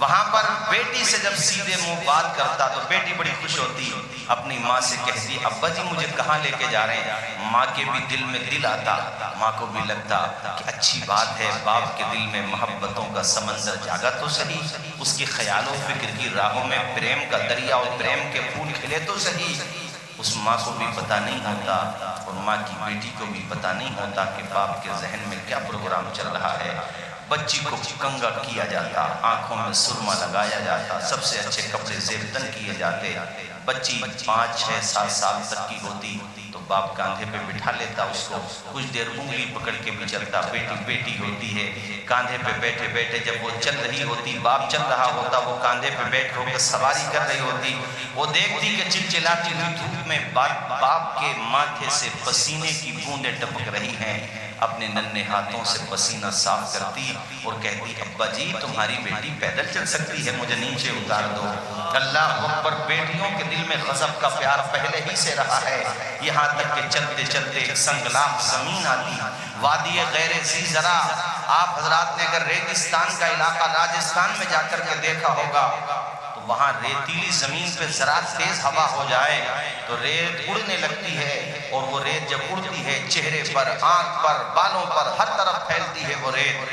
وہاں پر بیٹی سے جب سیدھے منہ بات کرتا تو بیٹی بڑی خوش ہوتی، اپنی ماں سے کہتی ابا جی مجھے کہاں لے کے جا رہے ہیں؟ ماں کے بھی دل میں دل آتا، ماں کو بھی لگتا کہ اچھی بات ہے، باپ کے دل میں محبتوں کا سمندر جاگا تو صحیح، اس کی خیال و فکر کی راہوں میں پریم کا دریا اور پریم کے پھول کھلے تو صحیح۔ اس ماں کو بھی پتہ نہیں ہوتا اور ماں کی بیٹی کو بھی پتہ نہیں ہوتا کہ باپ کے ذہن میں کیا پروگرام چل رہا ہے۔ بچی کو کنگا کیا جاتا، آنکھوں میں سرما لگایا جاتا، سب سے اچھے کپڑے زیب تن کیے جاتے۔ بچی 5 6 7 سال تک کی ہوتی تو باپ کاندھے پہ بٹھا لیتا اس کو، کچھ دیر انگلی پکڑ کے بھی چلتا، بیٹی بیٹی ہوتی ہے، کاندھے پہ بیٹھے بیٹھے جب وہ چل رہی ہوتی، باپ چل رہا ہوتا، وہ کاندھے پہ بیٹھ ہو کے سواری کر رہی ہوتی، وہ دیکھتی کہ چلچلاتی ہوئی دھوپ میں باپ کے ماتھے سے پسینے کی بوندیں ٹپک رہی ہیں، اپنے ننھے ہاتھوں سے پسینہ صاف کرتی اور کہتی ابا جی تمہاری بیٹی پیدل چل سکتی ہے، مجھے نیچے اتار دو۔ اللہ اکبر، بیٹیوں کے دل میں غضب کا پیار پہلے ہی سے رہا ہے، یہاں تک کہ چلتے چلتے ایک سنگلاخ زمین آتی، وادی غیر ذی زرع۔ آپ حضرات نے اگر ریگستان کا علاقہ راجستھان میں جا کر کے دیکھا ہوگا تو وہاں ریتیلی زمین پہ ذرا تیز ہوا ہو جائے تو ریت اڑنے لگتی ہے، اور وہ ریت جب اڑتی ہے چہرے پر، آنکھ پر، بالوں پر، ہر طرف پھیلتی ہے وہ ریت۔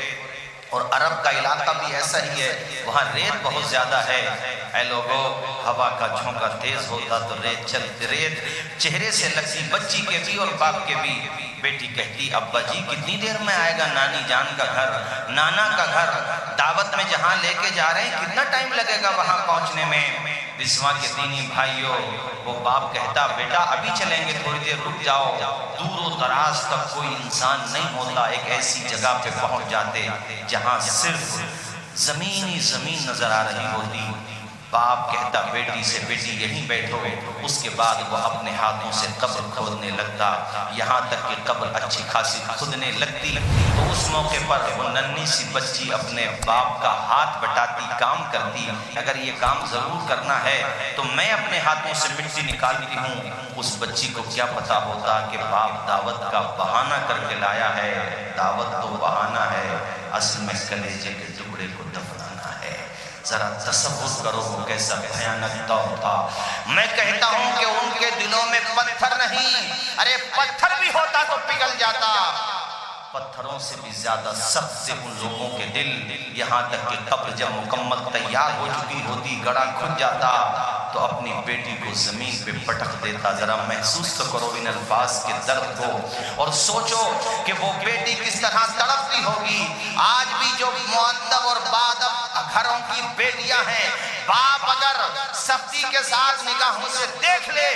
اور عرب کا علاقہ بھی ایسا ہی ہے، وہاں ریت بہت زیادہ ہے۔ اے لوگو، ہوا کا جھونکا تیز ہوتا تو ریت چہرے سے لگتی، بچی کے بھی اور باپ کے بھی۔ بیٹی کہتی ابا جی کتنی دیر میں آئے گا نانی جان کا گھر، نانا کا گھر، دعوت میں جہاں لے کے جا رہے ہیں کتنا ٹائم لگے گا وہاں پہنچنے میں؟ بسوا کے دینی بھائیوں، وہ باپ کہتا بیٹا ابھی چلیں گے، تھوڑی دیر رک جاؤ۔ دور و دراز تک کوئی انسان نہیں ہوتا، ایک ایسی جگہ پہ پہنچ جاتے جہاں صرف زمین ہی زمین نظر آ رہی ہوتی۔ باپ کہتا بیٹی سے بیٹی یہیں بیٹھو، اس کے بعد وہ اپنے ہاتھوں سے قبر کھودنے لگتا، یہاں تک کہ قبر اچھی خاصی کھودنے لگتی تو اس موقع پر وہ ننھی سی بچی اپنے باپ کا ہاتھ بٹاتی، کام کرتی، اگر یہ کام ضرور کرنا ہے تو میں اپنے ہاتھوں سے مٹی نکالتی ہوں۔ اس بچی کو کیا پتا ہوتا کہ باپ دعوت کا بہانہ کر کے لایا ہے، دعوت تو بہانہ ہے، اصل میں کلیجے کے ٹکڑے کو دفنانا ہے۔ ذرا تصور کرو وہ کیسا بھیانک دور تھا۔ میں کہتا ہوں کہ ان کے دلوں میں پتھر نہیں، ارے پتھر بھی ہوتا تو پگھل جاتا، پتھروں سے بھی زیادہ سخت تھے ان لوگوں کے دل۔ یہاں تک کہ قبر جب مکمل تیار ہو چکی ہوتی، گڑھا کھد جاتا تو اپنی بیٹی کو زمین پہ پٹک دیتا۔ ذرا محسوس تو کرو ان الفاظ کے درد کو اور سوچو کہ وہ بیٹی کس طرح تڑپتی ہوگی۔ آج بھی جو مؤدب اور باادب گھروں کی بیٹیاں ہیں، باپ اگر سختی کے ساتھ نگاہوں سے دیکھ لے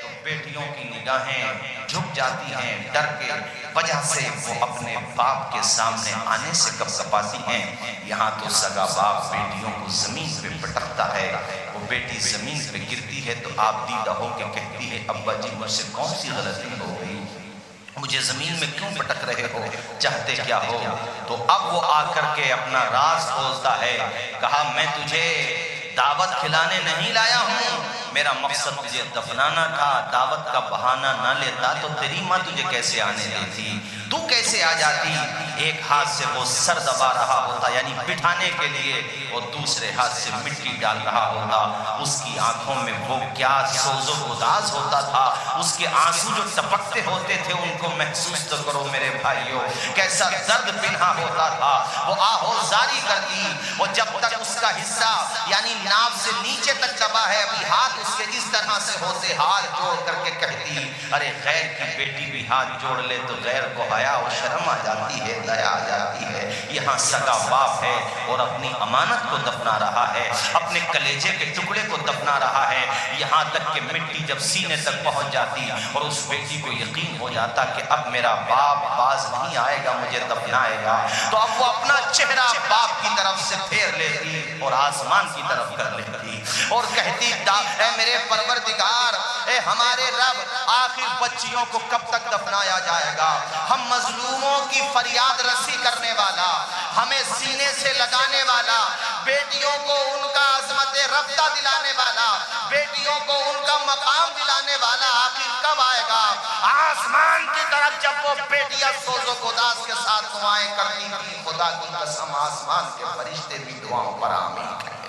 تو بیٹیوں کی نگاہیں جھک جاتی ہیں، ڈر کے وجہ سے وہ اپنے باپ کے سامنے آنے سے کپکپاتی ہیں۔ یہاں تو سگا باپ بیٹیوں کو زمین پہ پٹکتا ہے، وہ بیٹی زمین پہ گرتی ہے تو آپ دیدہ ہو کے کہتی ہے ابا جی مجھ سے کون سی غلطی ہو گئی، مجھے زمین میں کیوں پٹک رہے ہو، چاہتے کیا ہو؟ تو اب وہ آ کر کے اپنا راز کھولتا ہے، کہا میں تجھے دعوت کھلانے نہیں لایا ہوں، میرا مقصد تجھے دفنانا تھا، دعوت کا بہانہ نہ لیتا تو تیری ماں تجھے کیسے آنے دیتی، تو کیسے آ جاتی؟ ایک ہاتھ سے وہ سر دبا رہا ہوتا یعنی بٹھانے کے لیے، اور دوسرے ہاتھ سے مٹی ڈال رہا ہوتا۔ اس کی آنکھوں میں وہ کیا سوز و گداز ہوتا تھا، اس کے آنسو جو ٹپکتے ہوتے تھے ان کو محسوس تو کرو میرے بھائیوں، کیسا درد پنہا ہوتا تھا۔ وہ آہوزاری کرتی، اور جب تک اس کا حصہ یعنی ناف سے نیچے تک دبا ہے، ابھی ہاتھ اس کے اس طرح سے ہوتے، ہاتھ جوڑ کر کے کہتی ارے غیر کی بیٹی بھی ہاتھ جوڑ لے تو غیر کو حیا اور شرم آ جاتی ہے، دیا آ جاتی ہے۔ یہاں سگا باپ ہے اور اپنی امانت کو دفنا رہا ہے، اپنے کلیجے کے ٹکڑے کو دفنا رہا ہے، یہاں تک کہ مٹی جب سینے تک پہنچ جاتی اور اس بیٹی کو یقین ہو جاتا کہ اب میرا باپ باز نہیں آئے گا، مجھے دفنائے گا، تو اب وہ اپنا چہرہ باپ کی طرف سے پھیر لیتی اور آسمان کی طرف کر لیتی اور کہتی اے میرے پروردگار، اے ہمارے رب، آخر بچیوں کو کب تک دفنایا جائے گا؟ ہم مظلوموں کی فریاد رسی کرنے والا، ہمیں سینے سے لگانے والا، بیٹیوں کو ان کا عظمت رفتہ دلانے والا، بیٹیوں کو ان کا مقام دلانے والا آخر کب آئے گا؟ آسمان کی طرف جب وہ بیٹیاں سوز و گداز کے ساتھ دعائیں کرتی تھی، خدا کی قسم آسمان کے فرشتے بھی دعاؤں پر آمین کہتے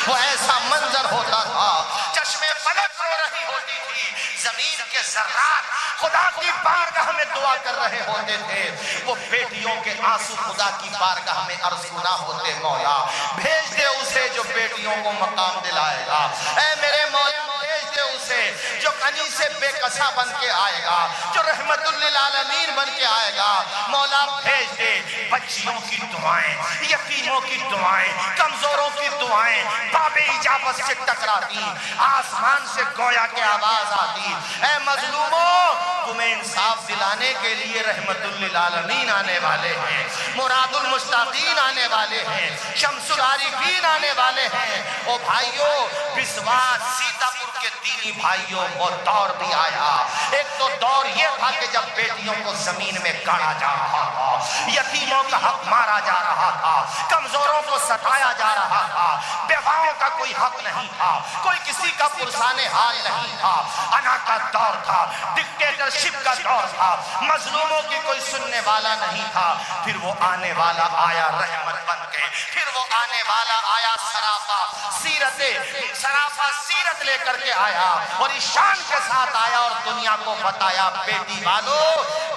وہ ایسا منظر ہوتا تھا، چشمے فلک رو رہی ہوتی تھی، زمین کے ذرات خدا کی بارگاہ میں دعا کر رہے ہوتے تھے، وہ بیٹیوں کے آنسو خدا کی بارگاہ میں عرض گنا ہوتے، مولا بھیج دے اسے جو بیٹیوں کو مقام دلائے گا، اے میرے مولا بھیج دے اسے جو غنی سے بے کسا بن کے آئے گا، جو رحمت للعالمین بن کے آئے گا، مولا بھیج دے بچیوں کی دعائیں، یتیموں کی دعائیں، کمزوروں کی دعائیں باب اجابت سے ٹکراتی، آسمان سے گویا کے آواز آتی، اے مظلوموں تمہیں انصاف دلانے کے لیے رحمت للعالمین آنے والے ہیں، مراد المشتاقین آنے والے ہیں، شمس العارفین آنے والے ہیں۔ او بھائیوں، بسواس سیتا پور کے دینی بھائیوں، وہ دور بھی آیا، ایک تو دور یہ تھا کہ جب بیٹیوں کو زمین میں گاڑا جا رہا تھا، یتیموں کا حق مارا جا رہا تھا، کمزوروں کو ستایا جا رہا تھا، بیواؤں کا کوئی حق نہیں تھا، کوئی کسی کا پرسان حال نہیں تھا، انا کا دور تھا، ڈکٹیٹرشپ کا دور تھا، مظلوموں کی کوئی سننے والا نہیں تھا۔ پھر وہ آنے والا آیا رحمت بن کے، پھر وہ آنے والا آیا سراپا سیرت لے کر کے آیا اور ایشان کے ساتھ آیا اور دنیا کو بتایا، بیٹی والو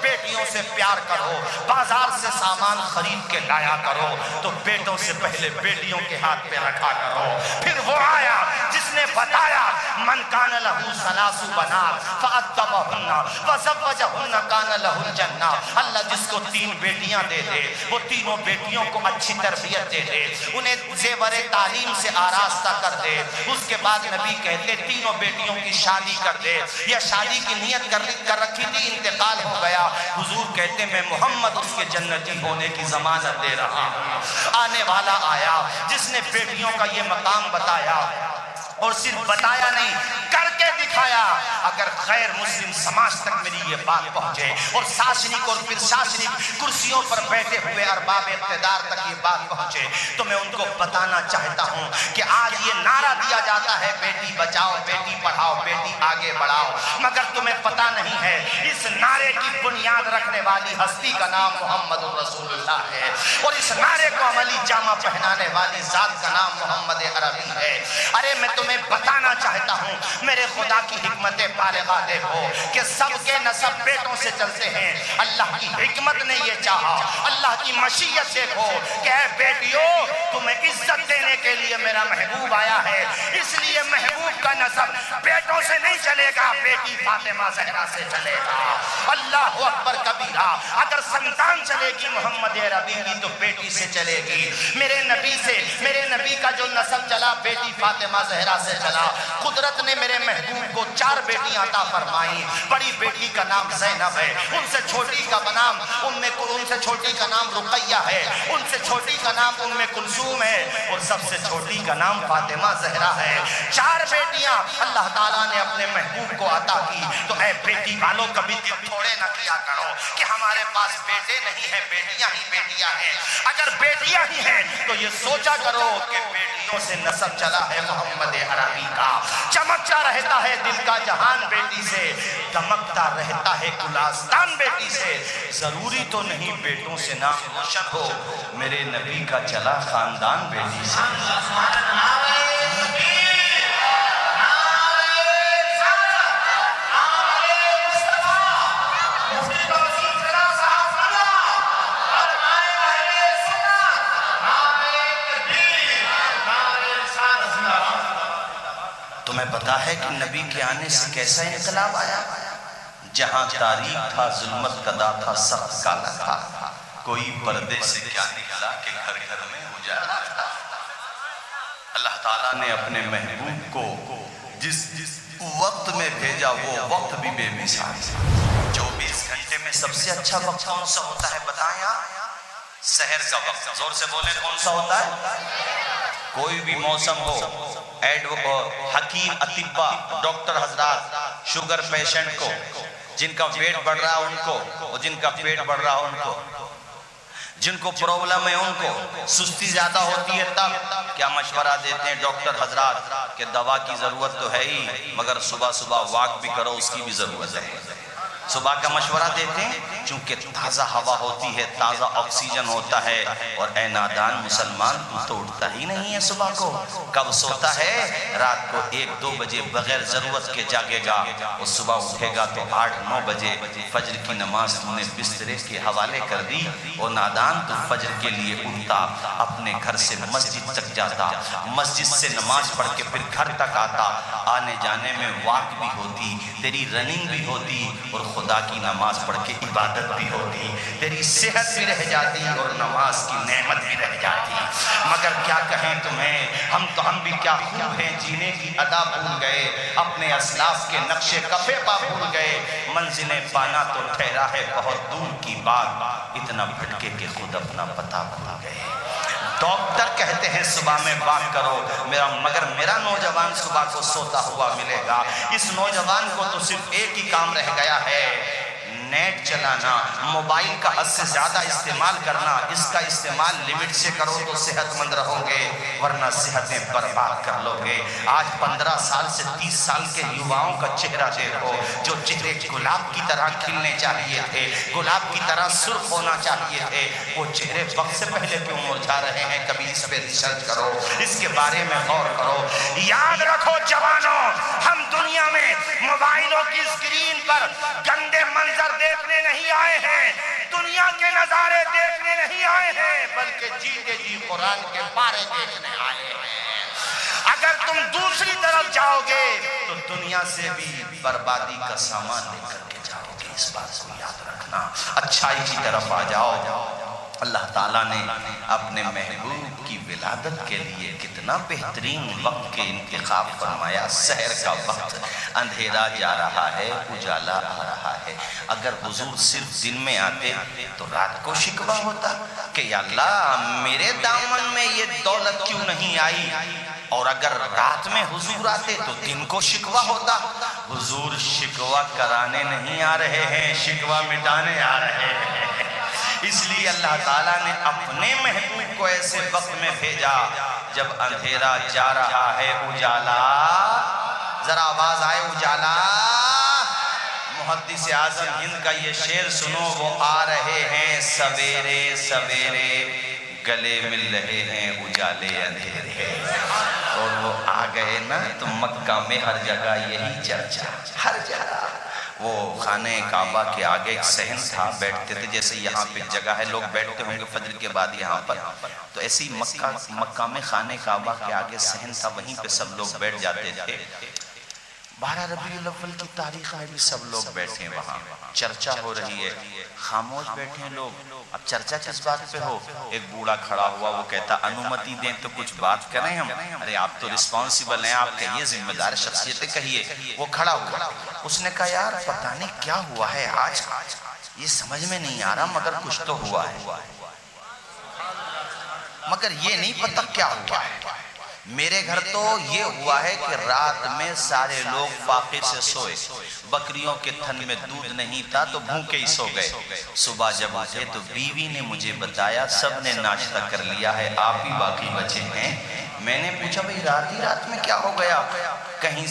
بیٹیوں سے پیار کرو، بازار سے سامان خرید کے لایا کرو تو بیٹوں سے پہلے بیٹیوں کے ہاتھ پہ رکھا کرو۔ پھر وہ آیا جس نے بتایا من کان لہو ثلاث بنات فأدبہن وزوجہن کان لہو الجنہ، اللہ جس کو 3 بیٹیاں دے دے وہ تینوں بیٹیوں کو اچھی تربیت دے دے، انہیں زیور تعلیم سے آراستہ کر دے، اس کے بعد نبی کہتے تینوں بیٹیوں کی شادی کر دے، یا شادی کی نیت کر رکھی تھی انتقال ہو گیا، حضور کہتے میں محمد اس کے جنتی ہونے کی ضمانت دے رہا ہوں۔ آنے والا آیا جس نے بیٹیوں کا یہ مقام بتایا اور صرف بتایا نہیں کر کے دکھایا۔ اگر غیر مسلم سماج تک میری یہ بات پہنچے اور شاشنک اور پھر شاشنک کرسیوں پر بیٹھے ہوئے ارباب اقتدار تک یہ بات پہنچے تو میں ان کو بتانا چاہتا ہوں کہ آج یہ نعرہ دیا جاتا ہے بیٹی بچاؤ، بیٹی پڑھاؤ، بیٹی آگے بڑھاؤ، مگر تمہیں پتہ نہیں ہے اس نعرے کی بنیاد رکھنے والی ہستی کا نام محمد رسول اللہ ہے، اور اس نعرے کو عملی جامہ پہنانے والی ذات کا نام محمد عربی ہے۔ ارے میں تمہیں بتانا چاہتا ہوں میرے خدا کی حکمت بالغہ دیکھو کہ سب کے نسب بیٹوں سے چلتے ہیں، اللہ کی حکمت نے یہ چاہا، اللہ کی مشیت دیکھو کہ اے بیٹیوں تمہیں عزت دینے کے لیے میرا محبوب آیا ہے، اس لیے محبوب کا نسب بیٹوں سے نہیں چلے گا، بیٹی فاطمہ زہرا سے چلے گا۔ اللہ اکبر کبیرہ، اگر سنتان چلے گی محمد عربی کی تو بیٹی سے چلے گی، میرے نبی سے، میرے نبی کا جو نسب چلا بیٹی فاطمہ زہرا سے چلا۔ قدرت نے میرے محبوب کو 4 بیٹیاں عطا فرمائیں، بڑی بیٹی کا نام زینب ہے، ان سے چھوٹی کا نام رقیہ ہے، ان سے چھوٹی کا نام ام کلثوم ہے، اور سب سے چھوٹی کا نام فاطمہ زہرا ہے۔ 4 بیٹیاں اللہ تعالیٰ نے اپنے محبوب کو عطا کی، تو اے بیٹی والوں کبھی دل تھوڑے نہ کیا کرو کہ ہمارے پاس بیٹے نہیں ہیں، بیٹیاں ہی بیٹیاں ہیں۔ اگر بیٹیاں ہی ہیں تو یہ سوچا کرو کہ بیٹیوں سے نسب چلا ہے محمد عربی کا، چمکتا رہتا ہے دل کا جہان بیٹی سے، دمکتا رہتا ہے گلستان بیٹی سے، ضروری تو نہیں بیٹوں سے نام روشن ہو، میرے نبی کا چلا خاندان بیٹی سے۔ تمہیں پتا ہے کہ نبی کے آنے سے کیسا انقلاب آیا؟ جہاں تاریک تھا، ظلمت کدا تھا، سخت کالا تھا، کوئی پردے سے کیا نکلا کہ گھر گھر میں اجالا تھا۔ اللہ تعالیٰ نے اپنے محبوب کو جس وقت میں بھیجا وہ وقت بھی بے مثال۔ 24 گھنٹے میں سب سے اچھا وقت کون سا ہوتا ہے بتائیں آپ؟ سحر کا وقت، زور سے بولیں کون سا ہوتا ہے؟ کوئی بھی موسم ہو، حکیم اطباء ڈاکٹر حضرات شوگر پیشنٹ کو، جن کا ویٹ بڑھ رہا ان کو، اور جن کا پیٹ بڑھ رہا ان کو، جن کو پرابلم ہے ان کو، سستی زیادہ ہوتی ہے تب کیا مشورہ دیتے ہیں ڈاکٹر حضرات کہ دوا کی ضرورت تو ہے ہی مگر صبح صبح واک بھی کرو، اس کی بھی ضرورت ہے۔ صبح کا مشورہ دیتے ہیں چونکہ تازہ ہوا ہوتی ہے، تازہ آکسیجن ہوتا ہے، اور اے نادان مسلمان تو اٹھتا ہی نہیں ہے صبح کو، کب سوتا ہے؟ رات کو 1-2 بجے بغیر ضرورت کے جاگے گا، اور صبح اٹھے گا تو 8-9 بجے فجر کی نماز تم نے بسترے کے حوالے کر دی، اور نادان تو فجر کے لیے اٹھتا، اپنے گھر سے مسجد تک جاتا، مسجد سے نماز پڑھ کے پھر گھر تک آتا، آنے جانے میں واک بھی ہوتی، تیری رننگ بھی ہوتی، اور خدا کی نماز پڑھ کے عبادت بھی ہوتی، تیری صحت بھی رہ جاتی اور نماز کی نعمت بھی رہ جاتی۔ مگر کیا کہیں تمہیں، ہم بھی کیا خوب ہیں، جینے کی ادا بھول گئے، اپنے اسلاف کے نقش کفے پا بھول گئے، منزلیں پانا تو ٹھہرا ہے بہت دور کی بات، اتنا بھٹکے کہ خود اپنا پتہ بھول گئے۔ ڈاکٹر کہتے ہیں صبح میں واک کرو، مگر میرا نوجوان صبح کو سوتا ہوا ملے گا۔ اس نوجوان کو تو صرف ایک ہی کام رہ گیا ہے، نیٹ چلانا، موبائل کا حد سے زیادہ استعمال کرنا۔ اس کا استعمال لمٹ سے کرو تو صحت مند رہو گے، ورنہ صحتیں برباد کر لو گے۔ آج 15 سال سے 30 سال کے یواؤں کا چہرہ دیکھو، جو چہرے گلاب کی طرح کھلنے چاہیے تھے، گلاب کی طرح سرخ ہونا چاہیے تھے، وہ چہرے وقت سے پہلے کیوں مرجھا رہے ہیں؟ کبھی اس پہ ریسرچ کرو، اس کے بارے میں غور کرو۔ یاد رکھو جوانوں، ہم دنیا میں موبائلوں کی اسکرین پر گندے منظر دیکھنے نہیں آئے ہیں، دنیا کے نظارے دیکھنے نہیں آئے ہیں، بلکہ جیتے جی قرآن کے پارے دیکھنے آئے ہیں۔ اگر تم دوسری طرف جاؤ گے تو دنیا سے بھی بربادی کا سامان لے کر کے جاؤ گے، اس بات کو یاد رکھنا۔ اچھائی کی طرف آ جاؤ۔ اللہ تعالیٰ نے اپنے محبوب کی ولادت کے لیے کتنا بہترین وقت کے انتخاب فرمایا۔ سحر کا وقت، اندھیرا جا رہا ہے، اجالا آ رہا ہے۔ اگر حضور صرف دن میں آتے تو رات کو شکوہ ہوتا کہ یا اللہ میرے دامن میں یہ دولت کیوں نہیں آئی، اور اگر رات میں حضور آتے تو دن کو شکوہ ہوتا۔ حضور شکوہ کرانے نہیں آ رہے ہیں، شکوہ مٹانے آ رہے ہیں۔ اس لیے اللہ تعالیٰ نے اپنے محبوب کو ایسے وقت میں بھیجا جب اندھیرا جا رہا ہے، اجالا، ذرا آواز آئے، اجالا۔ محدث اعظم ہند کا یہ شعر سنو، وہ آ رہے ہیں سویرے سویرے، گلے مل رہے ہیں اجالے اندھیرے۔ اور وہ آ گئے نا تو مکہ میں ہر جگہ یہی چرچا، ہر جگہ۔ وہ خانہ کعبہ کے آگے ایک صحن تھا، بیٹھتے تھے، جیسے یہاں پہ جگہ ہے لوگ بیٹھتے ہوں گے فجر کے بعد یہاں پر، تو ایسی مکہ میں خانہ کعبہ کے آگے صحن تھا، وہیں پہ سب لوگ بیٹھ جاتے تھے۔ 12 ربیع الاول کی تاریخ میں بھی سب لوگ بیٹھے ہیں، وہاں چرچا ہو رہی ہے، خاموش بیٹھے ہیں لوگ۔ اب چرچا کس بات پہ ہو؟ ایک بوڑھا کھڑا ہوا، وہ کہتا انومتی دیں تو کچھ بات کریں ہم۔ ارے آپ تو رسپانسیبل ہیں، آپ کہیے، ذمہ دار شخصیتیں کہیے۔ وہ کھڑا ہوا، اس نے کہا یار پتہ نہیں کیا ہوا ہے آج، یہ سمجھ میں نہیں آ رہا، مگر کچھ تو ہوا ہے، مگر یہ نہیں پتہ کیا ہوا ہے۔ میرے گھر تو یہ ہوا ہے کہ رات میں سارے لوگ فاقے سے سوئے، بکریوں کے تھن میں دودھ نہیں تھا تو بھوکے ہی سو گئے۔ صبح جب اٹھے تو بیوی نے مجھے بتایا سب نے ناشتہ کر لیا ہے، آپ ہی باقی بچے ہیں۔ میں نے پوچھا بھئی رات ہی رات میں کیا ہو گیا، کہیں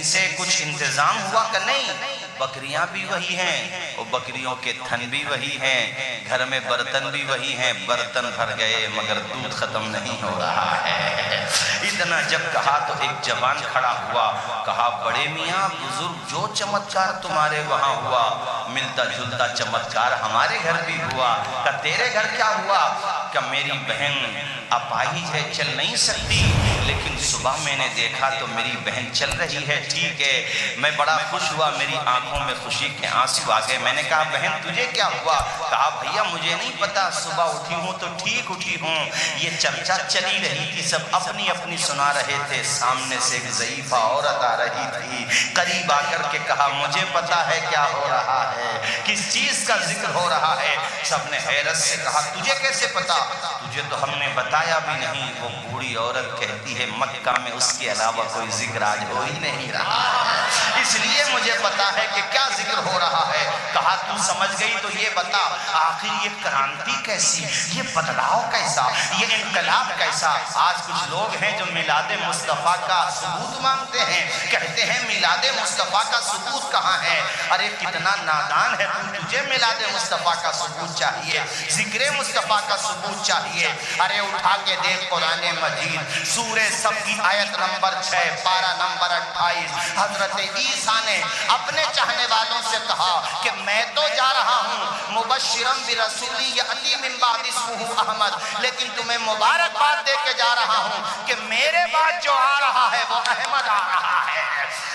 سے کچھ انتظام ہوا کہ نہیں؟ بکریاں بھی وہی ہیں اور بکریوں کے تھن بھی وہی ہیں، گھر میں برتن بھی وہی ہیں، برتن بھر گئے مگر دودھ ختم نہیں ہو رہا ہے۔ اتنا جب کہا تو ایک جوان کھڑا ہوا، کہا بڑے میاں بزرگ جو چمتکار تمہارے وہاں ہوا، ملتا جلتا چمتکار ہمارے گھر بھی ہوا۔ کہ تیرے گھر کیا ہوا؟ کہ میری بہن اپاہج ہے، چل نہیں سکتی، لیکن صبح میں نے دیکھا تو میری بہن چل رہی ہے، ٹھیک ہے۔ میں بڑا خوش ہوا، میری آنکھوں میں خوشی کے آنسو آ گئے۔ میں نے کہا بہن تجھے کیا ہوا؟ کہا بھیا مجھے نہیں پتا، صبح اٹھی ہوں تو ٹھیک اٹھی ہوں، یہ چرچا چلی رہی تھی، سب اپنی اپنی سنا رہے تھے، سامنے سے ایک ضعیفہ عورت آ رہی تھی، قریب آ کر کے کہا مجھے پتا ہے کیا ہو رہا ہے، کس چیز کا ذکر ہو رہا ہے۔ سب نے حیرت سے کہا تجھے کیسے پتا؟ تجھے تو ہم نے بتایا بھی نہیں۔ وہ بوڑھی عورت کہتی ہے مکہ میں اس کے علاوہ کوئی ذکر آج ہو ہی نہیں رہا، اس لیے مجھے پتا پتا ہے کہ کیا ذکر ہو رہا ہے. کہا تو سمجھ گئی تو یہ بتا آخر یہ کرانتی کیسی, یہ بدلاؤ کیسا, یہ انقلاب کیسا. آج کچھ لوگ ہیں جو میلاد مصطفیٰ کا ثبوت مانگتے ہیں, کہتے ہیں میلاد مصطفیٰ کا ثبوت کہاں ہے. ارے کتنا نادان ہے تو, تجھے میلاد مصطفیٰ کا ثبوت چاہیے, ذکر مصطفیٰ کا ثبوت چاہیے. ارے اٹھا کے دیکھ قرآن مجید سورہ صف کی آیت نمبر 6 پارہ نمبر 28. حضرت عیسیٰ نے اپنے چاہنے والوں سے کہا کہ میں تو جا رہا ہوں مبشرم برسول یأتی من بعد اسمہ احمد, لیکن تمہیں مبارکباد دے کے جا رہا ہوں کہ میرے بعد جو آ رہا ہے وہ احمد آ رہا ہے.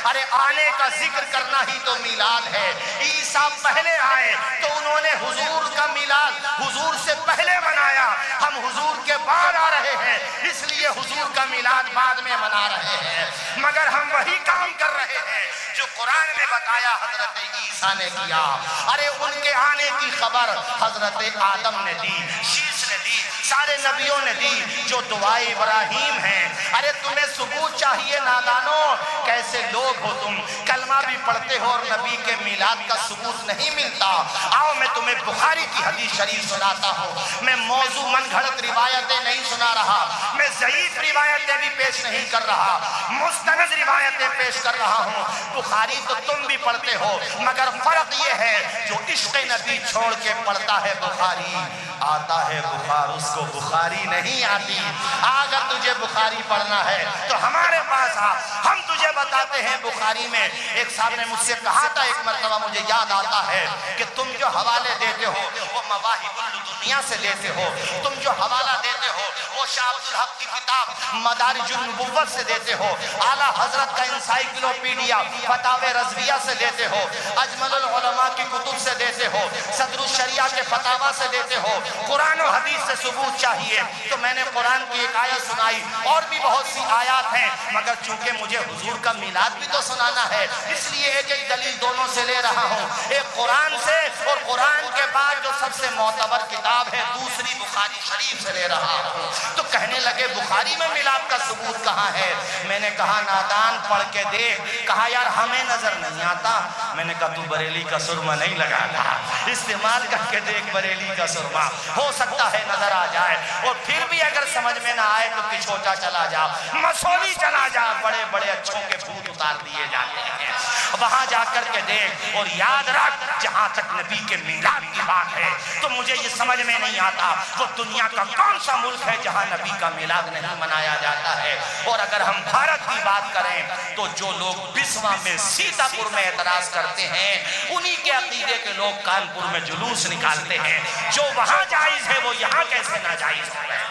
ارے آنے کا ذکر کرنا ہی تو میلاد ہے. عیسیٰ پہلے آئے تو انہوں نے حضور کا میلاد حضور سے پہلے منایا, ہم حضور کے بعد آ رہے ہیں اس لیے حضور کا میلاد بعد میں منا رہے ہیں. مگر ہم وہی کام کر رہے ہیں جو قرآن میں بتایا حضرت عیسیٰ نے کیا. ارے ان کے آنے کی خبر حضرت آدم نے دی, شیش نے دی, سارے نبیوں نے دی, جو دعائے ابراہیم ہیں. ارے تمہیں ثبوت چاہیے نادانو, کیسے لوگ ہو تم, کلمہ بھی پڑھتے ہو اور نبی کے میلاد کا ثبوت نہیں ملتا. آؤ میں تمہیں بخاری کی حدیث شریف سناتا ہوں. میں موضوع من گھڑت روایتیں نہیں سنا رہا, میں ضعیف روایتیں بھی پیش نہیں کر رہا, مستند روایتیں پیش کر رہا ہوں. بخاری تو تم بھی پڑھتے ہو, مگر فرق یہ ہے جو عشق نبی چھوڑ کے پڑھتا ہے بخاری, آتا ہے بخار, اس کو بخاری نہیں آتی. اگر تجھے بخاری پڑھنا ہے تو ہمارے پاس آ, ہم تجھے بتاتے ہیں. بخاری میں ایک صاحب نے مجھ سے کہا تھا ایک مرتبہ, مجھے یاد آتا ہے کہ تم جو حوالے دیتے ہو وہ مواہب الدنیا سے دیتے ہو, تم جو حوالہ دیتے ہو وہ شاہ عبدالحق کی کتاب مدارج النبوت سے دیتے ہو, اعلیٰ حضرت کا انسائیکلوپیڈیا فتاوی رضویہ سے دیتے ہو, اجمل العلماء کی کتب سے دیتے ہو, صدر الشریعہ کے فتاوی سے دیتے ہو. قرآن و حدیث سے ثبوت چاہیے تو میں نے قرآن کی ایک آیت سنائی, اور بھی بہت سی آیات ہیں, مگر چونکہ مجھے حضور کا میلاد بھی تو سنانا ہے اس لیے ایک ایک دلیل دونوں سے لے رہا ہوں. ایک قرآن سے, اور قرآن کے بعد جو سب سے معتبر کتاب ہے دوسری بخاری شریف سے لے رہا ہوں. تو کہنے لگے بخاری میں میلاد کا ثبوت کہاں ہے. میں نے کہا نادان پڑھ کے دیکھ. کہا یار ہمیں نظر نہیں آتا. میں نے کہا تو بریلی کا سرما نہیں لگاتا, استعمال کر کے دیکھ بریلی کا سرما, ہو سکتا ہے نظر آ جائے. اور پھر بھی اگر سمجھ میں نہ آئے تو پچھوٹا چلا جا, مسولی چلا جا, بڑے بڑے اچھوں کے بھوت اتار دیے جاتے ہیں, وہاں جا کر کے دیکھ. اور یاد رکھ جہاں تک نبی کے میلاد کی بات ہے تو مجھے یہ سمجھ میں نہیں آتا وہ دنیا کا کون سا ملک ہے جہاں نبی کا میلاد نہیں منایا جاتا ہے. اور اگر ہم بھارت کی بات کریں تو جو لوگ بسوا میں سیتا پور میں اعتراض کرتے ہیں انہی کے عقیدے کے لوگ کانپور میں جلوس نکالتے ہیں. جو وہاں جائز ہے وہ یہاں کیسے ناجائز ہے.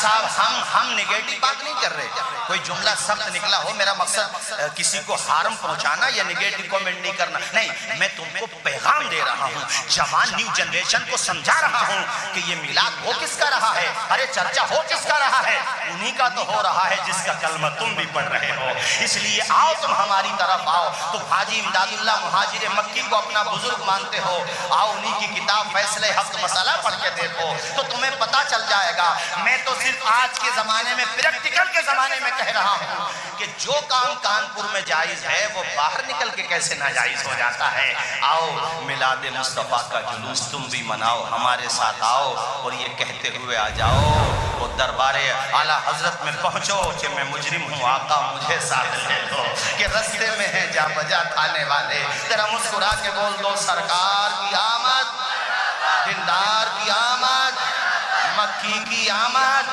صاحب ہم نگیٹو بات نہیں کر رہے, کوئی جملہ سخت نکلا ہو, میرا مقصد کسی کو حارم پہنچانا یا نگیٹو کومنٹ نہیں کرنا نہیں. میں تم کو پیغام دے رہا ہوں, جوان نیو جنریشن کو سمجھا رہا ہوں کہ یہ میلاد ہو کس کا رہا ہے. ارے چرچا ہو کس کا رہا ہے, انہی کا تو ہو رہا ہے جس کا کلمہ تم بھی پڑھ رہے ہو. اس لیے آؤ تم ہماری طرف آؤ. تو حاجی امداد اللہ مہاجر مکی کو اپنا بزرگ مانتے ہو, آؤ انہی کی کتاب فیصلہ حق مسئلہ پڑھ کے دیکھو تو تمہیں پتہ چل جائے گا. میں تو صرف آج کے زمانے میں, پریکٹیکل کے زمانے میں کہہ رہا ہوں کہ جو کام کانپور میں جائز ہے وہ باہر نکل کے کیسے ناجائز ہو جاتا ہے. آؤ میلاد مصطفیٰ کا جلوس تم بھی مناؤ, ہمارے ساتھ آؤ اور یہ کہتے ہوئے آ جاؤ اور دربار اعلیٰ حضرت میں پہنچو کہ میں مجرم ہوں, آقا مجھے ساتھ لے لو, کہ رستے میں ہیں جا بجا کھانے والے. ذرا مسکرا کے بول دو سرکار کی آمد, دلدار کی آمد, مکی کی آمد.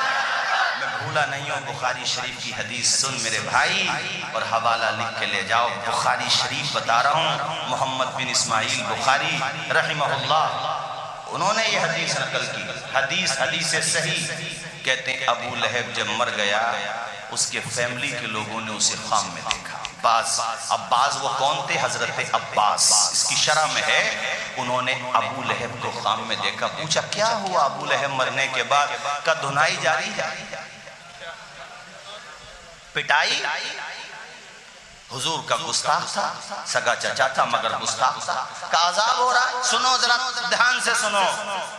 میں بھولا نہیں ہوں, بخاری شریف کی حدیث سن میرے بھائی اور حوالہ لکھ کے لے جاؤ. بخاری شریف بتا رہا ہوں, محمد بن اسماعیل بخاری رحمہ اللہ انہوں نے یہ حدیث نقل کی. حدیث صحیح. کہتے ہیں ابو لہب جب مر گیا اس کے فیملی کے لوگوں نے اسے خواب میں دیکھا. عباس وہ کون تھے؟ حضرت عباس. اس کی شرح میں ہے انہوں نے ابو لہب کو خواب میں دیکھا. پوچھا کیا ہوا ابو لہب مرنے کے بعد؟ کا دھنائی جاری ہے. پٹائی حضور کا گستاخ تھا، سگا چچا تھا مگر گستاخ تھا، کا عذاب ہو رہا ہے. سنو ذرا دھیان سے سنو.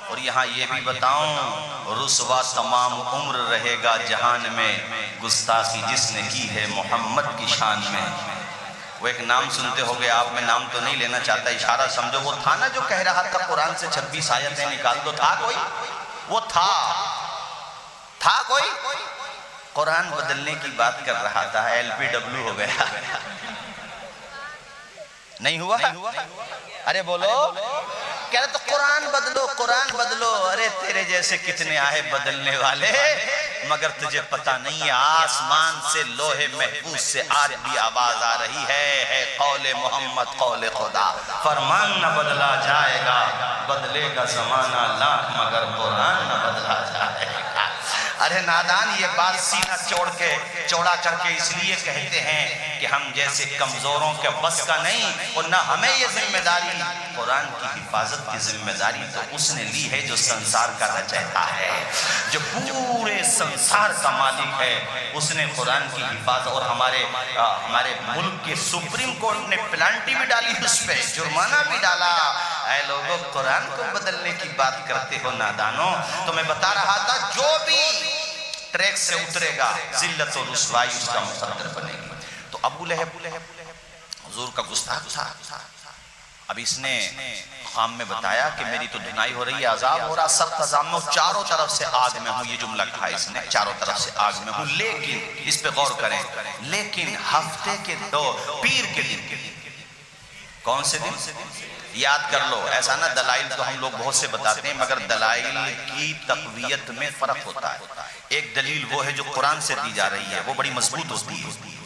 اور یہاں یہ بھی بتاؤں رسوا تمام عمر رہے گا جہان میں گستاخی جس نے کی ہے محمد کی شان میں. وہ ایک نام سنتے ہو گے آپ، میں نام تو نہیں لینا چاہتا، اشارہ سمجھو. وہ تھا نا جو کہہ رہا تھا قرآن سے 26 آیتیں نکال دو، تھا کوئی؟ وہ تھا کوئی؟ قرآن بدلنے کی بات کر رہا تھا، LPW ہو گیا. نہیں ہوا؟ ارے بولو. کہہ رہے تو قرآن بدلو، قرآن بدلو. ارے تیرے جیسے کتنے آئے بدلنے والے، مگر تجھے پتا نہیں ہے آسمان سے لوح محفوظ سے آج بھی آواز آ رہی ہے قول محمد قول خدا. فرمان نہ بدلا جائے گا، بدلے گا زمانہ لاکھ مگر قرآن نہ بدلا جائے گا. ارے نادان یہ بات سینہ چوڑا کر کے اس لیے کہتے ہیں کہ ہم جیسے کمزوروں کے بس کا نہیں، اور نہ ہمیں یہ ذمہ داری. قرآن کی حفاظت کی ذمہ داری تو اس نے لی ہے جو سنسار کا رچیتا ہے، جو پورے سنسار کا مالک ہے. اس نے قرآن کی حفاظت. اور ہمارے ملک کے سپریم کورٹ نے پلانٹی بھی ڈالی، اس پہ جرمانہ بھی ڈالا. اے لوگوں قرآن کو بدلنے کی بات کرتے ہو نادانوں. تو میں بتا رہا تھا جو بھی ٹریک سے اترے گا ذلت و رسوائی اس کا مقدر بنے گی. تو ابو لہب حضور کا گستاخ تھا. اب اس نے خام میں بتایا کہ میری تو دھنائی ہو رہی ہے، عذاب ہو رہا، سخت عذاب میں ہوں، چاروں طرف سے آگ میں ہوں. یہ جملہ کہا اس نے، چاروں طرف سے آگ میں ہوں. لیکن اس پہ غور کریں، لیکن ہفتے کے دو پیر کے دن. کون سے دن؟ یاد کر لو. ایسا نا دلائل تو ہم لوگ بہت سے بتاتے ہیں، مگر دلائل کی تقویت میں فرق ہوتا ہے. ایک دلیل وہ ہے جو قرآن سے دی جا رہی ہے، وہ بڑی مضبوط ہوتی ہے،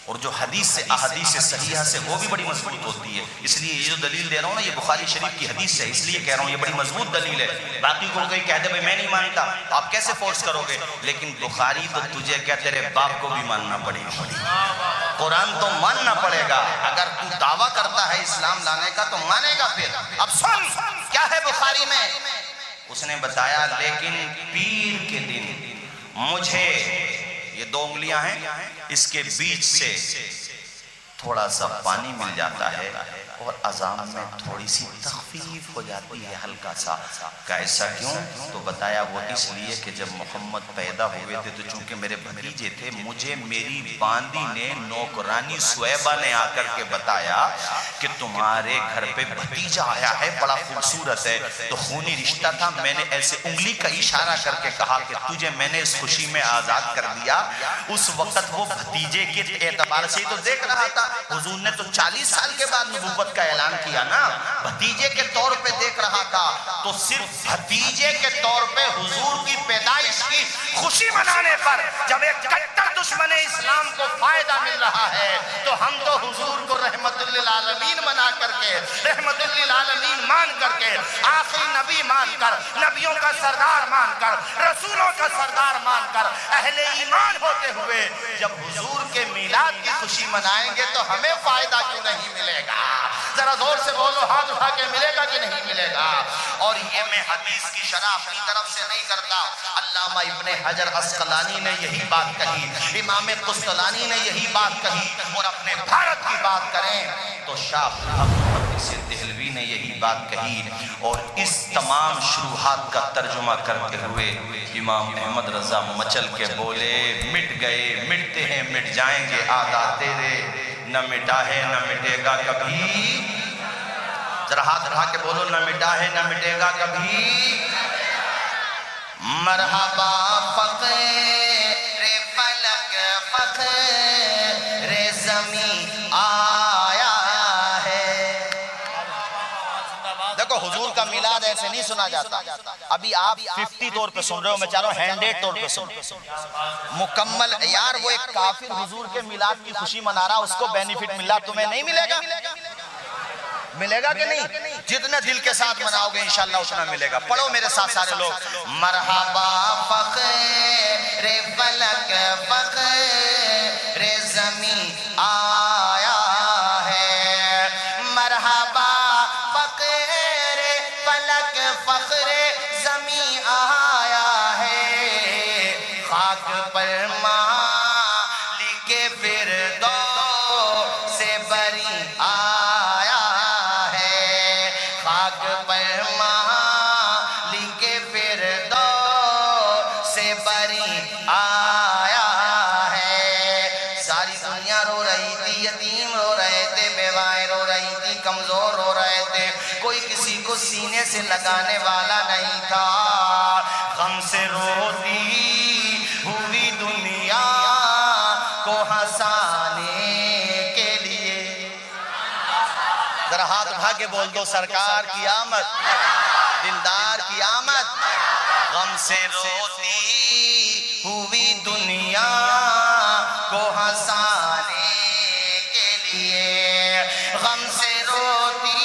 اور جو حدیث سے احادیث صحیحہ سے وہ بھی بڑی مضبوط ہوتی ہے. اس لیے یہ جو دلیل دے رہا ہوں نا یہ بخاری شریف کی حدیث ہے، اس لیے کہہ رہا ہوں یہ بڑی مضبوط دلیل ہے. باقی کو کوئی کہہ دے بھائی میں نہیں مانتا، آپ کیسے فورس کرو گے؟ لیکن بخاری تو تجھے کیا تیرے باپ کو بھی ماننا پڑے گا، قرآن تو ماننا پڑے گا. اگر تو دعویٰ کرتا ہے اسلام لانے کا تو مانے گا. پھر اب سن کیا ہے بخاری میں. اس نے بتایا لیکن پیر کے دن مجھے، یہ 2 انگلیاں ہیں، اس کے بیچ سے تھوڑا سا پانی مل جاتا ہے اور اذان میں تھوڑی سی تخفیف ہو جاتی ہے، ہلکا سا. ایسا کیوں؟ تو بتایا وہ اس لیے کہ جب محمد پیدا ہوئے تھے تو چونکہ میرے بھتیجے تھے، مجھے میری باندی نے نوکرانی سویبہ نے آ کر کے بتایا کہ تمہارے گھر پہ بھتیجا آیا ہے، بڑا خوبصورت ہے. تو خونی رشتہ تھا. میں نے ایسے انگلی کا اشارہ کر کے کہا کہ تجھے میں نے اس خوشی میں آزاد کر دیا. اس وقت وہ بھتیجے کے اعتبار سے تو دیکھ رہا تھا. حضور نے تو 40 سال کے بعد نبوت کا اعلان کیا نا، بھتیجے کے طور پہ دیکھ رہا تھا. تو صرف بھتیجے کے طور پہ حضور کی پیدائش کی خوشی منانے پر جب ایک کٹر دشمن اسلام کو فائدہ مل رہا ہے تو ہم تو حضور کو رحمت للعالمین بنا کر کے، رحمت للعالمین مان کر کے، آخری نبی مان کر، نبیوں کا سردار مان کر، رسولوں کا سردار مان کر، اہل ایمان ہوتے ہوئے جب حضور کے میلاد کی خوشی منائیں گے تو ہمیں فائدہ کیوں نہیں ملے گا؟ ذرا زور سے بولو، ہاتھ اٹھا کے ملے گا کہ نہیں ملے گا؟ اور یہ میں حدیث کی شرح اپنی طرف سے نہیں کرتا. علامہ ابن حجر عسقلانی نے یہی بات کہی، امام قسطلانی نے یہی بات کہی. اور اپنے بھارت کی بات کریں تو شاہ محدث دہلوی نے یہی بات کہی. اور اس تمام شروحات کا ترجمہ کرتے ہوئے امام احمد رضا مچل کے بولے مٹ گئے، مٹتے ہیں، مٹ جائیں گے عادات تیرے، نہ مٹا ہے نہ مٹے گا کبھی. ذرا ہاتھ اٹھا کے بولو نہ مٹا ہے نہ مٹے گا کبھی. مرحبا فقر فلک فخر زمین آیا ہے. دیکھو حضور کا میلاد ایسے نہیں سنا جاتا. ابھی آپ 50 طور پہ سن رہے ہو، میں چاہ رہا ہوں 100 طور پہ سن مکمل. یار وہ ایک کافر حضور کے میلاد کی خوشی منا رہا، اس کو بینیفٹ مل رہا، تمہیں نہیں ملے گا؟ ملے گا کہ نہیں؟ جتنے دل کے ساتھ مناؤ گے انشاءاللہ اتنا ملے گا. پڑھو میرے ساتھ سارے لوگ. مرحبا فخر فلک فخر زمین آیا ہے. مرحبا فخر فلک فخر زمین آیا ہے. خاک پر ماں سے لگانے والا نہیں تھا. غم سے روتی ہوئی دنیا کو ہنسانے کے لیے. ذرا ہاتھ اٹھا کے بول دو سرکار کی آمد، دلدار کی آمد. غم سے روتی ہوئی دنیا کو ہنسانے کے لیے، غم سے روتی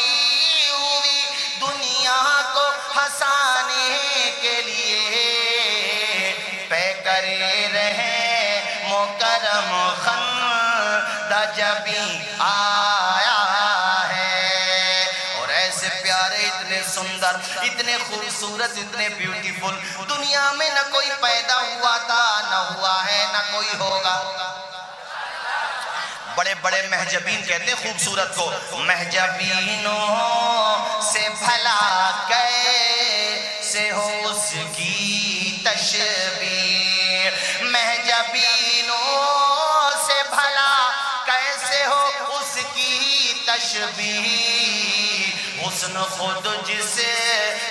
ہوئی دنیا کو ہنسانے کے لیے پہ کرے رہے مکرم خندہ جبیں آیا ہے. اور ایسے پیارے، اتنے سندر، اتنے خوبصورت، اتنے بیوٹیفل دنیا میں نہ کوئی پیدا ہوا تھا، نہ ہوا ہے، نہ کوئی ہوگا. بڑے بڑے محجبین کہتے ہیں خوبصورت کو، محجبینوں سے بھلا کیسے ہو اس کی تشبیہ. محجبینوں سے بھلا کیسے ہو اس کی تشبیہ. حسن خود جس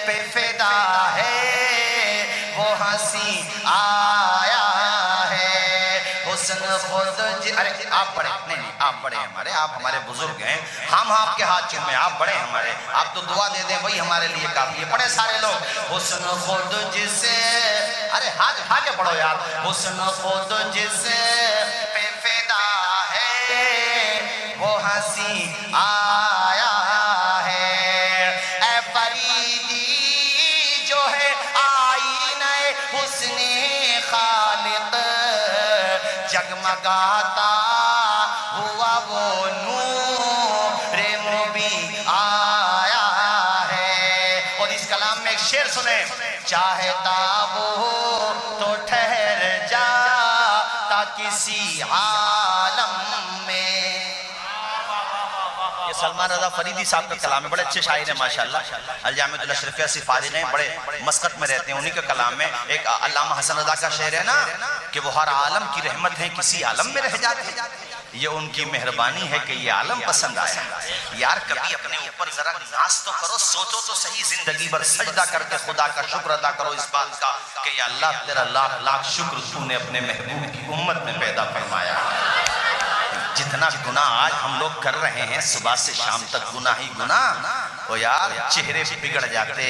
پہ فدا ہے وہ ہنسی آیا ہے. حسن خود ارے آپ بڑے، نہیں آپ بڑے ہمارے، آپ ہمارے بزرگ ہیں، ہم آپ کے ہاتھ چومیں، آپ بڑے ہمارے، آپ تو دعا دے دیں وہی ہمارے لیے کافی ہے. بڑے سارے لوگ حسن خود جس، ارے ہاتھ اٹھا کے پڑھو یار. حسن خود جس پہ فدا ہے وہ ہنسی آیا ہے. اے فریدی جو ہے آئینہ حسن خالق، جگمگاتا ہوا وہ نور مبین آیا ہے. اور اس کلام میں ایک شعر سنیں، چاہتا وہ تو ٹھہر جاتا کسی عالم میں. یہ سلمان رضا فریدی صاحب کا کلام ہے، بڑے اچھے شاعر ہیں ماشاءاللہ. الجامعۃ الاشرفیہ سے فارغ ہیں، بڑے مسقط میں رہتے ہیں. انہی کا کلام میں ایک علامہ حسن رضا کا شعر ہے نا کہ وہ ہر عالم کی رحمت ہے کسی عالم میں رہ جاتے ہیں. یہ ان کی مہربانی ہے کہ یہ عالم پسند آیا. یار کبھی اپنے اوپر ذرا ناز تو کرو، سوچو تو صحیح. زندگی بھر سجدہ کر کے خدا کا شکر ادا کرو اس بات کا کہ یا اللہ تیرا لاکھ لاکھ شکر تو نے اپنے محبوب کی امت میں پیدا فرمایا. جتنا گناہ آج ہم لوگ کر رہے ہیں صبح سے شام تک گناہ ہی گناہ، او یار چہرے بگڑ جاتے.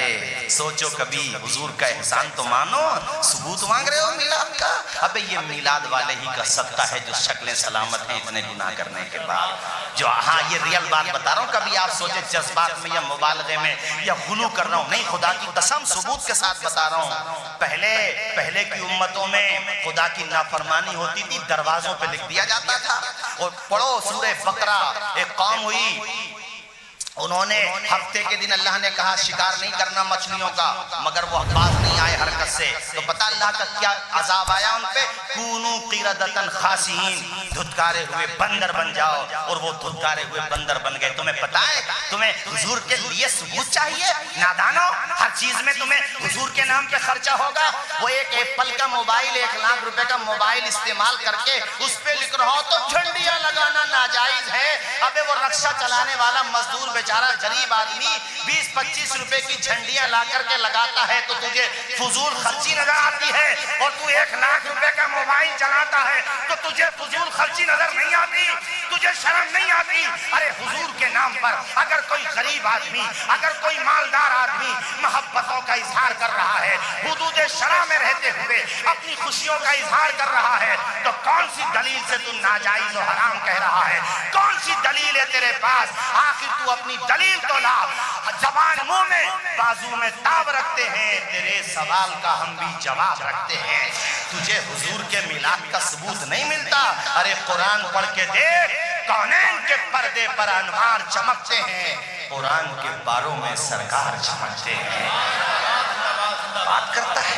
سوچو کبھی حضور کا احسان تو مانو. ثبوت مانگ رہے ہو میلاد کا؟ ابے یہ میلاد والے ہی کا صدقہ ہے جو شکلیں سلامت ہیں اتنے گناہ کرنے کے بعد. جو ہاں یہ ریل بات بتا رہا ہوں، کبھی آپ سوچے جذبات میں یا مبالغے میں یا غلو کر رہا ہوں، نہیں، خدا کی قسم ثبوت کے ساتھ بتا رہا ہوں. پہلے کی امتوں میں خدا کی نافرمانی ہوتی تھی، دروازوں پہ لکھ دیا جاتا تھا. اور پڑھو سورہ بقرہ، ایک قوم ہوئی، انہوں نے ہفتے کے دن اللہ نے کہا شکار نہیں کرنا مچھلیوں کا، مگر وہ باز نہیں آئے حرکت سے. تو پتہ اللہ کا کیا عذاب آیا ان پہ، کونو قردۃ خاسئین، دھتکارے ہوئے بندر بن جاؤ. اور وہ دھتکارے ہوئے بندر بن گئے. تمہیں پتہ ہے تمہیں حضور کے لیے ثبوت چاہیے؟ نادانو، ہر چیز میں تمہیں حضور کے نام پہ خرچہ ہوگا. وہ ایک ایپل کا موبائل، 1 لاکھ روپے کا موبائل استعمال کر کے اس پہ لکھ رہا ہو تو جھنڈیاں لگانا ناجائز ہے. ابے وہ رکشہ چلانے والا مزدور بیچارہ غریب آدمی 20-25 روپے کی جھنڈیاں لا کر کے لگاتا ہے تو تجھے فضول خرچی نظر آتی ہے. اور تو 1 لاکھ روپے کا موبائل چلاتا ہے تو تجھے فضول خرچی نظر نہیں آتی، تجھے شرم نہیں آتی. ارے حضور کے نام پر اگر کوئی غریب آدمی، اگر کوئی مالدار آدمی محبتوں کا اظہار کر رہا ہے، حدود شرع میں رہتے ہوئے اپنی خوشیوں کا اظہار کر رہا ہے، تو کون سی دلیل سے تو ناجائز و حرام کہہ رہا ہے؟ کون سی دلیل ہے تیرے پاس؟ آخر تو اپنی دلیل تو لا. زبان منہ میں، بازو میں تاب رکھتے ہیں، تیرے سوال کا ہم بھی جواب رکھتے ہیں. تجھے حضور کے میلاد کا ثبوت نہیں ملتا؟ ارے قرآن پڑھ کے دیکھ، کونین کے پردے پر انوار چمکتے ہیں، قرآن کے باروں میں سرکار چمکتے ہیں. بات کرتا ہے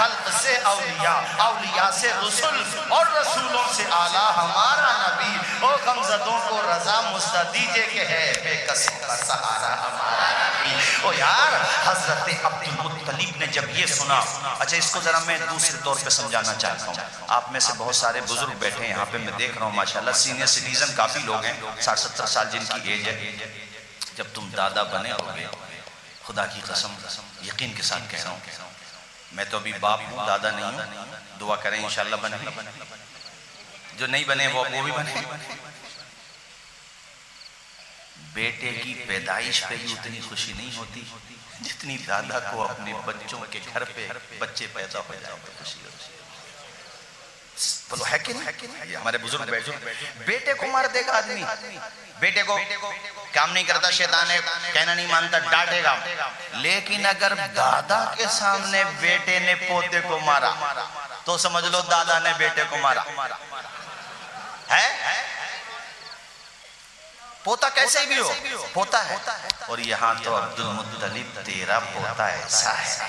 خلق سے اولیاء، اولیاء سے رسول اور رسولوں سے اعلیٰ ہمارا نبی۔ او غمزدوں کو رضا مزدہ دیجئے کہ ہے بے کسوں کا سہارا ہمارا نبی۔ او یار حضرت عبد المطلب نے جب یہ سنا، اچھا اس کو ذرا میں دوسرے طور پہ سمجھانا چاہتا ہوں۔ آپ میں سے بہت سارے بزرگ بیٹھے ہیں یہاں پہ، میں دیکھ رہا ہوں ماشاءاللہ سینئر سٹیزن کافی لوگ ہیں، 60-70 سال جن کی ایج ہے۔ جب تم دادا بنے ہوگے، خدا کی قسم یقین کے ساتھ کہہ رہا ہوں، میں تو ابھی باپ ہوں، دادا نہیں ہوں، دعا کریں انشاءاللہ بنے، جو نہیں بنے وہ بھی بنے۔ بیٹے کی پیدائش پہ ہی اتنی خوشی نہیں ہوتی جتنی دادا کو اپنے بچوں کے گھر پہ بچے پیدا ہو جائیں تو خوشی ہوتی ہے۔ بولو ہے کہ نہیں؟ ہمارے بزرگ بیٹھے، بیٹے کو مار دے گا آدمی، بیٹے کو کام نہیں کرتا شیطان ہے، کہنا نہیں مانتا ڈانٹے گا، لیکن اگر دادا کے سامنے بیٹے نے پوتے کو مارا تو سمجھ لو دادا نے بیٹے کو مارا ہے۔ پوتا کیسے بھی ہو پوتا ہے، اور یہاں تو عبد المطلب تیرا پوتا ایسا ہے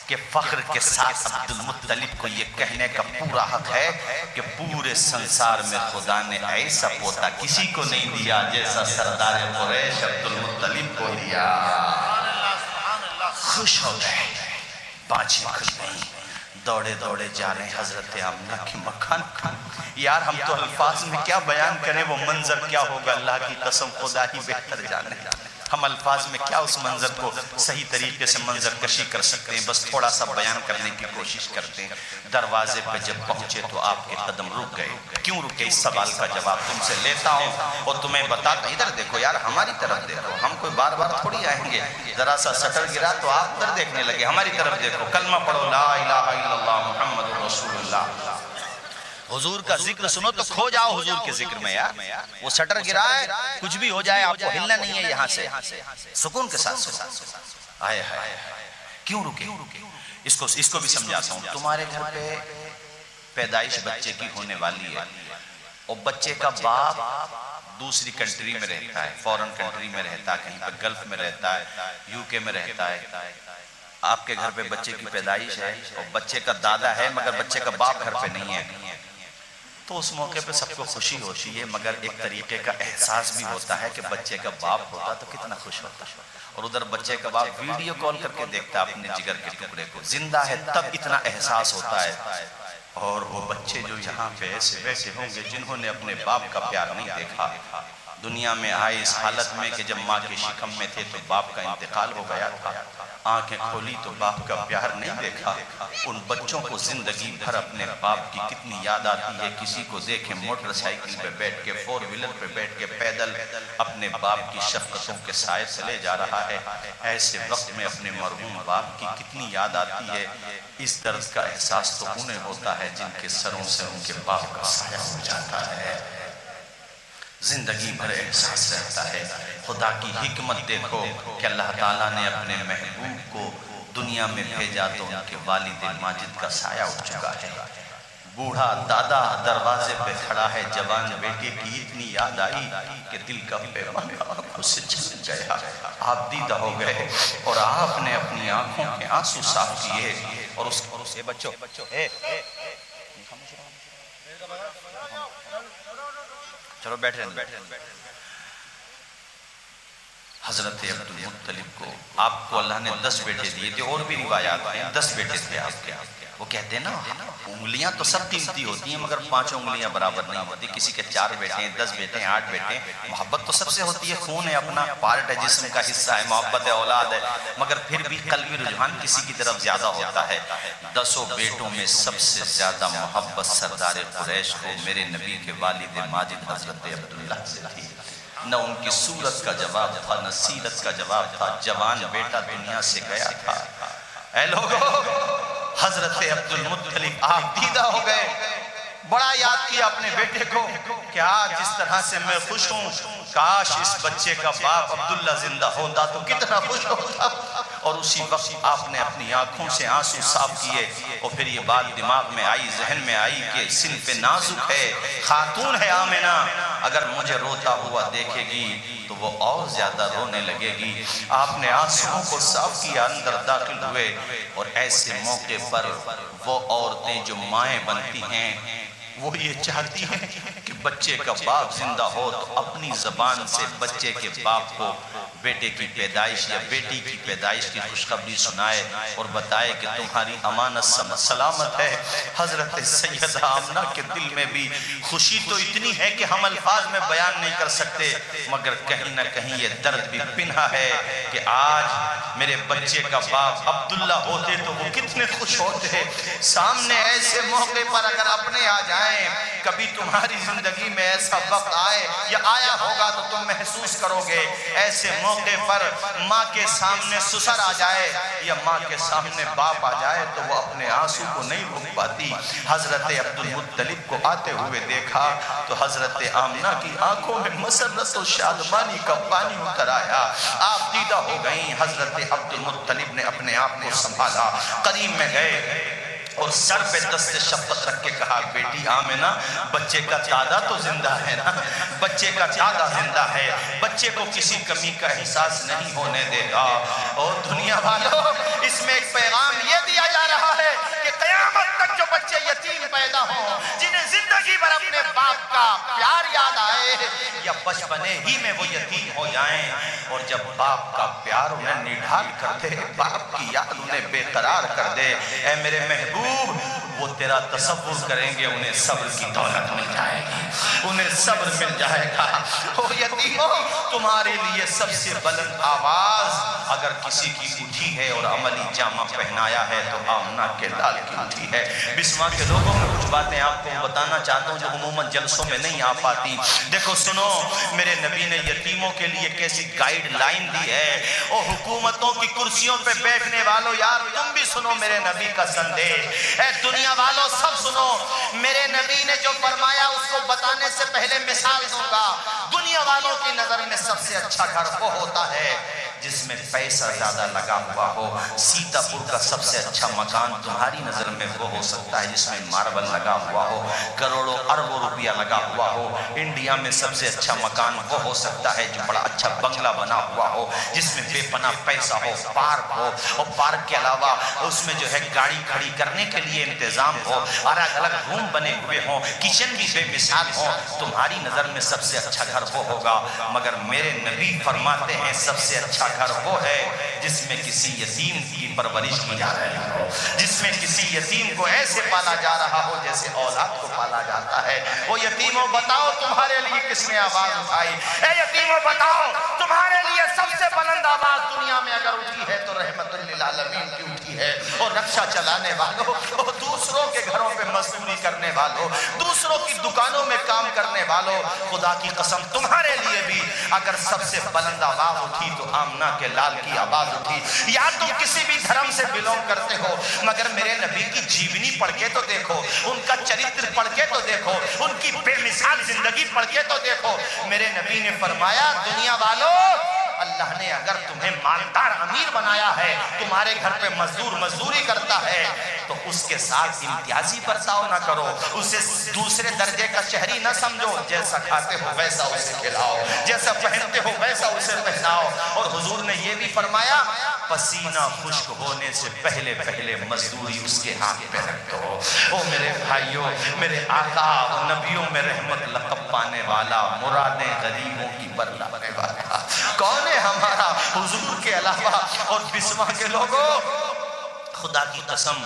کہ فخر کے ساتھ عبد المطلب کو یہ کہنے کا پورا حق ہے کہ پورے سنسار میں خدا نے ایسا پوتا کسی کو نہیں دیا جیسا سردار قریش عبد المطلب کو دیا۔ خوش ہو گئے، بانچیں کھل گئی، دوڑے دوڑے جا رہے ہیں حضرت آمنہ کی مکان۔ یار ہم تو الفاظ میں کیا بیان کریں، وہ منظر کیا ہوگا اللہ کی قسم خدا ہی بہتر جانے۔ ہم الفاظ میں کیا اس منظر کو صحیح طریقے سے منظر کشی کر سکتے ہیں، بس تھوڑا سا بیان کرنے کی کوشش کرتے ہیں۔ دروازے پہ جب پہنچے تو آپ کے قدم رک گئے۔ کیوں رکے؟ اس سوال کا جواب تم سے لیتا ہوں اور تمہیں بتاتا ہوں۔ ادھر دیکھو یار، ہماری طرف دیکھو، ہم کوئی بار بار تھوڑی آئیں گے۔ ذرا سا سٹر گرا تو آپ ادھر دیکھنے لگے، ہماری طرف دیکھو، کلمہ پڑھو لا الہ الا اللہ محمد رسول اللہ۔ حضور کا ذکر سنو تو کھو جاؤ حضور کے ذکر میں یار۔ وہ سٹر گرا ہے، کچھ بھی ہو جائے آپ کو ہلنا نہیں ہے یہاں سے، سکون کے ساتھ سنو۔ آئے ہائے کیوں رکے؟ اس کو بھی سمجھاتا ہوں۔ تمہارے گھر پہ پیدائش بچے کی ہونے والی ہے اور بچے کا باپ دوسری کنٹری میں رہتا ہے، فورن کنٹری میں رہتا ہے، کہیں پہ گلف میں رہتا ہے، یو کے میں رہتا ہے۔ آپ کے گھر پہ بچے کی پیدائش ہے اور بچے کا دادا ہے مگر بچے کا باپ گھر پہ نہیں ہے، تو اس موقع پہ سب کو خوشی ہوتی ہے، مگر ایک طریقے کا احساس بھی ہوتا ہے کہ بچے کا باپ ہوتا تو کتنا خوش ہوتا، اور ادھر بچے کا باپ ویڈیو کال کر کے دیکھتا اپنے جگر کے ٹکڑے کو، زندہ ہے تب اتنا احساس ہوتا ہے۔ اور وہ بچے جو یہاں پہ ایسے بیٹھے ہوں گے جنہوں نے اپنے باپ کا پیار نہیں دیکھا، دنیا میں آئے اس حالت میں کہ جب ماں کے شکم میں تھے تو باپ کا انتقال ہو گیا تھا، آنکھیں کھولی تو باپ کا پیار نہیں دیکھا، ان بچوں کو زندگی بھر اپنے باپ کی کتنی یاد آتی ہے۔ کسی کو دیکھیں موٹر سائیکل پہ بیٹھ کے، فور ویلر پہ بیٹھ کے پیدل اپنے باپ کی شفقتوں کے سائے چلے جا رہا ہے، ایسے وقت میں اپنے مرحوم باپ کی کتنی یاد آتی ہے۔ اس درد کا احساس تو انہیں ہوتا ہے جن کے سروں سے ان کے باپ کا سایہ ہو جاتا ہے، زندگی بھر احساس رہتا ہے۔ خدا کی حکمت دیکھو کہ اللہ تعالیٰ نے اپنے محبوب کو دنیا میں بھیجا تو ان کے والد ماجد کا سایہ اٹھ چکا ہے۔ بوڑھا دادا دروازے پہ کھڑا ہے، جوان بیٹے کی اتنی یاد آئی کہ دل کا پیغام آنکھوں سے چھن گیا، آپ دیدہ ہو گئے اور آپ نے اپنی آنکھوں کے آنسو صاف کیے اور اس بچوں چلو بیٹھے حضرت عبد المطلب کو، آپ کو اللہ نے 10 بیٹے دیے تھے، اور بھی روایات ہیں 10 بیٹے تھے آپ کے۔ وہ کہتے ہیں نا انگلیاں تو سب قیمتی ہوتی ہیں مگر 5 انگلیاں برابر نہیں ہوتی، کسی کے 4 بیٹے ہیں، 10 بیٹے ہیں، 8 بیٹے ہیں۔ محبت تو سب سے ہوتی ہے، خون ہے، اپنا پارٹ ہے، جسم کا حصہ ہے، محبت ہے، اولاد ہے، مگر پھر بھی قلبی رجحان کسی کی طرف زیادہ ہوتا ہے۔ 10 بیٹوں میں سب سے زیادہ محبت سردار قریش کو میرے نبی کے والد ماجد حضرت عبداللہ سے تھی۔ نہ ان کی صورت کا جواب تھا نہ سیرت کا جواب تھا، جوان بیٹا دنیا سے گیا تھا۔ اے لوگو، حضرت عبد المطلب آپ دیدہ ہو گئے، بڑا یاد کیا اپنے بیٹے کو کہ آج جس طرح سے میں خوش ہوں، کاش اس بچے کا باپ عبداللہ زندہ ہوتا تو کتنا خوش ہوتا۔ اور اسی وقت آپ نے اپنی آنکھوں سے آنسو صاف کیے، اور پھر یہ بات دماغ میں آئی، ذہن میں آئی کہ صنف نازک ہے، خاتون ہے آمنہ، اگر مجھے روتا ہوا دیکھے گی تو وہ اور زیادہ رونے لگے گی۔ آپ نے آنسوؤں کو صاف کیا، اندر داخل ہوئے، اور ایسے موقع پر وہ عورتیں جو مائیں بنتی ہیں وہ یہ چاہتی ہیں کہ بچے کا باپ زندہ ہو تو اپنی زبان سے بچے کے باپ کو بیٹے کی پیدائش یا بیٹی کی پیدائش کی خوشخبری سنائے اور بتائے کہ تمہاری امانت سلامت ہے۔ حضرت سیدہ آمنہ کے دل میں بھی خوشی تو اتنی ہے کہ ہم الفاظ میں بیان نہیں کر سکتے، مگر کہیں نہ کہیں یہ درد بھی پنہا ہے کہ آج میرے بچے کا باپ عبداللہ ہوتے تو وہ کتنے خوش ہوتے۔ سامنے ایسے موقع پر اگر اپنے آ جائیں، کبھی تمہاری زندگی میں ایسا وقت آئے یا آیا ہوگا تو تم محسوس کرو گے، ایسے موقع پر ماں کے سامنے سسر آ جائے یا ماں کے سامنے باپ آ جائے تو وہ اپنے آنسو کو نہیں روک پاتی۔ حضرت عبدالمطلب کو آتے ہوئے دیکھا تو حضرت آمنہ کی آنکھوں میں مسرت و شادمانی کا پانی اتر آیا، آپ دیدہ ہو گئیں۔ حضرت عبدالمطلب نے اپنے آپ کو سنبھالا، قریب میں گئے اور سر پہ دست شفقت رکھ کے کہا، بیٹی آمنہ بچے کا دادا تو زندہ ہے نا، بچے کا دادا زندہ ہے، بچے کو کسی کمی کا احساس نہیں ہونے دے گا۔ اور دنیا والوں، اس میں ایک پیغام یہ دیا جا رہا ہے کہ قیامت تک جو بچے یتیم پیدا ہوں، جنہیں زندگی بھر اپنے باپ کا پیار یاد آئے یا بچپنے ہی میں وہ یتیم ہو جائیں، اور جب باپ کا پیار انہیں نڈھال کر دے، باپ کی یاد انہیں بے قرار کر دے، اے میرے محبوب، وہ تیرا تصور کریں گے انہیں صبر کی دولت مل جائے گی، انہیں صبر مل جائے گا۔ او یتیموں، تمہارے لیے سب سے بلند آواز اگر کسی کی اٹھی ہے اور عملی جامہ پہنایا ہے تو آمنہ کے لال کی اٹھی ہے۔ بسما کے لوگوں میں کچھ باتیں آپ کو بتانا چاہتا ہوں جو عموماً جلسوں میں نہیں آ پاتی۔ دیکھو سنو، میرے نبی نے یتیموں کے لیے کیسی گائیڈ لائن دی ہے۔ او حکومتوں کی کرسیوں پہ بیٹھنے والوں، یار تم بھی سنو میرے نبی کا سندیش۔ اے دنیا والوں سب سنو، میرے نبی نے جو فرمایا اس کو بتانے سے پہلے مثال دوں گا۔ دنیا والوں کی نظر میں سب سے اچھا گھر وہ ہوتا ہے جس میں پیسہ زیادہ لگا ہوا ہو۔ سیتا پور کا سب سے اچھا مکان تمہاری نظر میں وہ ہو سکتا ہے جس میں ماربل لگا ہوا ہو، کروڑوں اربوں روپیہ لگا ہوا ہو۔ انڈیا میں سب سے اچھا مکان وہ ہو سکتا ہے جو بڑا اچھا بنگلہ بنا ہوا ہو، جس میں بے پناہ پیسہ ہو، پارک ہو، اور پارک کے علاوہ اس میں جو ہے گاڑی کھڑی کرنے کے لیے انتظام ہو، الگ الگ روم بنے ہوئے ہوں، کچن بھی بے مثال ہو۔ تمہاری نظر میں سب سے اچھا گھر وہ ہوگا، مگر میرے نبی فرماتے ہیں سب سے اچھا گھر وہ ہے جس میں کسی یتیم کی پرورش کی جا رہی ہو، جس میں کسی یتیم کو ایسے پالا جا رہا ہو جیسے اولاد کو پالا جاتا ہے۔ وہ یتیموں بتاؤ تمہارے لیے کس نے آواز اٹھائی؟ اے یتیموں بتاؤ تمہارے لیے سب سے بلند آواز دنیا میں اگر اٹھی ہے تو رحمت للعالمین کی اٹھی ہے۔ اور رکشہ چلانے والوں، اور دوسروں کے گھروں پہ مزدوری کرنے والوں، دوسروں کی دکانوں میں کام کرنے والوں، خدا کی قسم تمہارے لیے بھی اگر سب سے بلند آواز اٹھی تو آمنہ کے لال کی آواز اٹھی۔ یا تم کسی بھی دھرم سے بلونگ کرتے ہو، مگر میرے نبی کی جیونی پڑھ کے تو دیکھو، ان کا چرتر پڑھ کے تو دیکھو، ان کی بے مثال زندگی پڑھ کے تو دیکھو۔ میرے نبی نے فرمایا دنیا والوں، اللہ نے اگر تمہیں مالدار امیر بنایا ہے، تمہارے گھر پہ مزدور مزدوری کرتا ہے، تو اس کے ساتھ امتیازی برتاؤ نہ کرو، اسے دوسرے درجے کا شہری نہ سمجھو۔ جیسا کھاتے ہو ویسا اسے کھلاؤ، جیسا پہنتے ہو ویسا اسے پہناؤ۔ اور حضور نے یہ بھی فرمایا پسینہ خشک ہونے سے پہلے پہلے مزدوری اس کے ہاتھ پہ رکھ دو۔ او میرے بھائیوں، میرے آقا نبیوں میں رحمت لقب پانے والا، مرادیں غریبوں کی برلانے والا کون ہے ہمارا حضور کے علاوہ؟ اور بسما کے لوگوں، خدا کی قسم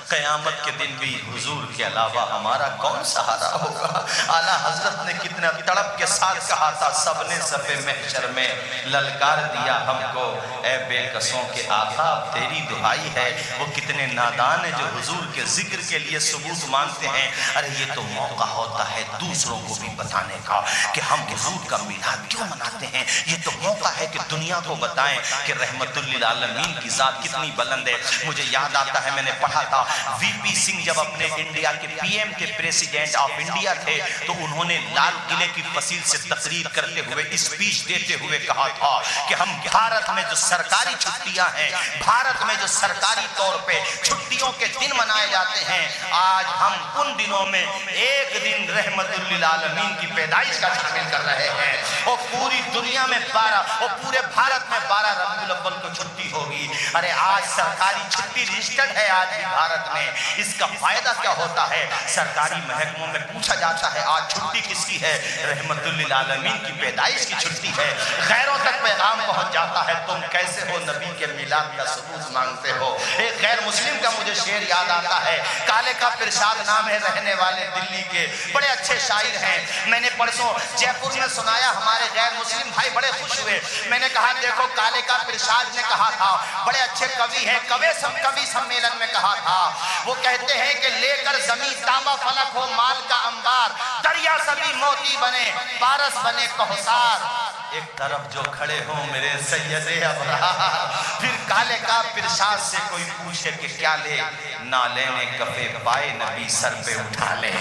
قیامت کے دن بھی حضور کے علاوہ ہمارا کون سہارا ہوگا؟ اعلیٰ حضرت نے کتنا تڑپ کے ساتھ کہا تھا، سب نے صف محشر میں للکار دیا ہم کو، اے بے کسوں کے آقا تیری دعائی ہے۔ وہ کتنے نادان ہیں جو حضور کے ذکر کے لیے ثبوت مانگتے ہیں۔ ارے یہ تو موقع ہوتا ہے دوسروں کو بھی بتانے کا کہ ہم حضور کا میلاد کیوں مناتے ہیں۔ یہ تو موقع ہے کہ دنیا کو بتائیں کہ رحمت للعالمین کی ذات کتنی بلند ہے۔ مجھے یاد یاد آتا ہے میں نے پڑھا تھا وی پی سنگھ جب اپنے انڈیا کے پی ایم تھے، پریسیڈنٹ آف انڈیا تھے، تو انہوں نے لال قلعے کی فصیل سے تقریر کرتے ہوئے اسپیچ دیتے ہوئے کہا تھا کہ ہم بھارت میں جو سرکاری چھٹیاں ہیں، بھارت میں جو سرکاری طور پہ چھٹیوں کے دن منائے جاتے ہیں، آج ہم ان دنوں میں ایک دن رحمت للعالمین کی پیدائش کا شامل کر رہے ہیں، اور پوری دنیا میں 12 اور پورے بھارت میں 12 ربیع الاول کو چھٹی ہوگی۔ ارے آج سرکاری چھٹی رجسٹرڈ ہے آج بھی بھارت میں، اس کا فائدہ کیا ہوتا ہے؟ سرکاری محکموں میں پوچھا جاتا ہے آج چھٹی کس کی ہے؟ رحمت للعالمین کی پیدائش کی چھٹی ہے۔ غیروں تک پیغام پہنچ جاتا ہے تم کیسے ہو نبی کے میلاد کا ثبوت مانگتے ہو۔ ایک غیر مسلم کا مجھے شعر یاد آتا ہے، کالے کا پرشاد نام ہے، رہنے والے دلی کے، بڑے اچھے شاعر ہیں۔ میں نے پرسوں جے پور میں سنایا، ہمارے غیر مسلم بھائی بڑے خوش ہوئے۔ میں نے کہا دیکھو کالے کا پرشاد نے کہا تھا، بڑے اچھے کوی ہیں، کوی سمیلن میں کہا تھا، وہ کہتے ہیں کہ لے کر زمین تانبا فلک ہو مال کا انبار، دریا سبھی موتی بنے پارس بنے کوثر، ایک طرف جو کھڑے ہوں میرے سید ابرار، پھر کالے کا پرشاد سے کوئی پوچھے کہ کیا لے، نہ لینے کفے پائے نبی سر پہ اٹھا لے۔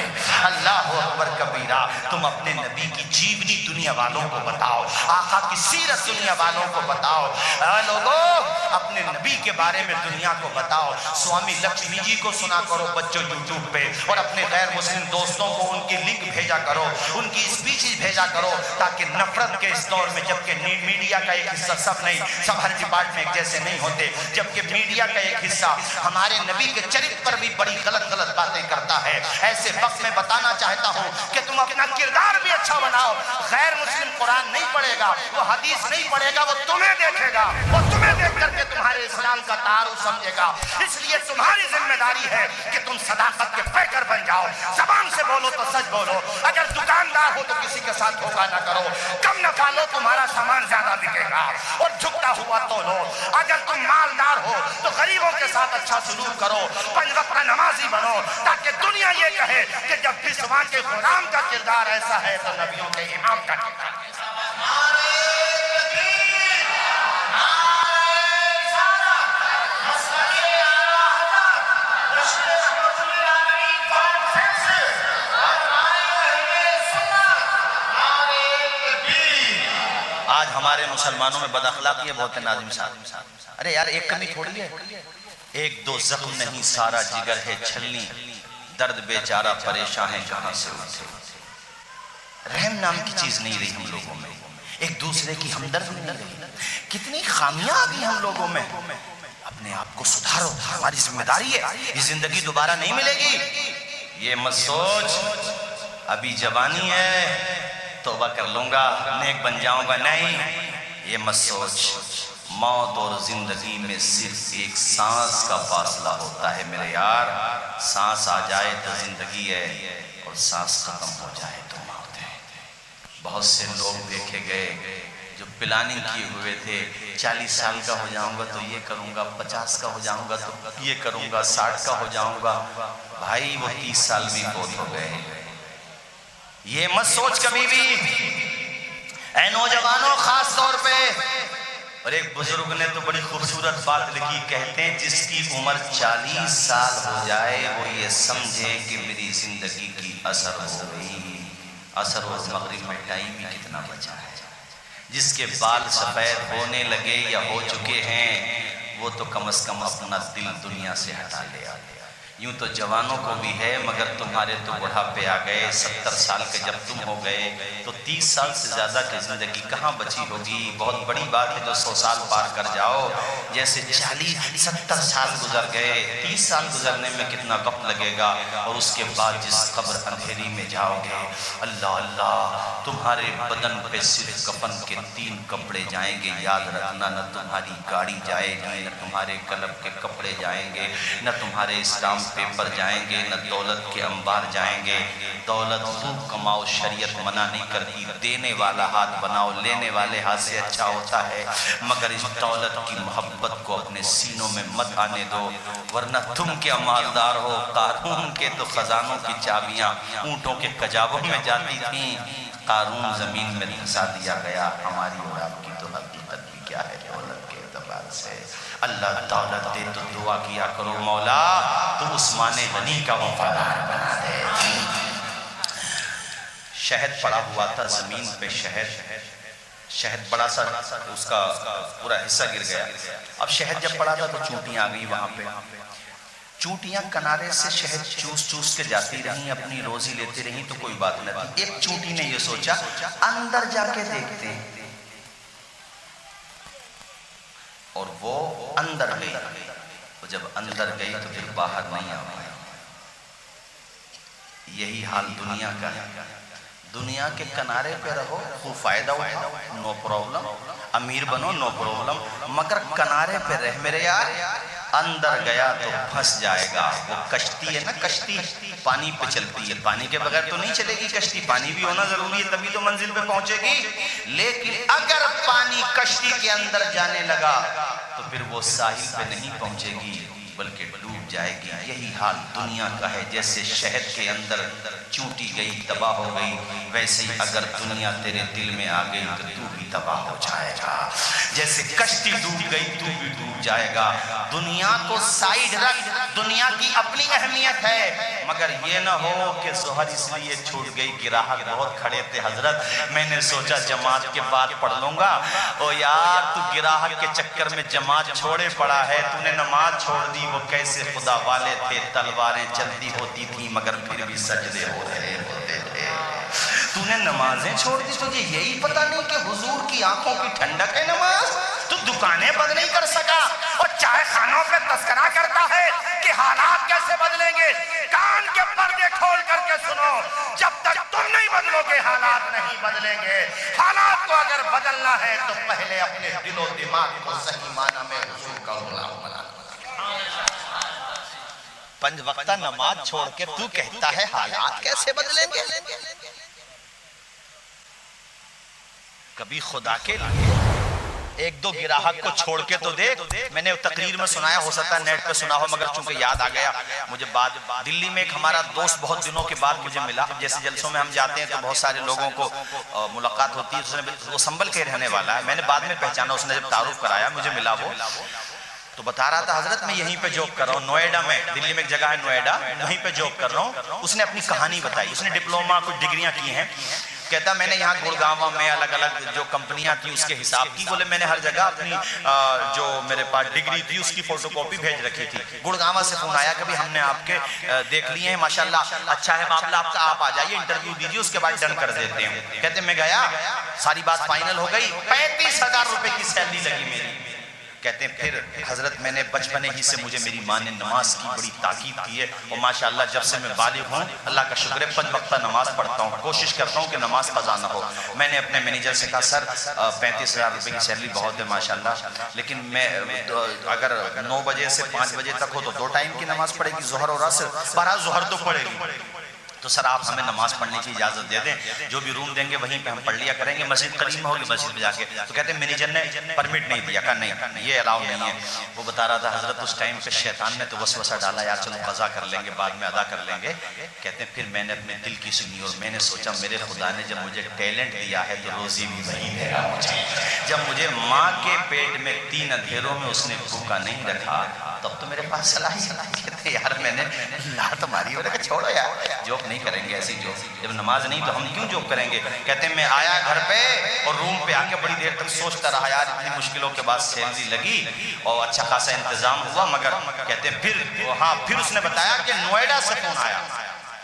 اللہ اکبر کبیرہ، تم اپنے نبی کی جیونی دنیا والوں کو بتاؤ، آقا کی سیرت دنیا والوں کو بتاؤ، اے لوگوں اپنے نبی کے بارے میں دنیا کو بتاؤ۔ سوامی لکشمی جی کو سنا کرو بچوں یوٹیوب پہ، اور اپنے غیر مسلم دوستوں کو ان کی لنک بھیجا کرو، ان کی اسپیچز بھیجا کرو، تاکہ نفرت کے اس دور میں، جبکہ میڈیا کا ایک حصہ سب نہیں، سب ہر ڈپارٹمنٹ ایک جیسے نہیں ہوتے، جبکہ میڈیا کا ایک حصہ ہمارے نبی کے چرت پر بھی بڑی غلط باتیں کرتا ہے، ایسے وقت میں بتانا چاہتا ہوں کہ تم اپنا کردار بھی اچھا بناؤ۔ غیر مسلم قرآن نہیں پڑھے گا، وہ حدیث نہیں پڑھے گا، وہ تمہیں دیکھے گا، وہ تمہیں دیکھ کر کے تمہارے اسلام کا تعارف سمجھے گا۔ اس لیے تمہاری ذمہ داری ہے کہ تم صداقت کے پیکر بن جاؤ، زبان سے بولو تو سچ بولو، اگر دکاندار ہو تو کسی کے ساتھ دھوکہ نہ کرو، کم نفع لو تمہارا سامان زیادہ بکے گا، اور جھکتا ہوا تو لو، اگر تم مالدار ہو تو غریبوں کے ساتھ اچھا سلوک کرو، 5 وقت نمازی بنو، تاکہ دنیا یہ کہے کہ جب بسوا کے غلام کا کردار ایسا ہے تو نبیوں کے امام کا کردار ایسا ہے۔ آج ہمارے مسلمانوں میں بد اخلاقی بہت ہے ناظم صاحب، ارے یار ایک کمی تھوڑی ہے، ایک دو زخم نہیں سارا جگر ہے چھلنی، درد بیچارہ پریشان ہے جہاں سے اٹھے۔ رحم نام کی چیز نہیں رہی ہم لوگوں میں، ایک دوسرے کی ہمدرد نہیں رہی، کتنی خامیاں آ گئی ہم لوگوں میں۔ اپنے آپ کو سدھارو، ہماری ذمہ داری ہے، یہ زندگی دوبارہ نہیں ملے گی۔ یہ مت سوچ ابھی جوانی ہے توبہ کر لوں گا نیک بن جاؤں گا، نہیں، یہ مت سوچ موت اور زندگی میں صرف ایک سانس کا فاصلہ ہوتا ہے میرے یار، سانس آ جائے تو زندگی ہے اور سانس ختم ہو جائے تو موت ہے۔ بہت سے لوگ دیکھے گئے جو پلاننگ کیے ہوئے تھے، 40 سال کا ہو جاؤں گا تو یہ کروں گا، 50 کا ہو جاؤں گا تو یہ کروں گا، 60 کا ہو جاؤں گا، بھائی وہ 30 سال میں فوت ہو گئے۔ یہ مت سوچ کبھی بھی، اے نوجوانوں خاص طور پہ۔ اور ایک بزرگ نے تو بڑی خوبصورت بات لکھی، کہتے ہیں جس کی عمر 40 سال ہو جائے وہ یہ سمجھے کہ میری زندگی کی اثر ہو گئی، اثر و مغرب میں ٹائم ہی کتنا بچا ہے۔ جس کے بال سفید ہونے لگے یا ہو چکے ہیں وہ تو کم از کم اپنا دل دنیا سے ہٹا لے۔ یوں تو جوانوں کو بھی ہے مگر تمہارے تو بڑھاپے آ گئے، 70 سال کے جب تم ہو گئے تو 30 سال سے زیادہ کی زندگی کہاں بچی ہوگی۔ بہت بڑی بات ہے جو 100 سال پار کر جاؤ، جیسے 40-70 سال گزر گئے، 30 سال گزرنے میں کتنا وقت لگے گا، اور اس کے بعد جس قبر اندھیری میں جاؤ گے، اللہ اللہ، تمہارے بدن پہ صرف کفن کے 3 کپڑے جائیں گے، یاد رکھنا، نہ تمہاری گاڑی جائے گی، نہ تمہارے کلب کے کپڑے جائیں گے، نہ تمہارے اسٹامپ پیپر جائیں گے، نہ دولت کے انبار جائیں گے۔ دولت خوب کماؤ، شریعت منع نہیں کرتی، دینے والا ہاتھ بناؤ، لینے والے ہاتھ سے اچھا ہوتا ہے، مگر اس دولت کی محبت کو اپنے سینوں میں مت آنے دو، ورنہ تم کیا مالدار ہو۔ قارون کے تو خزانوں کی چابیاں اونٹوں کے کجاووں میں جاتی تھیں، قارون زمین میں دھسا دیا گیا۔ ہماری اور آپ کی تو حقیقت بھی کیا ہے دولت کے اعتبار سے۔ اللہ دولت دے تو دعا کیا کرو مولا تو عثمان غنی کا وفادار بنا دے۔ شہد پڑا ہوا تھا زمین پہ، شہد بڑا سا اس کا پورا حصہ گر گیا۔ اب شہد جب پڑا تھا تو چونٹیاں آ گئی وہاں پہ، چونٹیاں کنارے سے شہد چوس چوس کے جاتی رہیں، اپنی روزی لیتی رہیں تو کوئی بات نہ تھی۔ ایک چونٹی نے یہ سوچا اندر جا کے دیکھتے ہیں، اور وہ اندر گئی، جب اندر گئی تو پھر باہر نہیں آ پائی۔ یہی حال دنیا کا ہے، دنیا کے کنارے پہ رہو، خوب فائدہ اٹھاؤ، نو پرابلم، امیر بنو نو پرابلم، مگر کنارے پہ رہ میرے یار، اندر گیا تو پھنس جائے گا۔ وہ کشتی ہے نا، کشتی پانی پہ چلتی ہے، پانی کے بغیر تو نہیں چلے گی کشتی، پانی بھی ہونا ضروری ہے تبھی تو منزل پہ پہنچے گی۔ لیکن اگر پانی کشتی کے اندر جانے لگا تو پھر وہ ساحل پہ نہیں پہنچے گی بلکہ ڈوب جائے گی۔ یہی حال دنیا کا ہے، جیسے شہد کے اندر چونٹی گئی تباہ ہو گئی، ویسے ہی اگر دنیا تیرے دل میں آ گئی تو تو بھی تباہ ہو جائے گا۔ جیسے کشتی ڈوب گئی تو بھی ڈوب جائے گا۔ دنیا کو سائیڈ رکھ، دنیا کی اپنی اہمیت ہے، مگر یہ نہ ہو کہ ظہر اس لیے چھوٹ گئی، گراہک بہت کھڑے تھے حضرت، میں نے سوچا جماعت کے بعد پڑھ لوں گا۔ او یار تو گراہک کے چکر میں جماعت چھوڑے پڑا ہے، تو نے نماز چھوڑ دی۔ وہ کیسے خدا والے تھے، تلواریں چلتی ہوتی تھی مگر پھر بھی سجدے ہو رہے ہوتے تھے۔ تو نے نمازیں چھوڑ دی، تجھے یہی پتا نہیں کہ حضور کی آنکھوں کی ٹھنڈک ہے نماز؟ تو دکانیں بند نہیں کر سکا اور چائے خانوں پہ تذکرہ کرتا ہے کہ حالات کیسے بدلیں گے۔ کان کے پردے کھول کر کے سنو، جب تک تم نہیں بدلو گے حالات نہیں بدلیں گے۔ حالات کو اگر بدلنا ہے تو پہلے اپنے دل و دماغ کو صحیح معنی میں حضور کا غلام بنانا۔ پنج وقتہ نماز چھوڑ کے تو کہتا ہے حالات کیسے بدلیں گے؟ کبھی خدا کے لیے ایک دو گراہک کو چھوڑ کے تو دیکھ۔ میں نے تقریر میں سنایا، ہو سکتا ہے نیٹ پہ سنا ہو، مگر چونکہ یاد آ گیا مجھے بعد۔ دلی میں ایک ہمارا دوست بہت دنوں کے بعد مجھے ملا، جیسے جلسوں میں ہم جاتے ہیں تو بہت سارے لوگوں کو ملاقات ہوتی ہے۔ وہ سنبل کے رہنے والا ہے، میں نے بعد میں پہچانا، اس نے جب تعارف کرایا مجھے ملا وہ تو بتا رہا تھا حضرت میں یہیں پہ جاب کر رہا ہوں نوئیڈا میں، دلی میں ایک جگہ ہے نوئیڈا، وہیں پہ جاب کر رہا ہوں۔ اس نے اپنی کہانی بتائی، اس نے ڈپلوما کچھ ڈگریاں کی ہیں، کہتا میں نے یہاں گڑگاؤں میں الگ الگ جو کمپنیاں تھیں اس کے حساب کی، بولے میں نے ہر جگہ اپنی جو میرے پاس ڈگری تھی اس کی فوٹو کاپی بھیج رکھی تھی۔ گڑگاؤں سے فون آیا کہ بھی ہم نے آپ کے دیکھ لیے ہیں، ماشاءاللہ اچھا ہے معاملہ آپ کا، آپ آ جائیے انٹرویو دیجیے، اس کے بعد ڈن کر دیتے ہیں۔ کہتے میں گیا، ساری بات فائنل ہو گئی، 35,000 روپے کی سیلری لگی میری۔ کہتے ہیں پھر حضرت میں نے بچپنے ہی سے مجھے میری ماں نے نماز کی بڑی تاکید کی ہے، اور ماشاءاللہ جب سے میں بالغ ہوں اللہ کا شکر ہے 5 وقتہ نماز پڑھتا ہوں، کوشش کرتا ہوں کہ نماز قضا نہ ہو۔ میں نے اپنے مینیجر سے کہا سر 35,000 روپے کی سیلری بہت ہے ماشاءاللہ، لیکن میں اگر 9 بجے سے 5 بجے تک ہو تو 2 ٹائم کی نماز پڑھے گی، ظہر اور عصر، بہرحال ظہر تو پڑھے گی، تو سر آپ ہمیں نماز پڑھنے کی اجازت دے دیں، جو بھی روم دیں گے وہیں پہ ہم پڑھ لیا کریں گے، مسجد قریب ہوگی مسجد میں جا کے۔ تو کہتے ہیں مینیجر نے پرمٹ نہیں دیا، کہا نہیں یہ الاؤ نہیں ہے۔ وہ بتا رہا تھا حضرت اس ٹائم پہ شیطان نے تو وسوسہ ڈالا یار چلو قضا کر لیں گے بعد میں ادا کر لیں گے۔ کہتے ہیں پھر میں نے اپنے دل کی سنی اور میں نے سوچا میرے خدا نے جب مجھے ٹیلنٹ دیا ہے تو روزی بھی وہی دے گا مجھے۔ جب مجھے ماں کے پیٹ میں 3 اندھیروں میں اس نے بھوکا نہیں رکھا تب تو میرے پاس صلاحیت۔ کہتے یار میں نے لات ماری اور کہا چھوڑو یار جوک نہیں کریں گے ایسی جوک، جب نماز نہیں تو ہم کیوں جوک کریں گے۔ کہتے ہیں میں آیا گھر پہ اور روم پہ آ کے بڑی دیر تک سوچتا رہا یار اتنی مشکلوں کے بعد سیلری لگی اور اچھا خاصا انتظام ہوا، مگر کہتے ہیں پھر اس نے بتایا کہ نوئیڈا سے فون آیا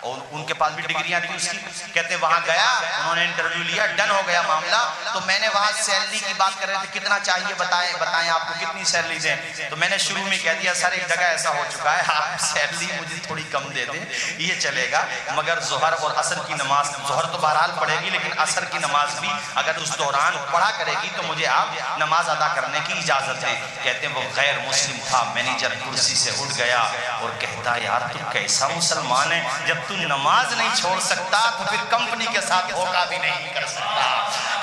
اور ان کے پاس بھی ڈگریاں تھی اس کی۔ کہتے ہیں وہاں گیا، انہوں نے انٹرویو لیا، ڈن ہو گیا معاملہ، تو میں نے وہاں سیلری کی بات کر رہے تھے کتنا چاہیے بتائیں آپ کو کتنی سیلری دیں، تو میں نے شروع میں کہہ دیا سر ایک جگہ ایسا ہو چکا ہے آپ سیلری مجھے تھوڑی کم دے دیں یہ چلے گا، مگر ظہر اور عصر کی نماز، ظہر تو بہرحال پڑھے گی لیکن عصر کی نماز بھی اگر اس دوران پڑھا کرے گی تو مجھے آپ نماز ادا کرنے کی اجازت دیں۔ کہتے ہیں وہ غیر مسلم تھا، مینیجر کرسی سے اٹھ گیا اور کہتا یار تو کیسا مسلمان ہے، جب تو نماز نہیں چھوڑ سکتا تو پھر کمپنی کے ساتھ دھوکا بھی نہیں کر سکتا۔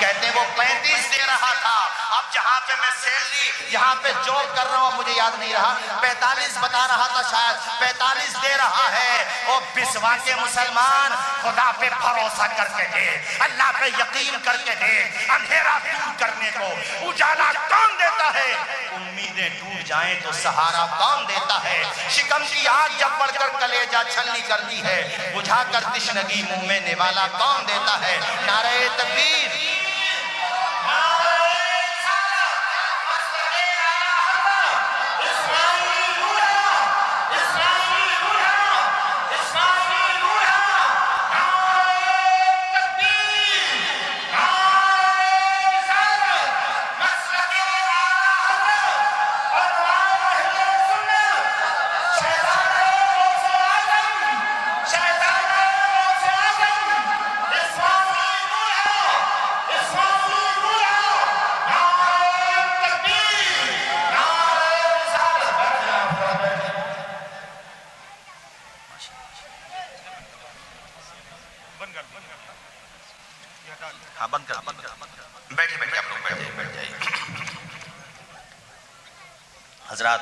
کہتے ہیں وہ 35 دے رہا تھا، اب جہاں پہ میں سیلری یہاں پہ جاب کر رہا ہوں، مجھے یاد نہیں رہا، 45 بتا رہا تھا، شاید 45 دے رہا ہے۔ او بسوا کے مسلمان، خدا پہ بھروسہ کر کے دے، اللہ پہ یقین کر کے دے، اندھیرا دور کرنے کو اجالا کون دیتا ہے؟ امیدیں ٹوٹ جائیں تو سہارا کون دیتا ہے؟ شکم کی آگ جب بڑھ کر کلیجہ چھلنی کرتی ہے، بجھا کر تشنگی منہ میں نوالا کون دیتا ہے؟ نعرہ تکبیر! بیٹھے بیٹھے آپ لوگ بیٹھ جائیے۔ حضرات،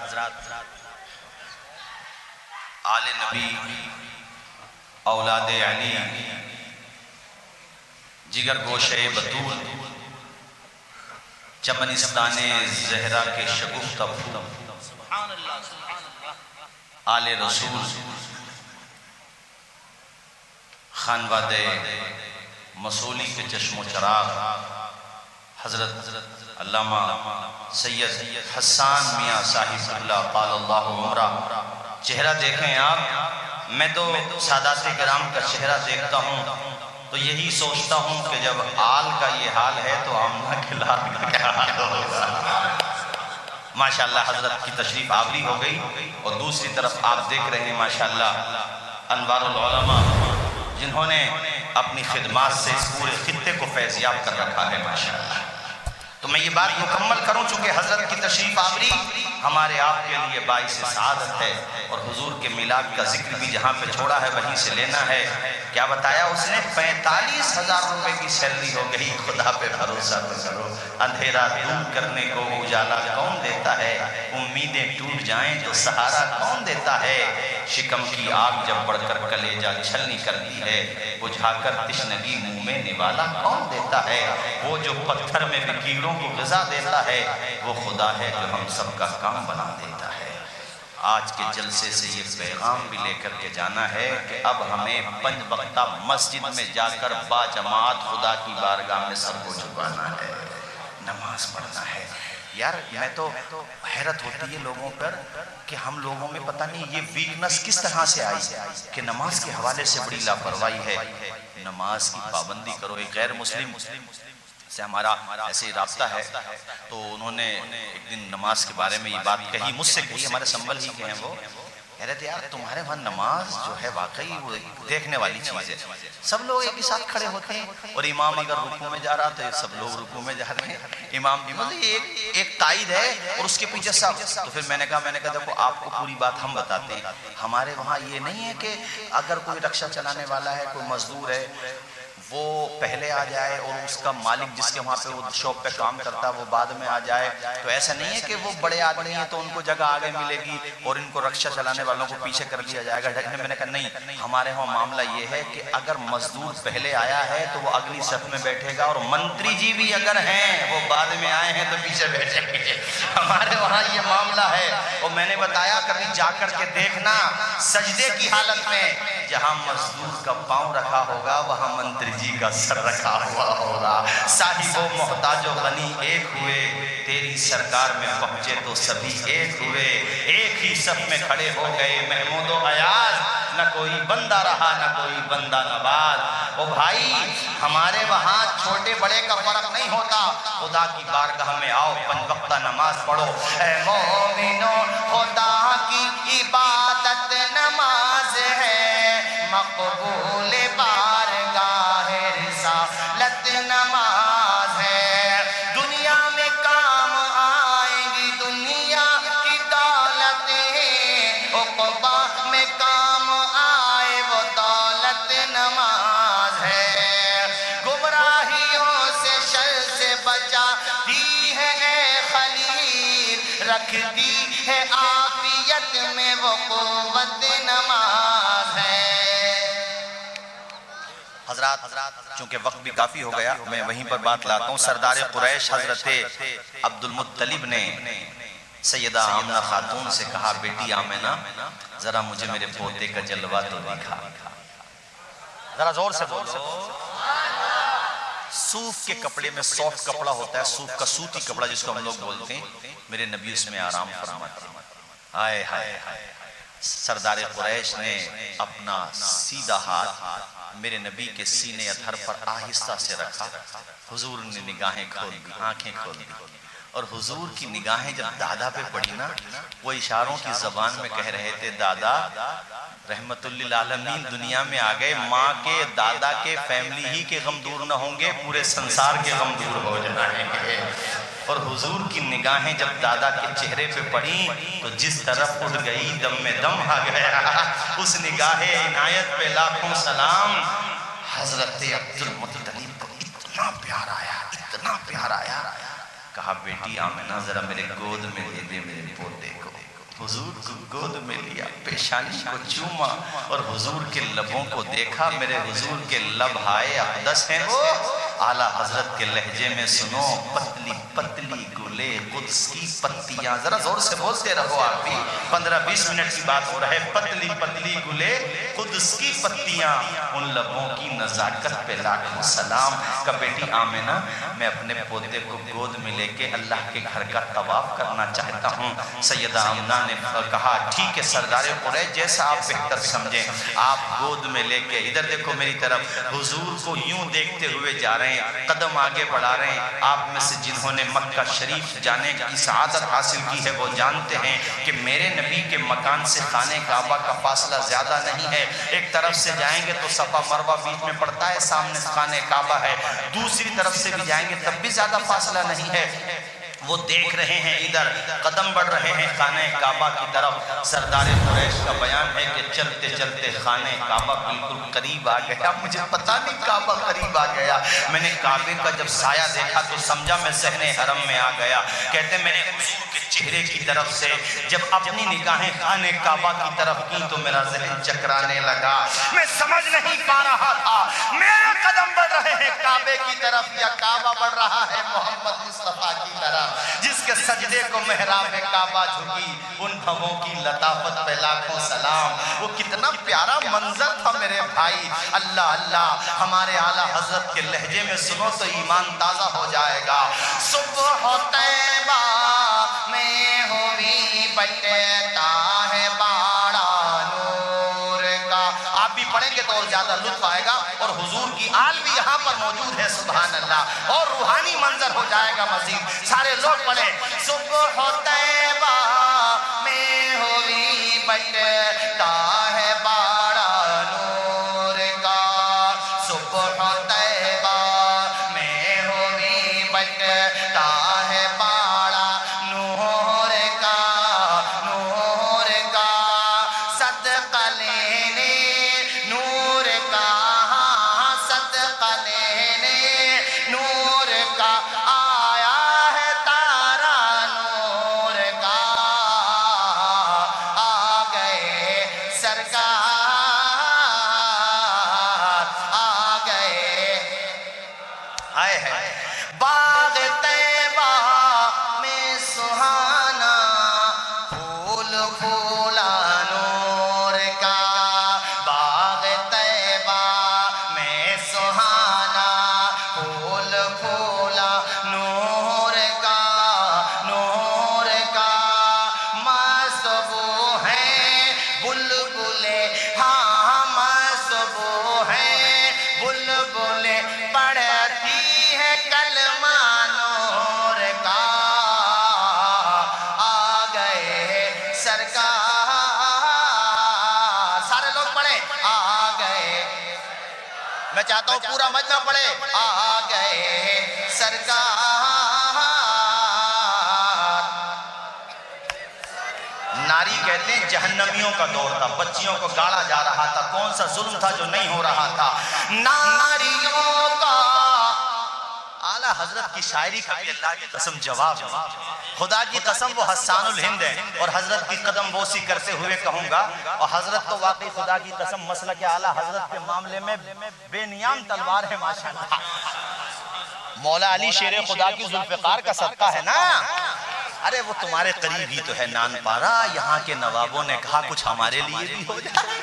آل نبی، اولاد علی، جگر گوشے بطول، چمنستان زہرا کے شگفتہ پھول، آل رسول، خانواد مسولی کے چشم و چراغ، حضرت علامہ سید حسان میاں صاحب اللہ قال اللہ عمرہ، چہرہ دیکھیں آپ، میں تو سادات کرام کا چہرہ دیکھتا ہوں تو یہی سوچتا ہوں کہ جب آل کا یہ حال ہے تو آمنہ کے لال کا کیا حال ہوگا۔ ماشاءاللہ حضرت کی تشریف آوری ہو گئی، اور دوسری طرف آپ دیکھ رہے ہیں ماشاءاللہ انوار العلماء، جنہوں نے اپنی خدمات سے اس پورے خطے کو فیضیاب کر رکھا ہے ماشاءاللہ۔ تو میں یہ بات مکمل کروں، چونکہ حضرت کی تشریف آوری ہمارے آپ کے لیے باعث سعادت ہے، اور حضور کے میلاد کا ذکر بھی جہاں پہ چھوڑا ہے وہیں سے لینا ہے۔ کیا بتایا اس نے؟ 45,000 روپے کی سیلری ہو گئی۔ خدا پہ بھروسہ کرو، اندھیرا دور کرنے کو اجالا کون دیتا ہے؟ امیدیں ٹوٹ جائیں تو سہارا کون دیتا ہے؟ شکم کی آگ جب بڑھ کر کلیجہ چھلنی کرتی ہے، بجھا کر تشنگی منہ میں نوالا کون دیتا ہے؟ وہ جو پتھر میں بھی کیڑوں کو غذا دیتا ہے، وہ خدا ہے جو ہم سب کا کام بنا دیتا ہے۔ آج کے جلسے سے یہ پیغام بھی لے کر کے جانا ہے کہ اب ہمیں 5 وقتہ مسجد میں جا کر با جماعت خدا کی بارگاہ میں سر کو جھکانا ہے، نماز پڑھنا ہے۔ یار میں تو حیرت ہوتی ہے لوگوں پر کہ ہم لوگوں میں پتہ نہیں یہ ویکنس کس طرح سے آئی کہ نماز کے حوالے سے بڑی لاپرواہی ہے۔ نماز کی پابندی کرو۔ ایک غیر مسلم سے ہمارا ایسے رابطہ ہے، تو انہوں نے ایک دن نماز کے بارے میں یہ بات کہی، مجھ سے کہی، ہمارے سنبل ہی کے ہیں وہ، کہہ رہے تھے یار تمہارے وہاں نماز جو ہے واقعی وہ دیکھنے والی چیز ہے، سب لوگ ایک ہی ساتھ کھڑے ہوتے ہیں، اور امام اگر رکوع میں جا رہا تو سب لوگ رکوع میں جا رہے ہیں، امام بھی مطلب ایک قائد ہے اور اس کے پیچھے سب۔ تو پھر میں نے کہا دیکھو آپ کو پوری بات ہم بتاتے ہیں، ہمارے وہاں یہ نہیں ہے کہ اگر کوئی رکشہ چلانے والا ہے، کوئی مزدور ہے، وہ پہلے آ جائے اور اس کا مالک جس کے وہاں پہ وہ شاپ پہ کام کرتا ہے وہ بعد میں آ جائے۔ تو ایسا نہیں ہے کہ وہ بڑے آدمی ہیں تو ان کو جگہ آگے ملے گی اور ان کو رکشہ چلانے والوں کو پیچھے کر دیا جائے گا۔ میں نے کہا نہیں، ہمارے وہاں معاملہ یہ ہے کہ اگر مزدور پہلے آیا ہے تو وہ اگلی صف میں بیٹھے گا، اور منتری جی بھی اگر ہیں وہ بعد میں آئے ہیں تو پیچھے بیٹھیں گے۔ ہمارے وہاں یہ معاملہ ہے۔ اور میں نے بتایا کبھی جا کر کے دیکھنا، سجدے کی حالت میں جہاں مزدور کا پاؤں رکھا ہوگا وہاں منتری جی کا سر رکھا ہوا ہوگا۔ صاحب و محتاج و غنی ایک ہوئے، تیری سرکار میں پہنچے تو سبھی ایک ہوئے، ایک ہی صف میں کھڑے ہو گئے محمود و ایاز، نہ کوئی بندہ رہا نہ کوئی بندہ نواز۔ او بھائی ہمارے وہاں چھوٹے بڑے کا فرق نہیں ہوتا، خدا کی بارگاہ میں آؤ، 5 وقتہ نماز پڑھو۔ اے مومنو خدا کی عبادت نماز ہے، مقبول بارگاہ رسالت نماز ہے، دنیا میں کام آئے گی دنیا کی دولت ہے، عقبہ میں کام آئے وہ دولت نماز ہے، گمراہیوں سے شر سے بچاتی ہے اے خلیل رکھتی ہے عافیت میں وہ قوت نماز ہے۔ حضرات چونکہ وقت بھی کافی ہو گیا، میں وہیں پر بات لاتا ہوں۔ سردار قریش حضرت عبد المطلب نے سیدہ آمنہ خاتون سے کہا، بیٹی آمنہ ذرا مجھے میرے پوتے کا جلوہ تو دکھا، ذرا زور سے بولو۔ صوف کے کپڑے میں سافٹ کپڑا ہوتا ہے، صوف کا سوتی کپڑا جس کو ہم لوگ بولتے ہیں، میرے نبی اس میں آرام فرماتے ہیں۔ ہائے ہائے ہائے، سردار قریش نے اپنا سیدھا ہاتھ میرے نبی کے سینے اطہر پر آہستہ سے رکھا۔ حضور نے نگاہیں کھول دی، آنکھیں کھول دی، اور حضور کی نگاہیں جب دادا پہ پڑی نا، وہ اشاروں کی زبان میں کہہ رہے تھے، دادا رحمت للعالمین دنیا میں آ گئے، ماں کے دادا کے فیملی ہی کے غم دور نہ ہوں گے، پورے سنسار کے غم دور ہو جائیں گے۔ اور حضور کی نگاہیں جب دادا کے چہرے پہ پڑیں تو جس طرف اٹھ گئی دم میں دم آ گیا۔ اس نگاہ عنایت پہ لاکھوں سلام۔ حضرت عبد المطلب کو اتنا پیار آیا، اتنا پیار آیا، کہا بیٹی آمنہ ذرا میرے گود میں لے دے میرے پوتے کو۔ حضور کو گود میں لیا، پیشانی کو چوما اور حضور کے لبوں کو دیکھا۔ میرے حضور کے لب ہائے اقدس ہیں وہ، اعلیٰ حضرت کے لہجے میں سنو، پتلی پتلی گلے قدس کی پتیاں، ذرا زور سے بولتے رہو، آپ بھی 15-20 منٹ کی بات ہو رہا ہے۔ پتلی پتلی گلے قدس کی پتیاں، ان لبوں کی نزاکت پہ لاکھوں سلام۔ کہ بیٹی آمنہ میں اپنے پوتے کو گود میں لے کے اللہ کے گھر کا طواف کرنا چاہتا ہوں۔ سیدہ آمنہ نے کہا ٹھیک ہے سردار قریش، جیسا آپ بہتر سمجھیں۔ آپ گود میں لے کے، ادھر دیکھو میری طرف، حضور کو یوں دیکھتے ہوئے جا رہے ہیں، قدم آگے بڑھا رہے ہیں۔ آپ میں سے جنہوں نے مکہ شریف جانے کی سعادت حاصل کی ہے وہ جانتے ہیں کہ میرے نبی کے مکان سے خانہ کعبہ کا فاصلہ زیادہ نہیں ہے۔ ایک طرف سے جائیں گے تو صفا مروہ بیچ میں پڑتا ہے، سامنے خانہ کعبہ ہے، دوسری طرف سے بھی جائیں گے تب بھی زیادہ فاصلہ نہیں ہے۔ وہ دیکھ رہے ہیں، ادھر قدم بڑھ رہے ہیں خانہ کعبہ کی طرف۔ سردار قریش کا بیان ہے کہ چلتے چلتے خانہ کعبہ بالکل قریب آ گیا۔ مجھے پتا نہیں کعبہ قریب آ گیا، میں نے کعبے کا جب سایہ دیکھا تو سمجھا میں صحن حرم میں آ گیا۔ کہتے میں نے حضور کے چہرے کی طرف سے جب اپنی نگاہیں خانہ کعبہ کی طرف کی تو میرا ذہن چکرانے لگا، میں سمجھ نہیں پا رہا تھا میرے قدم بڑھ رہے ہیں کعبے کی طرف یا کعبہ بڑھ رہا ہے محمد مصطفیٰ کی طرف، جس کے سجدے کو محراب کعبہ جھکی۔ ان بھووں کی لطافت پہ لاکھوں سلام۔ وہ کتنا پیارا منظر تھا میرے بھائی۔ اللہ اللہ، ہمارے اعلیٰ حضرت کے لہجے میں سنو تو ایمان تازہ ہو جائے گا۔ صبح طیبہ میں ہوئی بٹتا ہے باڑا نور کا۔ آپ بھی پڑھیں گے تو اور زیادہ لطف آئے گا، اور حضور کی آل بھی یہاں پر موجود ہے، سبحان اللہ، اور روحانی منظر ہو جائے گا مزید۔ سارے لوگ پڑھیں، صبح طیبہ میں ہوئی بٹتا ہے باڑا نور کا، صبح طیبہ میں ہوئی بٹتا ہے باڑا نور کا، نور کا صدقہ لینے نور کا، صدقہ لینے نور کا آیا ہے تارا نور کا، آ گئے سرکار، آ گئے، آئے ہیں باغ طیبہ میں سہانا پھول پھولا نور کا، باغ طیبہ میں سہانا پھول پھولا نور کا، نور کا مصبو ہیں بلبلے، ہاں مصبو ہیں بلبلے، پڑھتی ہے کلمہ نور کا، آ گئے سرکار۔ سارے لوگ پڑھیں، آ گئے، میں چاہتا ہوں پورا مجمع پڑھے، آ گئے سرکار۔ ناری کہتے ہیں جہنمیوں کا دور تھا، بچیوں کو گاڑا جا رہا تھا، کون سا ظلم تھا جو نہیں ہو رہا تھا؟ ناریوں کا، اعلیٰ حضرت کی شاعری کا بھی اللہ کی قسم جواب ہے. خدا کی قسم وہ حسان الہند ہے. اور حضرت کی قدم بوسی کرتے ہوئے کہوں گا، اور حضرت تو واقعی خدا کی قسم مسلک اعلیٰ حضرت کے معاملے میں بے نیام تلوار ہے ماشاءاللہ. مولا علی شیر خدا کی ذوالفقار کا صدقہ ہے نا. ارے وہ تمہارے قریب ہی تو ہے نان پارا. یہاں کے نوابوں نے کہا کچھ ہمارے لیے بھی ہو جائے.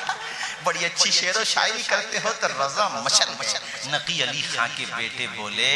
بڑی اچھی شعر و شاعری کرتے ہو تو رضا مشل مشل. نقی علی خان کے بیٹے بولے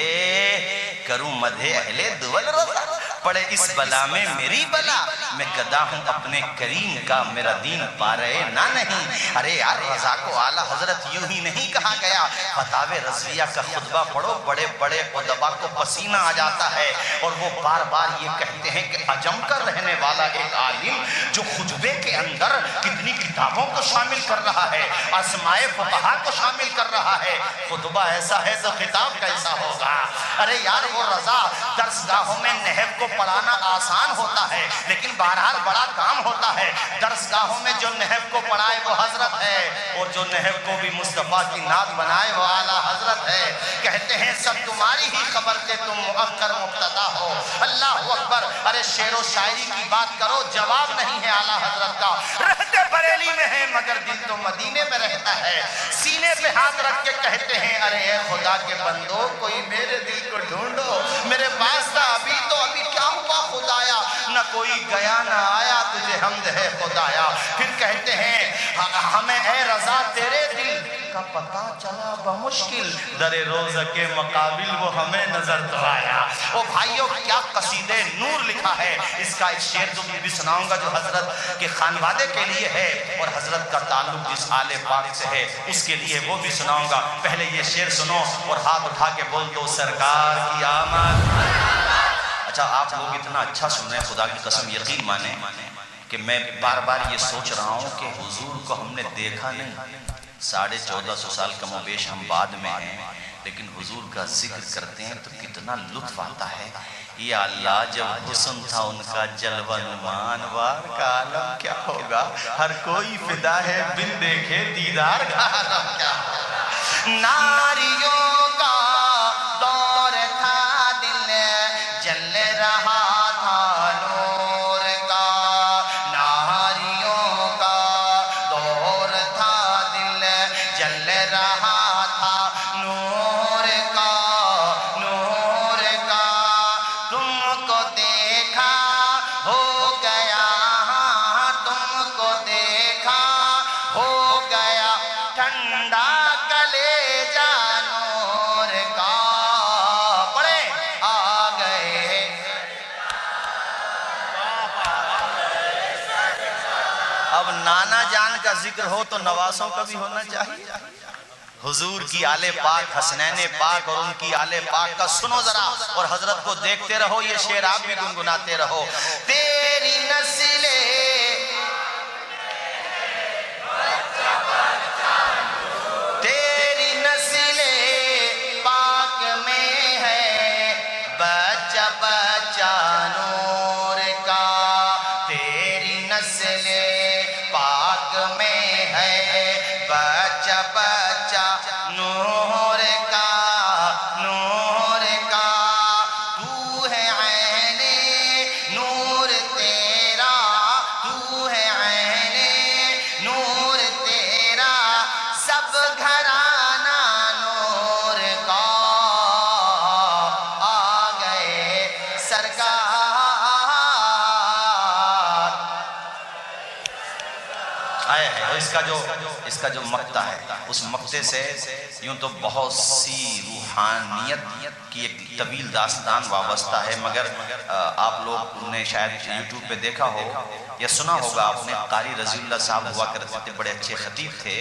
کروں مدح اہل دول رضا، پڑے اس بلا میں میری بلا، میں گدا ہوں اپنے کریم کا، میرا دین پا رہے نہ نہیں. ارے یار رضا کو اعلیٰ حضرت یوں ہی نہیں کہا گیا. فتاوی رضویہ کا خطبہ پڑھو، بڑے بڑے ادبا کو پسینہ آ جاتا ہے اور وہ بار بار یہ کہتے ہیں کہ عجم کا رہنے والا ایک عالم جو خطبے کے اندر کتنی کتابوں کو شامل کر رہا ہے، اسمائے فقہا کو شامل کر رہا ہے، خطبہ ایسا ہے تو خطاب کیسا ہوگا. ارے یار وہ رضا درسگاہوں میں نحو کو پڑھانا آسان ہوتا ہے لیکن بہرحال بڑا کام ہوتا ہے. درسگاہوں میں جو نحو کو پڑھائے وہ حضرت ہے، اور جو نحو کو بھی مصطفیٰ کی نعت بنائے وہ اعلیٰ حضرت ہے. کہتے ہیں سب تمہاری ہی خبر کے تم مؤخر مبتدا ہو. اللہ اکبر. ارے شعر و شاعری کی بات کرو، جواب نہیں ہے اعلیٰ حضرت کا. رہتے بریلی میں ہیں مگر دل تو مدینے میں رہتا ہے. سینے پہ ہاتھ رکھ کے کہتے ہیں ارے اے خدا کے بندو کوئی میرے دل کو ڈھونڈو. میرے پاس تھا ابھی تو ابھی کیا ہوا خدایا، نہ کوئی گیا نہ آیا تجھے حمد ہے خدایا. پھر کہتے ہیں ہمیں اے رضا تیرے دل کا پتہ چلا بمشکل، در روز کے مقابل وہ ہمیں نظر تو آیا. او بھائیو کیا قصیدے نور لکھا ہے. اس کا ایک شعر تمہیں بھی سناؤں گا جو حضرت کے خانوادے کے لیے ہے اور حضرت کا تعلق جس آل پاک سے ہے اس کے لیے وہ بھی سناؤں گا. پہلے یہ شعر سنو اور ہاتھ اٹھا کے بول دو سرکار کی آمد. اچھا آپ لوگ اتنا اچھا سن رہے ہیں، خدا کی قسم یقین مانیں کہ میں بار بار یہ سوچ رہا ہوں کہ حضور کو ہم نے دیکھا نہیں. 1450 سال کم و بیش ہم بعد میں ہیں لیکن حضور کا ذکر کرتے ہیں تو کتنا لطف آتا ہے. یا اللہ جب حسن تھا ان کا جلوہ نمان، وار کا عالم کیا ہوگا، ہر کوئی فدا ہے بن دیکھے دیدار کا عالم کیا ہوگا. ناریوں کا دور تھا دل جل رہا تھا نور کا، ناریوں کا دور تھا دل جل رہا تھا نور کا، نور کا. تم کو دیکھا ہو گیا، تم کو دیکھا ہو گیا ٹھنڈا کلیجہ نور کا. پڑھے آ گئے. اب نانا جان کا ذکر ہو تو نواسوں کا بھی ہونا چاہیے. حضور کی آل پاک، حسنین پاک اور ان کی آل پاک کا سنو ذرا اور حضرت کو دیکھتے رہو. یہ شعر آپ بھی گنگناتے رہو. تیری نسل تیری نسل پاک میں ہے بچہ بچہ نور کا، تیری نسل پاک میں ہے بچہ بچہ نور کا، نور کا. تو ہے عین نور تیرا، تو ہے عین نور تیرا، سب گھرانہ نور کا. آ گئے سرکار. آئے ہے اس کا جو مقطع ہے اس مقطع سے یوں تو بہت سی روحانیت کی ایک طویل داستان وابستہ ہے، مگر آپ لوگ نے شاید یوٹیوب پہ دیکھا ہو یا سنا ہوگا آپ نے. قاری رضی اللہ صاحب ہوا کرتے تھے، بڑے اچھے خطیب تھے،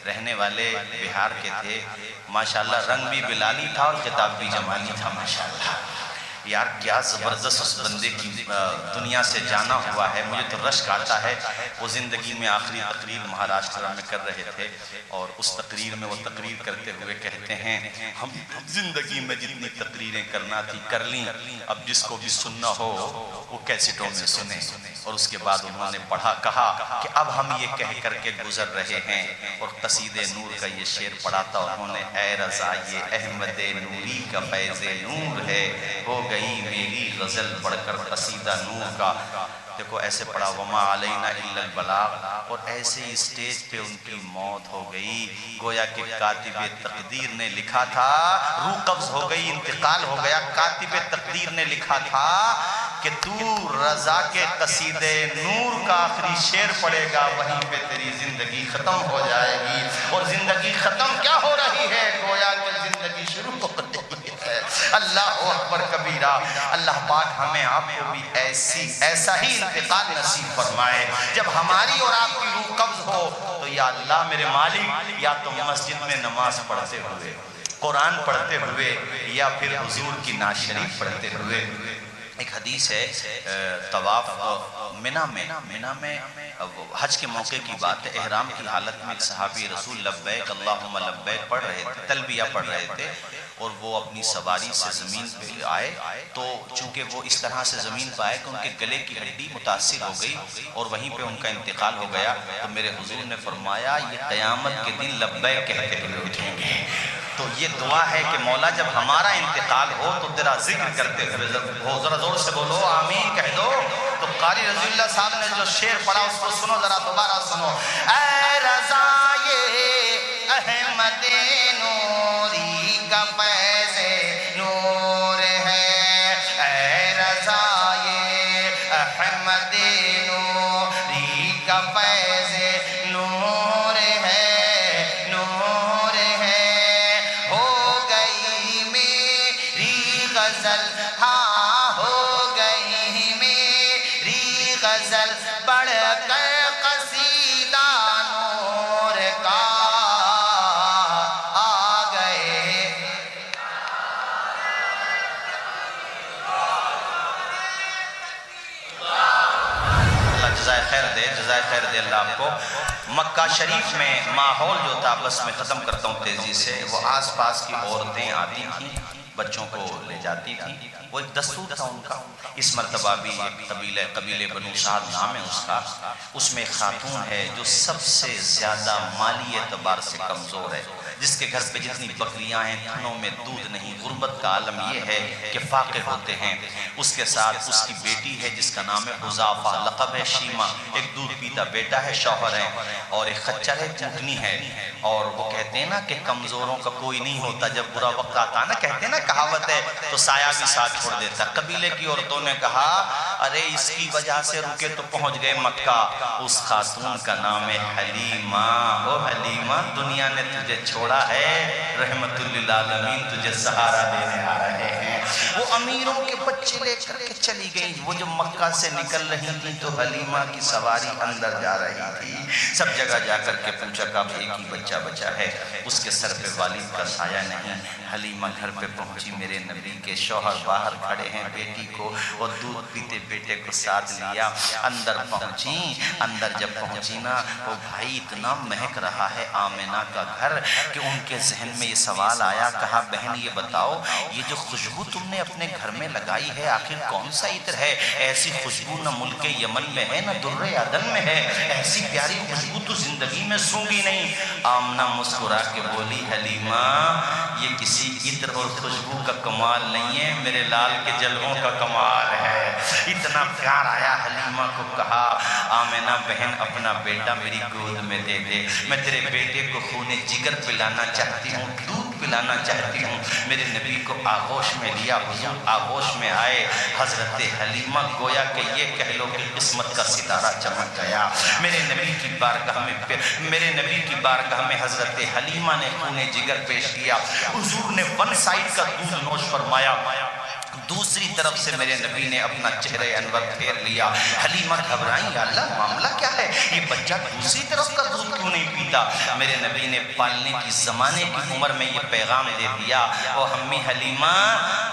رہنے والے بہار کے تھے. ماشاءاللہ رنگ بھی بلالی تھا اور خطاب بھی جمالی تھا ماشاءاللہ. یار کیا زبردست اس بندے کی دنیا سے جانا ہوا ہے، مجھے تو رشک آتا ہے۔ وہ زندگی میں آخری تقریر مہاراشٹر میں کر رہے تھے، اور اس تقریر میں وہ تقریر کرتے ہوئے کہتے ہیں ہم زندگی میں جتنی تقریریں کرنا تھی کر لیں، اب جس کو بھی سننا ہو وہ کیسٹوں میں سنیں۔ اور اس کے بعد انہوں نے کہا کہ اب ہم یہ کہہ کر کے گزر رہے ہیں، اور قصیدہ نور کا یہ شعر پڑھا تھا انہوں نے، اے رضا یہ احمد نوری کا فیض نور ہے، ہو گئی میری غزل پڑھ کر قصیدہ نور کا۔ دیکھو ایسے پڑھا وما علینا الا البلاغ، اور ایسے ہی اسٹیج پہ ان کی موت ہو گئی۔ گویا کہ کاتب تقدیر نے لکھا تھا، روح قبض ہو گئی، انتقال ہو گیا۔ کاتب تقدیر نے لکھا تھا کہ تو رضا کے قصیدے نور کا آخری شعر پڑھے گا، وہیں پہ تیری زندگی ختم ہو جائے گی۔ اور زندگی ختم کیا ہو رہی ہے؟ گویا کہ زندگی شروع ہو رہی ہے۔ اللہ اکبر کبیرہ۔ اللہ پاک ہمیں آپ کو بھی ایسا ہی انتقال نصیب فرمائے جب ہماری اور آپ کی روح قبض ہو تو یا اللہ میرے مالک، یا تو مسجد میں نماز پڑھتے ہوئے، قرآن پڑھتے ہوئے، یا پھر حضور کی نعت شریف پڑھتے ہوئے۔ ایک حدیث ہے طواف منا میں حج کے موقع کی بات ہے، احرام کی حالت میں ایک صحابی رسول لبیک اللہم لبیک پڑھ رہے تھے، تلبیہ پڑھ رہے تھے، اور وہ اپنی سواری سے زمین پہ آئے، تو چونکہ وہ اس طرح سے زمین پہ آئے کہ ان کے گلے کی ہڈی متاثر ہو گئی اور وہیں پہ ان کا انتقال ہو گیا، تو میرے حضور نے فرمایا یہ قیامت کے دن لبیک کہتے ہوئے اٹھیں گے۔ تو یہ دعا ہے کہ مولا جب ہمارا انتقال ہو تو تیرا ذکر کرتے ہوئے ذرا زور سے بولو آمین کہہ دو۔ تو قاری رضی اللہ صاحب نے جو شعر پڑھا اس کو سنو، ذرا دوبارہ سنو۔ اے رضا یہ احمد نوری کا فیض نور ہے، اے رضا یہ احمد نوری کا فیض نور ہے، نور ہے، ہو گئی میری غزل، ہاں ہو گئی میری غزل بڑھ کر قصیدہ نور کا، آ گئے۔ اللہ جزائے خیر دے، جزائے خیر دے اللہ آپ کو۔ مکہ شریف میں ماحول جو تھا، بس میں ختم کرتا ہوں تیزی سے، وہ آس پاس کی عورتیں آتی تھیں، بچوں کو لے جاتی تھیں، وہ ایک دستور تھا ان کا۔ اس مرتبہ بھی ایک قبیلے بنو سعد نام ہے اس کا، اس میں ایک خاتون ہے جو سب سے زیادہ مالی اعتبار سے کمزور ہے، جس کے گھر پہ جتنی بکریاں ہیں تھنوں میں دودھ نہیں۔ غربت کا عالم یہ ہے کہ فاقے ہوتے ہیں۔ اس کے ساتھ اس کی بیٹی ہے جس کا نام ہے حذافہ، لقب ہے شیما، ایک دودھ پیتا بیٹا ہے، شوہر ہے، اور ایک خچر ہے، چونٹنی ہے۔ اور وہ کہتے ہیں نا کہ کمزوروں کا کوئی نہیں ہوتا، جب برا وقت آتا ہے نا، کہتے ہیں نا کہاوت ہے، تو سایہ بھی ساتھ چھوڑ دیتا۔ قبیلے کی عورتوں نے کہا ارے اس کی وجہ سے رکے تو پہنچ گئے مکہ۔ اس خاتون کا نام ہے حلیمہ۔ او حلیمہ، دنیا نے تجھے چھوڑا ہے، رحمت للعالمین تجھے سہارا دینے آ رہے ہیں۔ وہ امیروں کے بچے لے کر کے چلی گئی۔ وہ جب مکہ سے نکل رہی تھی تو حلیمہ کی سواری اندر جا رہی تھی، سب جگہ جا کر کے پوچھا کہ اب ایک ہی بچہ بچا ہے، اس کے سر پہ والد کا سایہ نہیں۔ حلیمہ گھر پہ پہنچی، میرے نبی کے شوہر باہر کھڑے ہیں، بیٹی کو اور دودھ پیتے بیٹے کو ساتھ لیا، اندر پہنچی۔ اندر جب پہنچی نا، وہ بھائی اتنا مہک رہا ہے آمنہ کا گھر کہ ان کے ذہن میں یہ سوال آیا، کہا بہن یہ بتاؤ یہ جو خوشبو تم نے اپنے گھر میں لگائی ہے آخر کون سا عطر ہے؟ ایسی خوشبو نہ ملک یمن میں ہے نہ در عدن میں ہے، ایسی پیاری خوشبو تو زندگی میں سونگی نہیں۔ آمنہ مسکرا کے بولی حلیمہ یہ کسی عطر اور خوشبو کا کمال نہیں ہے، میرے لال کے جلووں کا کمال ہے۔ اتنا پیار آیا، حلیمہ کو کہا آمنہ بہن اپنا بیٹا میری گود میں دے دے، میں تیرے بیٹے کو خون جگر پلانا چاہتی ہوں، دودھ پلانا چاہتی ہوں۔ میرے نبی کو آغوش میں لیا، حضور آغوش میں آئے۔ حضرت حلیمہ گویا کہ یہ کہہ لو کہ قسمت کا ستارہ چمک گیا۔ میرے نبی کی بارگاہ میں حضرت حلیمہ نے خون جگر پیش کیا۔ حضور نے ون سائڈ کا دودھ نوش فرمایا، دوسری طرف سے میرے نبی نے اپنا چہرہ انور پھیر لیا. حلیمہ گھبرائیں, یا اللہ معاملہ کیا ہے, یہ بچہ دوسری طرف کا دودھ کیوں نہیں پیتا؟ میرے نبی نے پالنے کی زمانے کی عمر میں یہ پیغام دے دیا, او امی حلیمہ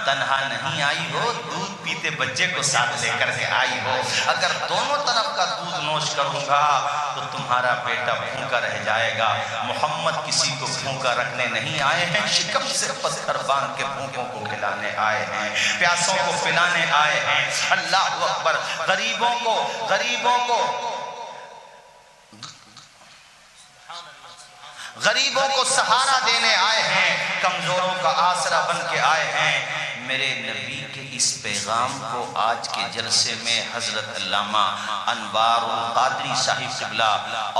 تنہا نہیں آئی ہو, دودھ پیتے بچے کو ساتھ لے کر کے آئی ہو. اگر دونوں طرف کا دودھ نوش کروں گا تو تمہارا بیٹا بھوکا رہ جائے گا. محمد کسی کو بھوکا رکھنے نہیں آئے ہیں, شکم سے پتھر باندھ کے بھوکوں کو کھلانے آئے ہیں, پیاسوں کو پلانے آئے ہیں. اللہ اکبر. غریبوں کو سہارا دینے آئے ہیں, کمزوروں کا آسرا بن کے آئے ہیں. میرے نبی کے اس پیغام کو آج کے جلسے میں حضرت علامہ انوار القادری صاحب قبلہ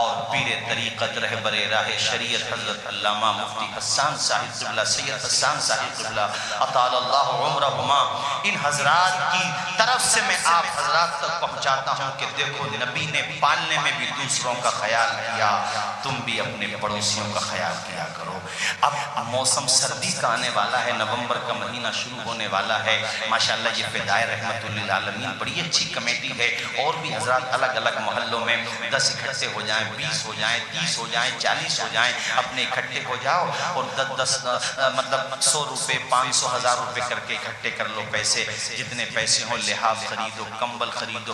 اور پیر طریقت رہبر راہ شریعت حضرت علامہ مفتی حسان صاحب قبلہ, سید حسان صاحب قبلہ اطال اللہ عمرہما, ان حضرات کی طرف سے میں آپ حضرات تک پہنچاتا ہوں کہ دیکھو نبی نے پالنے میں بھی دوسروں کا خیال کیا, تم بھی اپنے پڑوسیوں کا خیال کیا کرو. اب موسم سردی کا آنے والا ہے, نومبر کا مہینہ شروع ہونے والا ہے. ماشاءاللہ یہ فدائے رحمت للعالمین بڑی اچھی کمیٹی ہے, اور بھی حضرات الگ الگ محلوں میں 10 اکٹھے ہو جائیں, 20 ہو جائیں, 30 ہو جائیں, 40 ہو جائیں, اپنے اکٹھے ہو جاؤ اور 10 مطلب 100 روپے 500 1000 روپے کر کے اکٹھے کر لو. پیسے جتنے پیسے ہوں, لحاف خریدو, کمبل خریدو,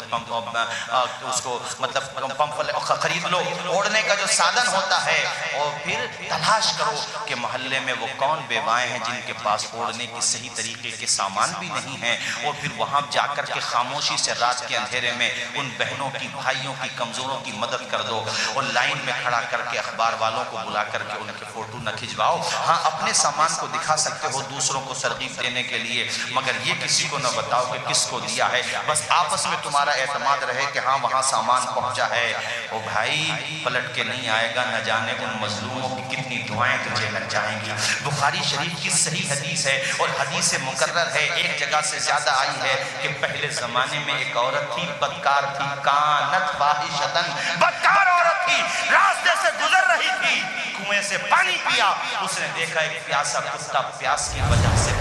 اس کو مطلب پمفل خرید لو, اوڑھنے کا جو سادن ہوتا ہے, اور پھر تلاش کرو کہ محلے میں وہ کون بیوائیں ہیں جن کے پاس اوڑھنے کی صحیح طریقے کے سامان بھی نہیں ہیں, اور پھر وہاں جا کر کے خاموشی سے رات کے اندھیرے میں ان بہنوں کی, بھائیوں کی, کمزوروں کی مدد کر دو. اور لائن میں کھڑا کر کے اخبار والوں کو بلا کر کے ان کے فوٹو نہ کھنچواؤ. ہاں اپنے سامان کو دکھا سکتے ہو دوسروں کو ترغیب دینے کے لیے, مگر یہ کسی کو نہ بتاؤ کہ کس کو دیا ہے. بس آپس میں تمہارا اعتماد رہے کہ ہاں وہاں سامان پہنچا ہے. او بھائی پلٹ کے نہیں آئے گا, نہ جانے ان مظلوموں کی کتنی دعائیں تجھے لگ جائیں گی. بخاری شریف کی صحیح حدیث ہے, اور حدیث مکرر ہے, ایک جگہ سے زیادہ آئی ہے کہ پہلے زمانے میں ایک عورت تھی, بدکار تھی, کانت فاحشتن, بدکار عورت تھی, راستے سے گزر رہی تھی, کنویں سے پانی پیا, اس نے دیکھا ایک پیاسا کتا, پیاس کی وجہ سے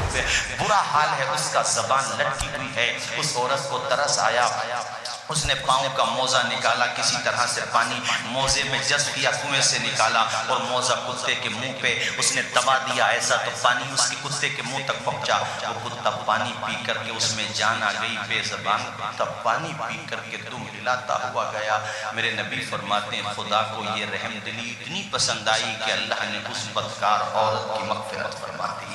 برا حال ہے, اس کا زبان لٹکی ہوئی ہے. اس عورت کو ترس آیا, اس نے پاؤں کا موزہ نکالا, کسی طرح سے پانی موزے میں جذب کیا, کنویں سے نکالا, اور موزہ کتے کے منہ پہ اس نے دبا دیا ایسا تو پانی اس کے کتے کے منہ تک پہنچا. وہ کتا پانی پی کر کے اس میں جان آ گئی, بے زبان کتا پانی پی کر کے دم ہلاتا ہوا گیا. میرے نبی فرماتے ہیں خدا کو یہ رحم دلی اتنی پسند آئی کہ اللہ نے اس بدکار عورت کی مغفرت فرما دی.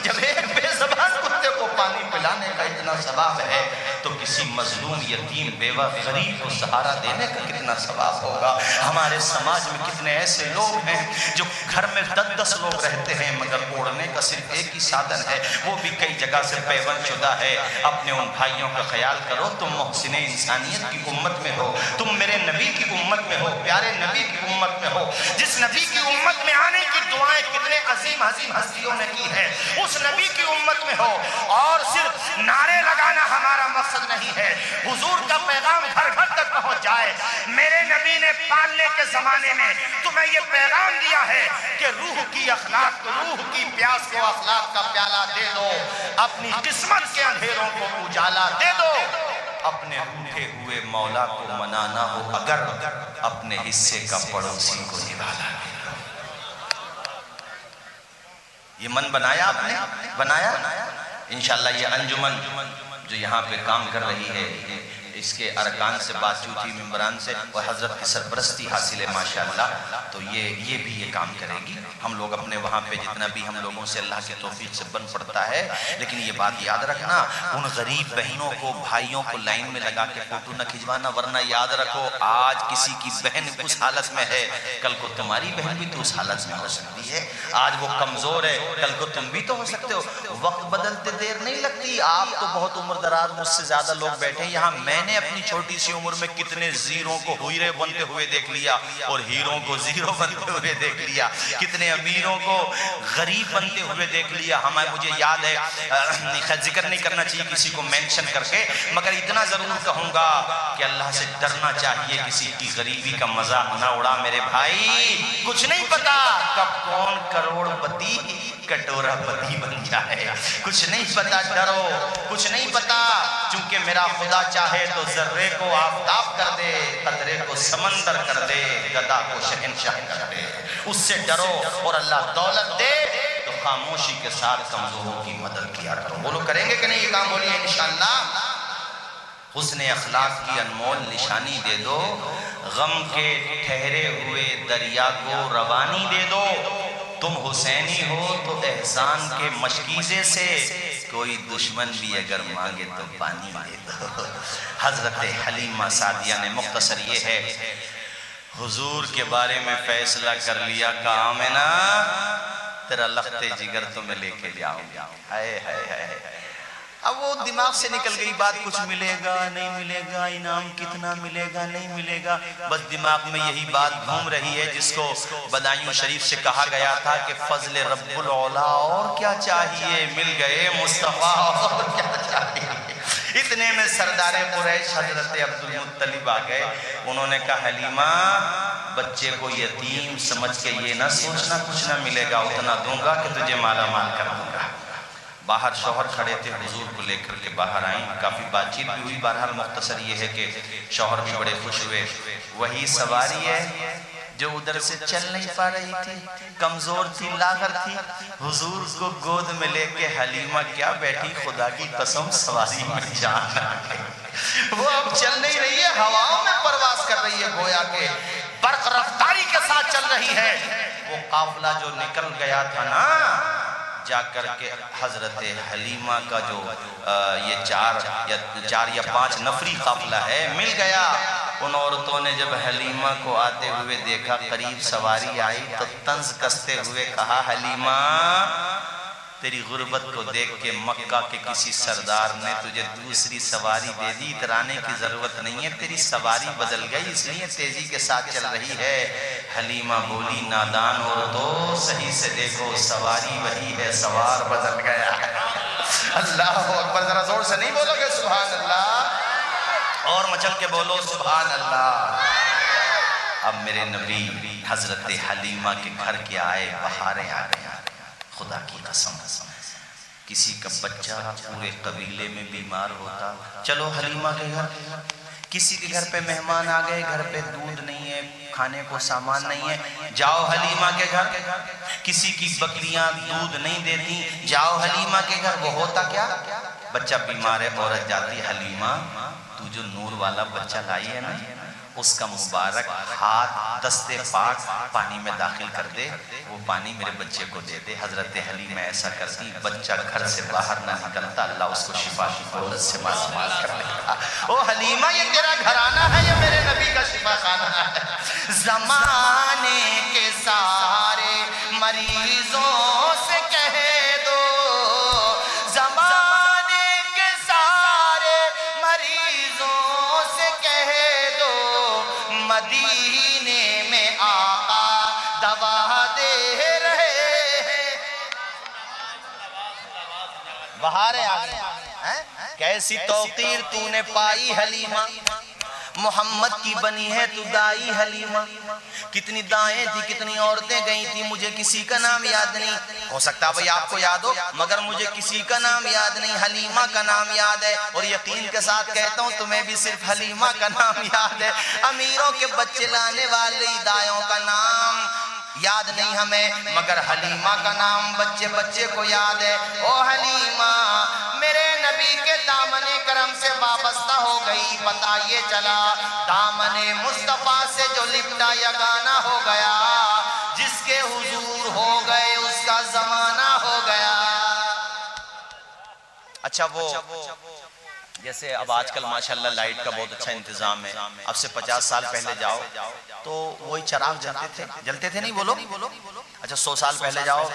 جب ایک بے زبان کتے کو پانی پلانے کا اتنا ثواب ہے تو کسی مظلوم, یتیم, بیوہ, غریب کو سہارا دینے کا کتنا ثواب ہوگا. ہمارے سماج میں کتنے ایسے لوگ ہیں جو گھر میں 10 لوگ رہتے ہیں مگر اوڑھنے کا صرف ایک ہی سادن ہے, وہ بھی کئی جگہ سے پیوند شدہ ہے. اپنے ان بھائیوں کا خیال کرو, تم محسن انسانیت کی امت میں ہو, تم میرے نبی کی امت میں ہو, پیارے نبی کی امت میں ہو, جس نبی کی امت میں آنے کی دعائیں کتنے عظیم عظیم ہستیوں نے کی ہے, اس نبی کی امت میں ہو. اور صرف نعرے لگانا ہمارا مقصد نہیں ہے, حضور کا پیغام گھر گھر تک پہنچ جائے. میرے نبی نے پالنے کے زمانے میں تمہیں یہ پیغام دیا ہے کہ روح کی اخلاق, روح کی پیاس کو اخلاق کا پیالہ دے دو, اپنی قسمت کے اندھیروں کو اجالا دے دو. اپنے روٹھے ہوئے مولا کو منانا ہو اگر, اپنے حصے کا پڑوسی کو نوالا دے دو. یہ من بنایا آپ نے, بنایا انشاءاللہ. یہ انجمن جو یہاں پہ کام کر رہی ہے, اس کے ارکان سے بات چیت ہوئی ممبران سے, اور حضرت کی سرپرستی حاصل ہے ماشاءاللہ. تو یہ بھی یہ کام کرے گی. ہم لوگ اپنے وہاں پہ جتنا بھی ہم لوگوں سے اللہ کے توفیق سے بن پڑتا ہے, لیکن یہ بات یاد رکھنا, ان غریب بہنوں کو, بھائیوں کو لائن میں لگا کے فوٹو نہ کھنچوانا, ورنہ یاد رکھو آج کسی کی بہن اس حالت میں ہے, کل کو تمہاری بہن بھی تو اس حالت میں ہو سکتی ہے. آج وہ کمزور ہے, کل کو تم بھی تو ہو سکتے ہو. وقت بدلتے دیر نہیں لگتی. آپ تو بہت عمر دراز, مجھ سے زیادہ لوگ بیٹھے ہیں یہاں, میں میں نے اپنی چھوٹی سی عمر میں کتنے زیروں کو ہیرے بنتے ہوئے دیکھ لیا اور ہیروں کو زیرو بنتے ہوئے دیکھ لیا، کتنے امیروں کو غریب بنتے ہوئے دیکھ لیا. مجھے یاد ہے، ذکر نہیں کرنا چاہیے کسی کو مینشن کر کے، مگر اتنا ضرور کہوں گا کہ اللہ سے ڈرنا چاہیے، کسی کی غریبی کا مذاق نہ اڑا میرے بھائی. کچھ نہیں پتا کب کون کروڑ پتی کٹورا پتی بن جائے، کچھ نہیں پتا. ڈرو، کچھ نہیں پتا، چونکہ میرا خدا چاہے تو ذرے کو آفتاب کر دے، قطرے کو سمندر کر دے، گدھا کو شہنشاہ کر دے. اس سے ڈرو، اور اللہ دولت دے تو خاموشی کے ساتھ کمزوروں کی مدد کیا کرو. بولو کریں گے کہ نہیں یہ کام؟ بولیے انشاءاللہ. حسن اخلاق کی انمول نشانی دے دو، غم کے ٹھہرے ہوئے دریا کو روانی دے دو. تم حسینی ہو تو احسان کے مشکیزے سے کوئی دشمن بھی اگر مانگے تو پانی دے دو. حضرت حلیمہ سعدیہ نے مختصر یہ ہے، حضور کے بارے میں فیصلہ کر لیا کہ آمنہ تیرا لخت جگر تو میں لے کے جاؤں گا. ہائے ہائے ہائے. اب وہ دماغ سے نکل گئی بات، کچھ ملے گا نہیں ملے گا، انعام کتنا ملے گا نہیں ملے گا، بس دماغ میں یہی بات گھوم رہی ہے جس کو بدائیوں شریف سے کہا گیا تھا کہ فضل رب العلا اور کیا چاہیے، مل گئے مصطفیٰ اور کیا چاہیے. اتنے میں سردار قریش حضرت عبد المطلب آ گئے. انہوں نے کہا حلیمہ بچے کو یتیم سمجھ کے یہ نہ سوچنا کچھ نہ ملے گا، اتنا دوں گا کہ تجھے مالا مال کر دوں گا. باہر شوہر کھڑے تھے، حضور کو لے کر کے باہر آئیں، کافی بات چیت بھی ہوئی. بہرحال مختصر یہ ہے کہ شوہر بھی بڑے خوش ہوئے. وہی سواری ہے جو ادھر سے چل نہیں پا رہی تھی، کمزور تھی، لاغر تھی. حضور کو گود میں لے کے حلیمہ کیا بیٹھی، خدا کی قسم سواری میں جان آ گئی. وہ اب چل نہیں رہی ہے، ہواؤں میں پرواز کر رہی ہے، گویا کہ برق رفتاری کے ساتھ چل رہی ہے. وہ قافلہ جو نکل گیا تھا نا، جا کر کے حضرت حلیمہ کا جو یہ چار یا پانچ نفری قافلہ ہے مل گیا. ان عورتوں نے جب حلیمہ کو آتے ہوئے دیکھا، قریب سواری آئی تو طنز کستے ہوئے کہا حلیمہ تیری غربت کو دیکھ کے مکہ کے کسی سردار نے تجھے دوسری سواری دے دی، اترانے کی ضرورت نہیں ہے، تیری سواری بدل گئی اس لیے تیزی کے ساتھ چل رہی ہے. حلیمہ بولی نادان عورتوں صحیح سے دیکھو، سواری وہی ہے، سوار بدل گیا. اللہ اکبر. ذرا زور سے نہیں بولو گے سبحان اللہ؟ اور مچل کے بولو سبحان اللہ. اب میرے نبی حضرت حلیمہ کے گھر کے آئے، بہاریں آ گئیں. خدا کی قسم کسی کا بچہ پورے قبیلے میں بیمار ہوتا، چلو حلیمہ کے گھر. کسی کے گھر پہ مہمان آ گئے، گھر پہ دودھ نہیں ہے، کھانے کو سامان نہیں ہے، جاؤ حلیمہ کے گھر. کسی کی بکریاں دودھ نہیں دیتی، جاؤ حلیمہ کے گھر. وہ ہوتا کیا، بچہ بیمار ہے، عورت جاتی، حلیمہ تو جو نور والا بچہ لائی ہے نا، اس کا مبارک ہاتھ دستے پاک پانی میں داخل کر دے، وہ پانی میرے بچے کو دے دے. حضرت حلیمہ ایسا کرتی، بچہ گھر سے باہر نہ نکلتا، اللہ اس کو شفا کی دولت سے مال کر دیتا. او حلیمہ یہ تیرا گھرانہ ہے، یہ میرے نبی کا شفا خانہ ہے. زمانے کے سارے مریضوں سے کہہ دو، زمانے کے سارے مریضوں سے کہہ دو، مدینے میں آقا دوا دے رہے ہیں. بہاریں آ گئی. کیسی توقیر تو نے پائی حلیمہ، محمد کی بنی ہے تو دائی حلیمہ. کتنی دائیں تھی، کتنی عورتیں گئی تھی، مجھے کسی کا نام یاد نہیں. ہو سکتا بھئی آپ کو یاد ہو، مگر مجھے کسی کا نام یاد نہیں. حلیمہ کا نام یاد ہے، اور یقین کے ساتھ کہتا ہوں تمہیں بھی صرف حلیمہ کا نام یاد ہے. امیروں کے بچے لانے والی دائیوں کا نام یاد نہیں ہمیں، مگر حلیمہ کا نام بچے بچے کو یاد ہے. او حلیمہ میرے نبی کے دامن کرم سے وابستہ ہو گئی. پتہ یہ چلا دامن مصطفیٰ سے جو لپٹا یگانہ ہو گیا، جس کے حضور ہو گئے اس کا زمانہ ہو گیا. اچھا وہ جیسے اب آج کل ماشاءاللہ لائٹ کا بہت اچھا انتظام ہے. اب سے 50 سال پہلے جاؤ تو وہی چراغ جلتے تھے نہیں؟ بولو. اچھا 100 سال پہلے جاؤ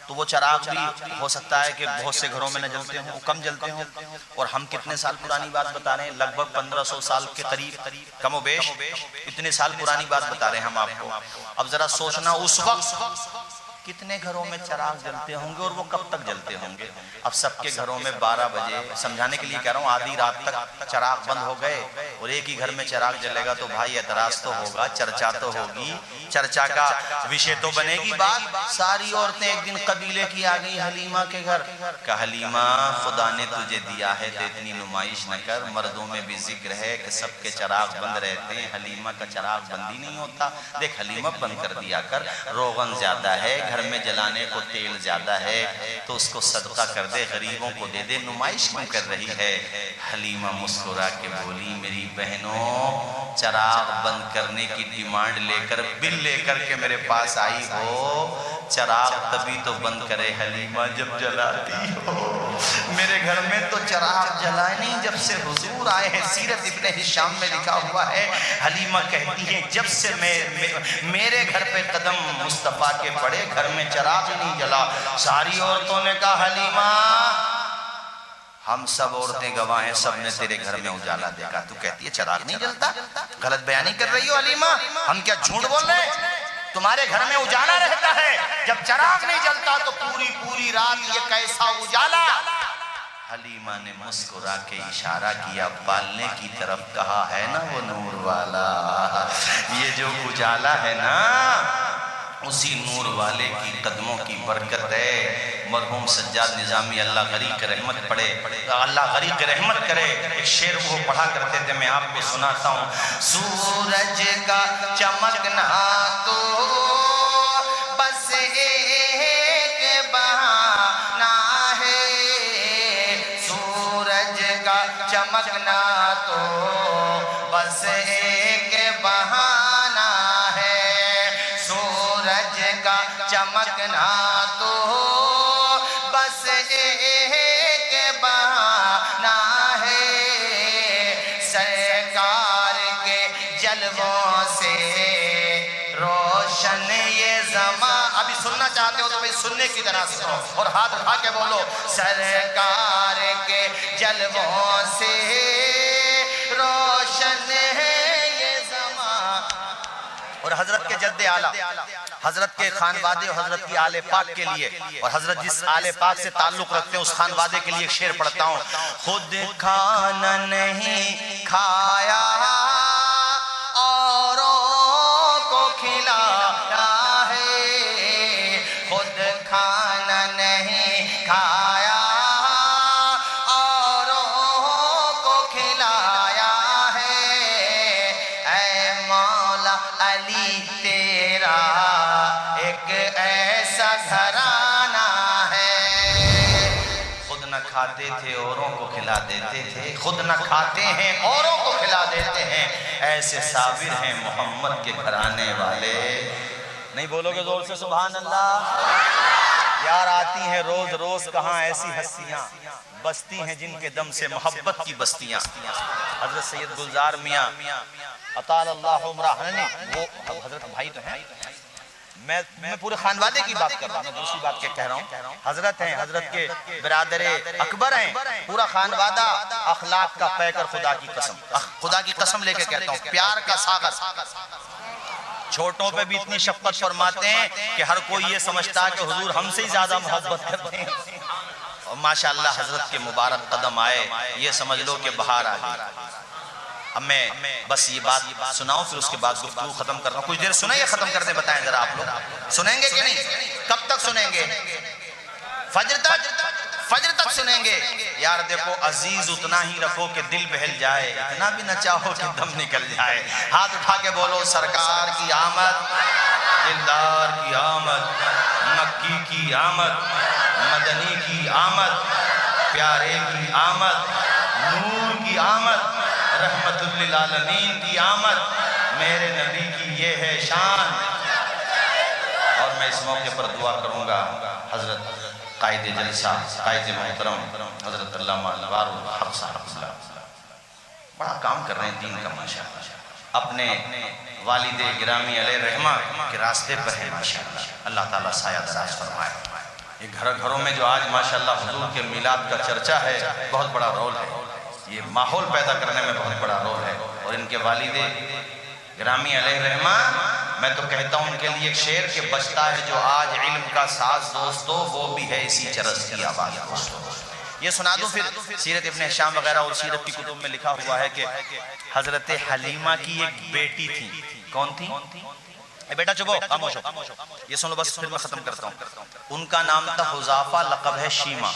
تو وہ چراغ بھی ہو سکتا ہے کہ بہت سے گھروں میں نہ جلتے ہوں، کم جلتے ہوں. اور ہم کتنے سال پرانی بات بتا رہے ہیں؟ لگ بھگ 1500 سال کے قریب، کم و بیش اتنے سال پرانی بات بتا رہے ہیں ہم آپ کو. اب ذرا سوچنا اس وقت کتنے گھروں میں چراغ جلتے ہوں گے اور وہ کب تک جلتے ہوں گے. اب سب کے گھروں میں 12 بجے، سمجھانے کے لیے کہہ رہا ہوں، آدھی رات تک چراغ بند ہو گئے اور ایک ہی گھر میں چراغ جلے گا تو بھائی اعتراض تو ہوگا، چرچا تو ہوگی، چرچا کا وشے تو بنے گی بات. ساری عورتیں ایک دن قبیلے کی آ گئی حلیمہ کے گھر، کہ حلیمہ خدا نے تجھے دیا ہے تو اتنی نمائش نہ کر. مردوں میں بھی ذکر ہے کہ سب کے چراغ بند رہتے ہیں، حلیمہ کا چراغ بند ہی نہیں ہوتا. دیکھ حلیمہ بند کر دیا کر، روغن زیادہ ہے گھر میں جلانے کو، تیل زیادہ ہے تو اس کو صدقہ کر دے، غریبوں کو دے دے، نمائش کیوں کر رہی ہے؟ حلیمہ مسکرا کے بولی میری بہنوں چراغ بند کرنے کی ڈیمانڈ لے کر، بل لے کر کے میرے پاس آئی ہو. چراغ تبھی تو بند کرے حلیمہ جب جلاتی ہو. میرے گھر میں تو چراغ جلائے نہیں جب سے حضور آئے ہیں. سیرت ابن ہشام میں لکھا ہوا ہے، حلیمہ کہتی ہے جب سے میرے گھر پہ قدم مصطفیٰ کے پڑے گھر میں چراغ نہیں جلا. ساری عورتوں نے کہا حلیمہ ہم سب عورتیں گواہ ہیں، سب نے تیرے گھر میں اجالا دیکھا، تو کہتی ہے چراغ نہیں جلتا؟ غلط بیانی کر رہی ہو حلیمہ، ہم کیا جھوٹ بول رہے ہیں؟ تمہارے گھر میں اجالا رہتا ہے، جب چراغ نہیں جلتا تو پوری رات یہ کیسا اجالا؟ حلیمہ نے مسکرا کے اشارہ کیا پالنے کی طرف، کہا ہے نا وہ نور والا، یہ جو اجالا ہے نا اسی نور والے کی قدموں کی برکت ہے. مرحوم سجاد نظامی اللہ غریق رحمت پڑھے، اللہ غریق رحمت کرے، ایک شعر وہ پڑھا کرتے تھے، میں آپ کو سناتا ہوں. سورج کا چمکنا تو بس ایک بہانہ ہے، سورج کا چمکنا تو بس ایک بہانہ ہے، سورج کا چمکنا تو بس ایک بہانہ ہے، سرکار کے جلووں سے روشن یہ زمان. ابھی سننا چاہتے ہو تو بھئی سننے کی طرح سنو اور ہاتھ اٹھا کے بولو، سرکار کے جلووں سے روشن ہے یہ زمان. اور حضرت کے جد اعلیٰ، حضرت کے خانوادے اور حضرت کی آل پاک کے لیے، اور حضرت جس آل پاک سے تعلق رکھتے ہیں اس خانوادے کے لیے ایک شعر پڑھتا ہوں. خود کھانا نہیں کھایا اوروں کو کھلایا ہے، خود کھانا نہیں کھایا اوروں کو کھلایا ہے. اے مولا علی تیرا ایک ایسا گھرانہ ہے، خود نہ کھاتے تھے اوروں کو کھلا دیتے تھے، خود نہ کھاتے ہیں اوروں کو کھلا دیتے ہیں، ایسے صابر ہیں محمد کے گھرانے والے. نہیں بولو گے زور سے سبحان اللہ؟ یار آتی ہیں روز روز کہاں ایسی ہستیاں، بستی ہیں جن کے دم سے محبت کی بستیاں. حضرت سید گلزار میاں اطال اللہ عمرہ، وہ حضرت بھائی تو ہیں، میں پورے خانوادے کی بات کر رہا ہوں، میں دوسری بات کیا کہہ رہا ہوں. حضرت ہیں، حضرت کے برادر اکبر ہیں، پورا خانوادہ اخلاق کا پیکر. خدا کی قسم، خدا کی قسم لے کے کہتا ہوں، پیار کا ساغر. چھوٹوں پہ بھی اتنی شفقت فرماتے ہیں کہ ہر کوئی یہ سمجھتا ہے کہ حضور ہم سے ہی زیادہ محبت کرتے ہیں. اور ماشاءاللہ حضرت کے مبارک قدم آئے، یہ سمجھ لو کہ بہار آ گئی. اب میں بس یہ بات سناؤں پھر اس کے بعد گفتگو ختم کرتا ہوں. کچھ دیر سنیں یا ختم کر دیں؟ بتائیں ذرا آپ لوگ سنیں گے کہ نہیں؟ کب تک سنیں گے؟ فجر تک سنیں گے. یار دیکھو عزیز اتنا ہی رکھو کہ دل بہل جائے، اتنا بھی نہ چاہو کہ دم نکل جائے. ہاتھ اٹھا کے بولو سرکار کی آمد، دلدار کی آمد، مکی کی آمد، مدنی کی آمد، پیارے کی آمد، نور کی آمد، رحمت للعالمین کی آمد. میرے نبی کی یہ ہے شان. اور میں اس موقع پر دعا کروں گا حضرت قائد جلسہ، قائد محترم حضرت علامہ انوار الحق صاحب، بڑا کام کر رہے ہیں دین کا ماشاءاللہ، اپنے والد گرامی علیہ رحمہ کے راستے پر ہے ماشاءاللہ. اللہ تعالیٰ سایہ دراز فرمائے. یہ گھروں میں جو آج ماشاءاللہ حضور کے میلاد کا چرچا ہے، بہت بڑا رول ہے، یہ ماحول پیدا کرنے میں بہت بڑا رول ہے۔ اور ان کے والد گرامی علیہ رحمہ، میں تو کہتا ہوں ان کے لیے ایک شعر کہ بچتا ہے جو آج علم کا ساز دوستو، وہ بھی ہے اسی چرس کی آواز دوستو۔ یہ سنا دوں پھر سیرت ابن ہشام وغیرہ اور سیرت کی کتب میں لکھا ہوا ہے کہ حضرت حلیمہ کی ایک بیٹی تھی۔ کون تھی؟ اے بیٹا چپو، خاموش ہو، یہ سن لو بس پھر میں ختم کرتا ہوں۔ ان کا نام تھا حذافہ، لقب ہے شیمہ،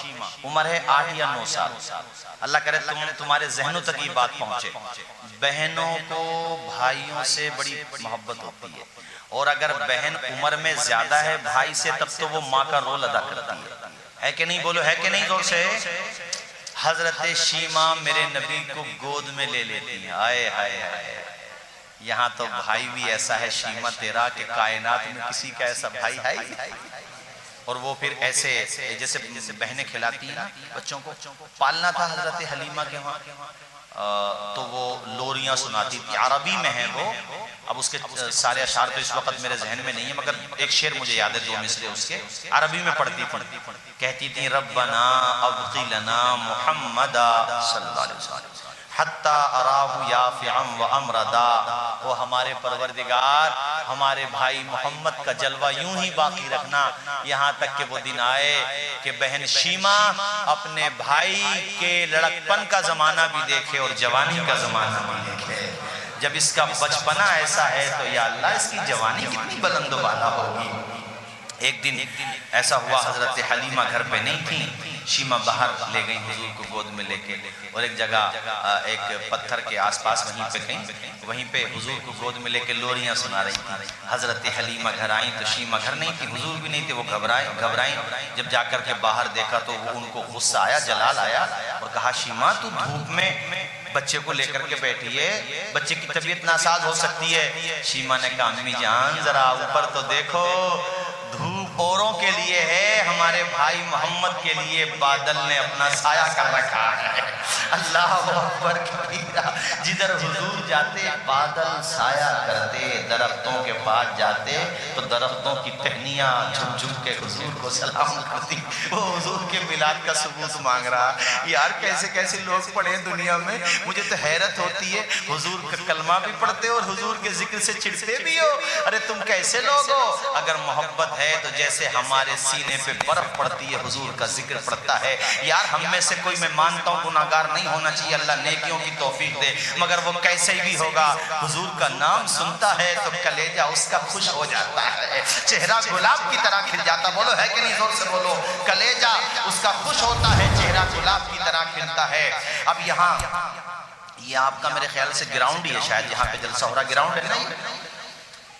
عمر ہے 8 یا 9 سال۔ اللہ کرے تمہارے ذہنوں تک یہ بات پہنچے۔ بہنوں کو بھائیوں سے بڑی محبت ہوتی ہے، اور اگر بہن عمر میں زیادہ ہے بھائی سے، تب تو وہ ماں کا رول ادا کرتی ہے کہ نہیں؟ بولو ہے کہ نہیں زور سے؟ حضرت شیمہ میرے نبی کو گود میں لے لیتی ہیں۔ آئے ہائے ہائے، یہاں تو بھائی بھی ایسا ہے شیمہ تیرا کہ کائنات میں کسی کا ایسا بھائی ہے۔ اور وہ پھر ایسے جیسے بہنیں کھلاتی ہیں بچوں کو، پالنا تھا حضرت حلیمہ کے وہاں، تو وہ لوریاں سناتی تھی، عربی میں ہیں وہ۔ اب اس کے سارے اشعار تو اس وقت میرے ذہن میں نہیں ہے، مگر ایک شعر مجھے یاد ہے، 2 مصرے اس کے عربی میں پڑھتی کہتی تھی: ربنا ابقی لنا محمدا صلی اللہ علیہ وسلم حتی اراہ یافعا و امردا۔ وہ ہمارے پروردگار ہمارے بھائی محمد کا جلوہ یوں ہی باقی رکھنا، یہاں تک کہ وہ دن آئے کہ بہن شیمہ اپنے بھائی کے لڑکپن کا زمانہ بھی دیکھے اور جوانی کا زمانہ بھی دیکھے۔ جب اس کا بچپنا ایسا ہے تو یا اللہ اس کی جوانی کتنی بلند و بالا ہوگی۔ ایک دن ایسا ہوا حضرت حلیمہ گھر پہ نہیں تھی، شیمہ باہر لے گئی حضور کو گود میں لے کے، اور ایک جگہ ایک پتھر کے آس پاس وہیں پہ کہیں، وہیں پہ حضور کو گود میں لے کے لوریاں سنا رہی تھی۔ حضرت حلیمہ گھر آئیں تو شیمہ گھر نہیں تھی، حضور بھی نہیں تھے، وہ گھبرائیں۔ جب جا کر کے باہر دیکھا تو وہ ان کو غصہ آیا، جلال آیا، اور کہا شیمہ تو دھوپ میں بچے کو لے کر کے بیٹھی ہے، بچے کی طبیعت ناساز ہو سکتی ہے۔ شیمہ نے کہا امی جان ذرا اوپر تو دیکھو، دھوپ اوروں کے لیے ہے، ہمارے بھائی محمد کے لیے بادل نے اپنا سایہ کر رکھا ہے۔ اللہ اکبر کبیرہ، جدھر حضور جاتے بادل سایہ کرتے، درختوں کے پاس جاتے تو درختوں کی ٹہنیاں جھک جھک کے حضور کو سلام کرتی۔ وہ حضور کے میلاد کا ثبوت مانگ رہا۔ یار کیسے کیسے لوگ پڑھے دنیا میں، مجھے تو حیرت ہوتی ہے، حضور کا کلمہ بھی پڑھتے اور حضور کے ذکر سے چڑھتے بھی ہو۔ ارے تم کیسے لوگ ہو؟ اگر محبت ہے تو جیسے ہمارے سینے پہ برف پڑتی ہے حضور کا ذکر پڑتا ہے۔ یار ہم میں سے کوئی، میں مانتا ہوں گناہگار نہیں ہونا چاہیے، اللہ نیکیوں کی توفیق دے، مگر وہ کیسے بھی ہوگا حضور کا نام سنتا ہے تو کلیجہ اس کا خوش ہو جاتا ہے، چہرہ گلاب کی طرح کھل جاتا۔ بولو ہے کہ نہیں؟ زور سے بولو۔ کلیجہ اس کا خوش ہوتا ہے، چہرہ گلاب کی طرح کھلتا ہے۔ اب یہاں یہ آپ کا میرے خیال سے گراؤنڈ ہی ہے شاید، یہاں پہ جلسہ ہو رہا گراؤنڈ ہے نہیں؟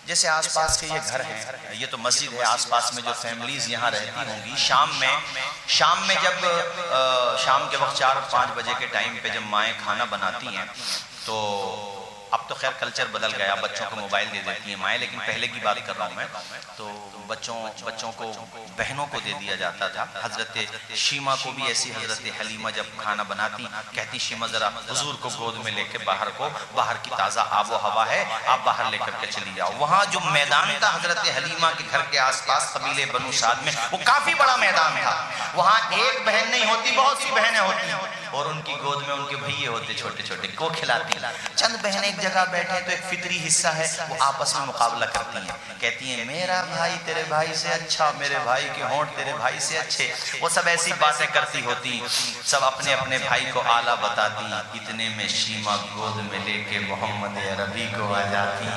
جیسے آس پاس کے یہ گھر ہیں، یہ تو مسجد ہے، آس پاس میں جو فیملیز یہاں رہتی ہوں گی، شام میں جب شام کے وقت 4-5 بجے کے ٹائم پہ جب مائیں کھانا بناتی ہیں تو اب تو خیر کلچر بدل گیا، بچوں کو موبائل دے دیتی ہیں مائیں، لیکن پہلے کی بات کر رہا ہوں میں، تو بچوں کو بہنوں کو دے دیا جاتا تھا۔ حضرت شیمہ کو بھی ایسی حضرت حلیمہ جب کھانا بناتی کہتی شیمہ ذرا حضور کو گود میں لے کے باہر کی تازہ آب و ہوا ہے، آپ باہر لے کر کے چلی جاؤ۔ وہاں جو میدان تھا حضرت حلیمہ کے گھر کے آس پاس قبیلے بنو سعد میں، وہ کافی بڑا میدان تھا۔ وہاں ایک بہن نہیں ہوتی، بہت سی بہنیں ہوتی ہیں، اور ان کی گود میں ان کے بھائیے ہوتے چھوٹے چھوٹے، کو کھلاتی۔ چند بہنیں ایک جگہ بیٹھے تو ایک فطری حصہ ہے، وہ آپس میں مقابلہ کرتی ہیں، کہتی ہیں میرا بھائی تیرے بھائی سے اچھا، میرے بھائی کے ہونٹ تیرے بھائی سے اچھے۔ وہ سب ایسی باتیں کرتی ہوتی، سب اپنے اپنے بھائی کو اعلیٰ بتاتی۔ اتنے میں شیمہ گود میں لے کے محمد عربی کو آ جاتی۔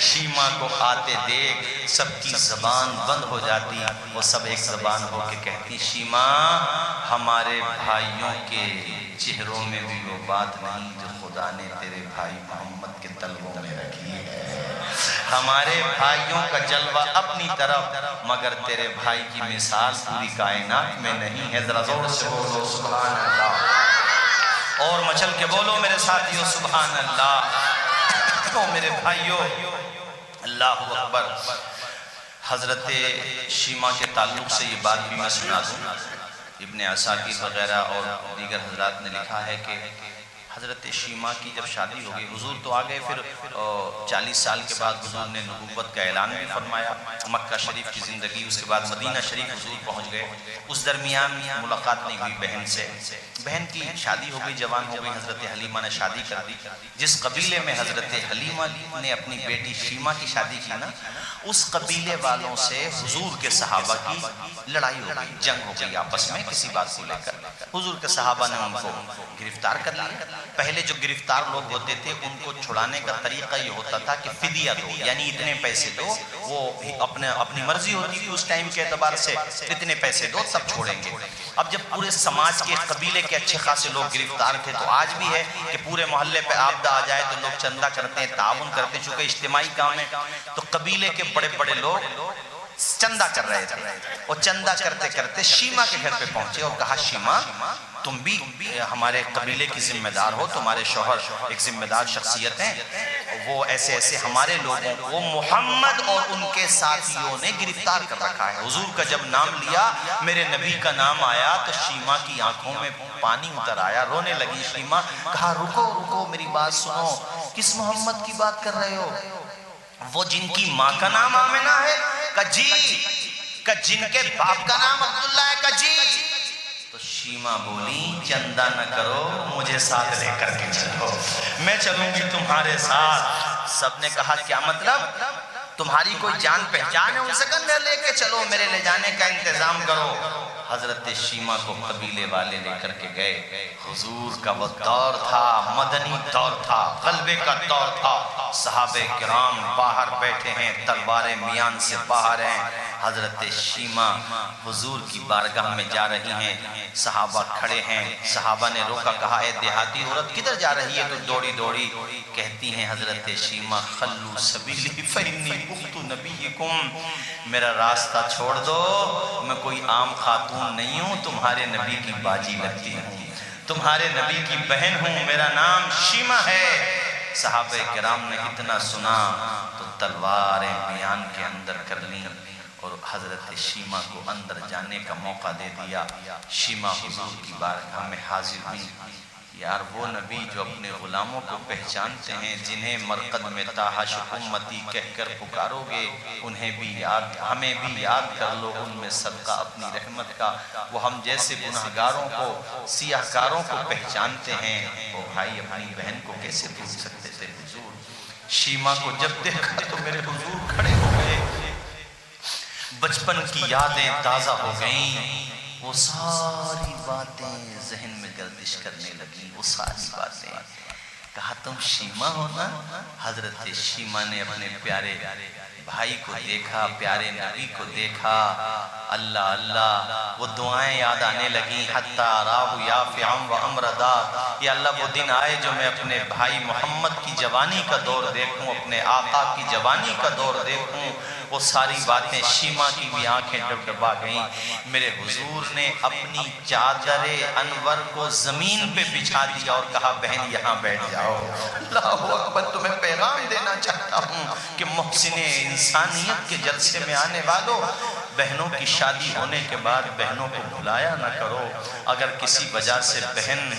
شیمہ کو آتے دیکھ سب کی زبان بند ہو جاتی، وہ سب ایک زبان ہو کے کہتی شیمہ ہمارے بھائیوں کے چہروں میں بھی وہ بات نہیں جو خدا نے تیرے بھائی محمد کے طلبوں میں رکھی ہے۔ ہمارے بھائیوں کا جلوہ اپنی طرف، مگر تیرے بھائی کی مثال پوری کائنات میں نہیں ہے۔ ذرا زور سے بولو سبحان اللہ، اور مچل کے بولو میرے ساتھیو سبحان اللہ۔ تو میرے بھائیو اللہ اکبر، حضرت شیمہ کے تعلق سے یہ بات بھی میں سنا دوں، ابن عساکر وغیرہ اور دیگر حضرات نے لکھا ہے کہ حضرت شیما کی جب شادی ہو گئی، حضور تو آ گئے، پھر 40 سال کے بعد حضور نے نبوت کا اعلان بھی فرمایا، مکہ شریف کی زندگی، اس کے بعد مدینہ شریف حضور پہنچ گئے۔ اس درمیان ملاقات نہیں ہوئی بہن سے، بہن کی شادی ہو گئی، جوان ہو گئی، حضرت حلیمہ نے شادی کر دی۔ جس قبیلے میں حضرت حلیمہ نے اپنی بیٹی شیما کی شادی کی نا، اس قبیلے والوں سے حضور کے صحابہ کی لڑائی ہو گئی، جنگ ہو گئی آپس میں کسی بات کو لے کر۔ حضور کے صحابہ نے ان کو گرفتار کر لیا۔ پہلے جو گرفتار لوگ ہوتے تھے ان کو چھڑانے کا طریقہ یہ ہوتا تھا کہ فدیہ دو، یعنی اتنے پیسے دو، وہ اپنی مرضی ہوتی تھی اس ٹائم کے اعتبار سے، اتنے پیسے دو تب چھوڑیں گے۔ اب جب پورے سماج کے قبیلے کے اچھے خاصے لوگ گرفتار تھے، تو آج بھی ہے کہ پورے محلے پہ آپدہ آ جائے تو لوگ چندہ کرتے ہیں، تعاون کرتے ہیں، چونکہ اجتماعی کام ہے، تو قبیلے کے بڑے بڑے لوگ چندہ کر رہے تھے، اور چندہ کرتے کرتے شیما کے گھر پہ پہنچے اور کہا شیما تم بھی ہمارے قبیلے کی ذمہ دار ہو، تمہارے شوہر ایک ذمہ دار شخصیت ہیں، وہ ایسے ایسے ہمارے لوگوں کو محمد اور ان کے ساتھیوں نے گرفتار کر رکھا ہے۔ حضور کا جب نام لیا، میرے نبی کا نام آیا، تو شیما کی آنکھوں میں پانی اتر آیا، رونے لگی شیما، کہا رکو رکو میری بات سنو، کس محمد کی بات کر رہے ہو؟ وہ جن کی ماں کا نام آمنہ ہے؟ کہ جی۔ کہ جن کے باپ کا نام عبداللہ ہے؟ کہ جی۔ تو شیما بولی چندہ نہ کرو، مجھے ساتھ لے کر کے چلو، میں چلوں گی تمہارے ساتھ۔ سب نے کہا کیا مطلب؟ تمہاری کوئی جان پہچان ہے ان سے؟ کہ لے کے چلو، میرے لے جانے کا انتظام کرو۔ حضرت شیما کو قبیلے والے لے کر کے گئے۔ حضور کا وہ دور تھا، مدنی دور تھا، غلبے کا دور تھا، صحابہ کرام باہر بیٹھے ہیں، تلواریں میان سے باہر ہیں۔ حضرت شیما حضور کی بارگاہ میں جا رہی ہیں، صحابہ کھڑے ہیں، صحابہ نے روکا، کہا اے دیہاتی عورت کدھر جا رہی ہے تو دوڑی دوڑی؟ کہتی ہیں حضرت شیما خلو سبیلی فإنی اخت نبیکم، میرا راستہ چھوڑ دو، میں کوئی عام خاتون نہیں ہوں، تمہارے نبی کی باجی لگتی ہوں، تمہارے نبی کی بہن ہوں، میرا نام شیما ہے۔ صحابہ کرام نے اتنا سنا تو تلواریں میان کے اندر کر لیں اور حضرت شیما کو اندر جانے کا موقع دے دیا۔ شیما حضور کی بارگاہ میں حاضر ہوئی۔ یار وہ نبی جو اپنے غلاموں کو پہچانتے ہیں، جنہیں مرقد میں تاحش امتی کہہ کر پکارو گے، انہیں بھی یاد، ہمیں بھی یاد کر لو ان میں صدقہ اپنی رحمت کا۔ وہ ہم جیسے گناہگاروں کو، سیاہ کاروں کو پہچانتے ہیں، وہ بھائی اپنی بہن کو کیسے بھول سکتے تھے؟ حضور شیما کو جب دیکھا تو میرے حضور کھڑے ہو گئے، بچپن کی یادیں تازہ ہو گئیں، وہ ساری باتیں ذہن میں گردش کرنے لگی، وہ ساری باتیں۔ کہا تم شیما ہو نا؟ حضرت شیما نے اپنے پیارے بھائی کو دیکھا، پیارے نبی کو دیکھا، اللہ اللہ، وہ دعائیں یاد آنے لگیں، حتی راہ یافعا و امردا، یا اللہ وہ دن آئے جو میں اپنے بھائی محمد کی جوانی کا دور دیکھوں، اپنے آقا کی جوانی کا دور دیکھوں۔ وہ ساری باتیں، شیما کی بھی آنکھیں ڈبڈبا گئیں۔ میرے حضور نے اپنی چادر انور کو زمین پہ بچھا دیا اور کہا بہن یہاں بیٹھ جاؤ۔ اللہ اکبر، تمہیں پیغام دینا چاہتا ہوں کہ محسن انسانیت کے جلسے میں آنے والوں، بہنوں کی شادی ہونے کے بعد بہنوں کو بھلایا نہ کرو۔ اگر کسی وجہ سے بہن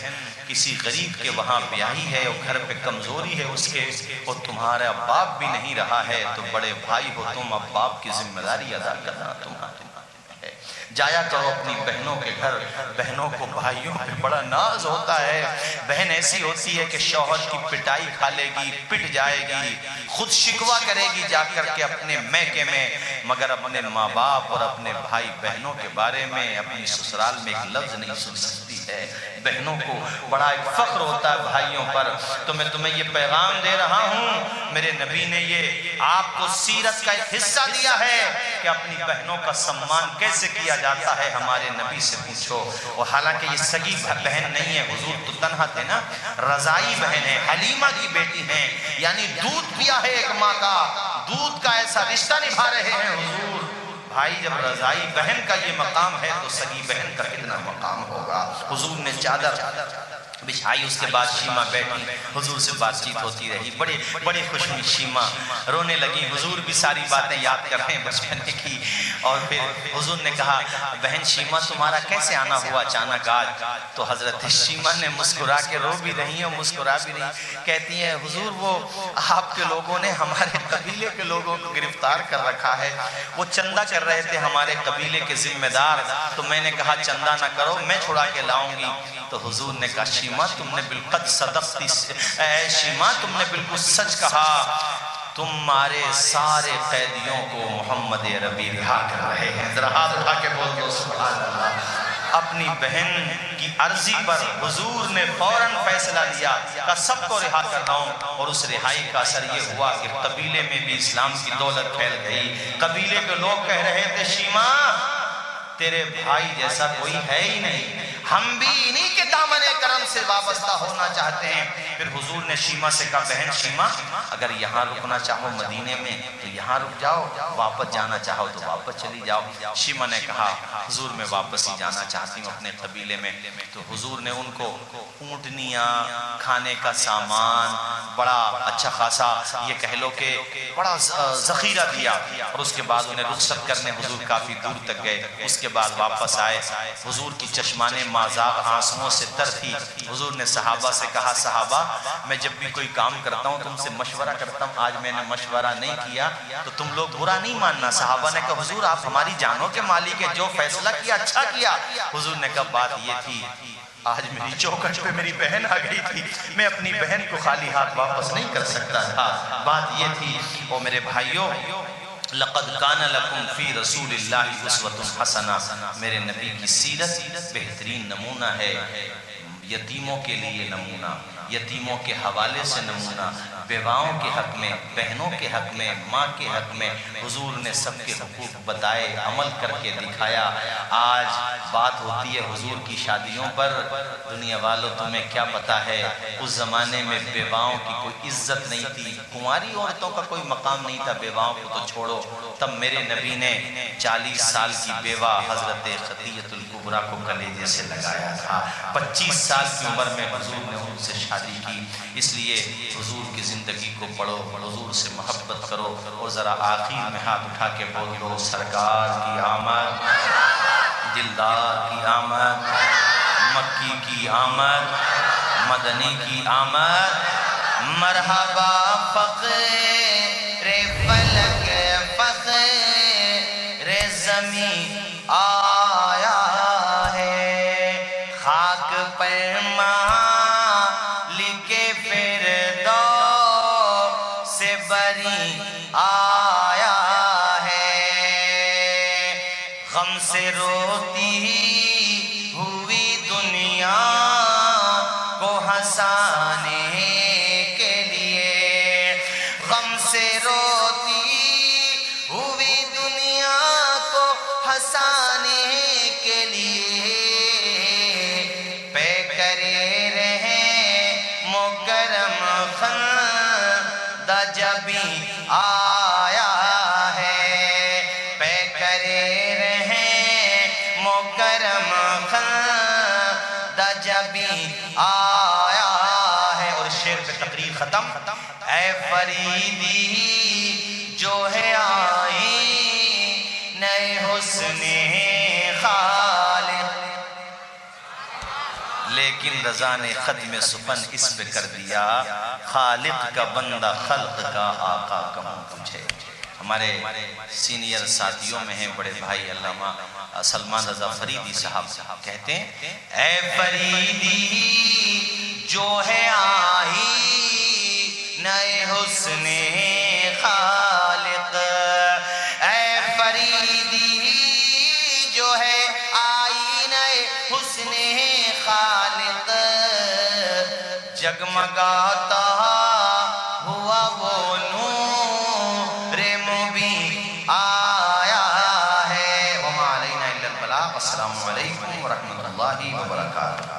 کسی غریب کے وہاں بیاہی ہے اور گھر پہ کمزوری ہے اس کے، اور تمہارا باپ بھی نہیں رہا ہے، تو بڑے بھائی ہو تم، اب باپ کی ذمہ داری ادا کرنا تمہارا ہے۔ جایا کرو اپنی بہنوں کے گھر، بہنوں کو بھائیوں پہ بڑا ناز ہوتا ہے۔ بہن ایسی ہوتی ہے کہ شوہر کی پٹائی کھا لے گی، پٹ جائے گی، خود شکوہ کرے گی جا کر کے اپنے میکے میں، مگر اپنے ماں باپ اور اپنے بھائی بہنوں کے بارے میں اپنی سسرال میں ایک لفظ نہیں سن سکتی ہے۔ بہنوں کو بڑا ایک فخر ہوتا ہے بھائیوں پر۔ تو میں تمہیں یہ پیغام دے رہا ہوں، میرے نبی نے یہ آپ کو سیرت کا ایک حصہ دیا ہے کہ اپنی بہنوں کا سمان کیسے کیا جاتا ہے، ہمارے نبی سے پوچھو۔ اور حالانکہ یہ سگی بہن نہیں ہے، حضور تو تنہا تھے نا، رضائی بہن ہے، حلیمہ کی بیٹی ہیں، یعنی دودھ پیا ہے ایک ماں کا، دودھ کا ایسا رشتہ نبھا رہے ہیں حضور۔ بھائی جب رضائی بہن کا یہ مقام ہے تو سگی بہن کا کتنا مقام ہوگا۔ حضور نے چادر بچھائی، اس کے بعد شیمہ بیٹھی، حضور سے بات چیت ہوتی رہی، بڑے خوش ہوئی شیمہ، رونے لگی، حضور بھی ساری باتیں یاد کر رہے ہیں بچپن کی۔ اور پھر حضور نے کہا بہن شیمہ تمہارا کیسے آنا ہوا اچانک آج؟ تو حضرت شیمہ نے مسکرا کے، رو بھی رہی ہیں مسکرا بھی رہی، کہتی ہیں حضور وہ آپ کے لوگوں نے ہمارے قبیلے کے لوگوں کو گرفتار کر رکھا ہے، وہ چندہ کر رہے تھے ہمارے قبیلے کے ذمہ دار، تو میں نے کہا چندہ نہ کرو میں چھڑا کے لاؤں گی۔ تو حضور نے کہا شیمہ تم نے بالکل صدقتی، اے شیمہ تم نے بالکل سچ کہا، تمہارے سارے قیدیوں کو محمد عربی رہا کر رہے ہیں۔ ذرا ہاتھ اٹھا کے بول دو سبحان اللہ۔ اپنی بہن کی عرضی پر حضور نے فوراً فیصلہ لیا کہ سب کو رہا کر رہا ہوں، اور اس رہائی کا اثر یہ ہوا کہ قبیلے میں بھی اسلام کی دولت پھیل گئی۔ قبیلے کے لوگ کہہ رہے تھے شیمہ تیرے بھائی جیسا کوئی ہے ہی نہیں، ہم بھی انہی کے دامن کرم سے وابستہ ہونا چاہتے ہیں۔ پھر حضور نے شیمہ سے کہا بہن شیمہ اگر یہاں رکنا چاہو مدینے میں تو یہاں رک جاؤ، واپس جانا چاہو تو واپس چلی جاؤ۔ شیمہ نے کہا حضور میں واپس ہی جانا چاہتی ہوں اپنے قبیلے میں۔ تو حضور نے ان کو اونٹنیاں، کھانے کا سامان، بڑا اچھا خاصا یہ کہہ لو کہ بڑا ذخیرہ دیا، اور اس کے بعد انہیں رخصت کرنے حضور کافی دور تک گئے۔ اس کے بعد واپس آئے، حضور کی چشمان مازاغ آنسوؤں سے تر تھی۔ حضور نے صحابہ سے کہا صحابہ میں جب بھی کوئی کام کرتا ہوں تم سے مشورہ کرتا ہوں، آج میں نے مشورہ نہیں کیا تو تم لوگ برا نہیں ماننا۔ صحابہ نے کہا حضور آپ ہماری جانوں کے مالک ہیں، جو فیصلہ کیا اچھا کیا۔ حضور نے کہا بات یہ تھی آج میری چوکھٹ پہ میری بہن آ گئی تھی، میں اپنی بہن کو خالی ہاتھ واپس نہیں کر سکتا تھا۔ بات یہ تھی۔ اور میرے بھائیوں لقد کان لکم فی رسول اللہ اسوۃ حسنہ، میرے نبی کی سیرت بہترین نمونہ ہے، یتیموں کے لیے نمونہ، یتیموں کے حوالے سے نمونہ، بیواؤں کے حق میں، بہنوں کے حق میں، ماں کے حق میں حضور نے سب کے حقوق بتائے، عمل کر کے دکھایا۔ آج بات ہوتی ہے حضور کی شادیوں پر، دنیا والوں تمہیں کیا پتا ہے اس زمانے میں بیواؤں کی کوئی عزت نہیں تھی، کنواری عورتوں کا کوئی مقام نہیں تھا، بیواؤں کو تو چھوڑو۔ تب میرے نبی نے 40 سال کی بیوہ حضرت خدیجہ الکبریٰ کو کلیجے سے لگایا تھا، 25 سال کی عمر میں حضور نے ان سے شادی کی۔ اس لیے حضور کی زندگی کو پڑھو، حضور سے محبت کرو، اور ذرا آخر میں ہاتھ اٹھا کے بول دو سرکار کی آمد، دلدار کی آمد، مکی کی آمد، مدنی کی آمد، مرحبا فقر فلک فخر زمین آیا ہے، خاک پر مالک فردوس سے بری آیا ہے، غم سے روتی ہوئی دنیا کو ہنسانے کے لیے، غم سے روتی ہوئی دنیا کو ہنسانے کے لیے، پے کرے رہے مکرم خندہ جبیں آیا ہے، پے کرے رہے مکرم خندہ جبیں آیا ہے۔ اور شعر پہ تقریر ختم۔ اے فریدی جو ہے آئی نئے حسن خالق، لیکن رضا نے ختم سخن اس پہ کر دیا، خالق کا بندہ خلق کا آقا کہوں تجھے۔ ہمارے سینئر ساتھیوں میں ہیں بڑے بھائی علامہ سلمان رضا فریدی صاحب، کہتے ہیں اے فریدی جو ہے آئی نئے حسن خالق، اے فریدی جو ہے آئی نئے حسن خالق، جگمگاتا ہوا وہ نور مبین آیا ہے۔ وما علینا الا البلاغ۔ السلام علیکم ورحمۃ اللہ وبرکاتہ۔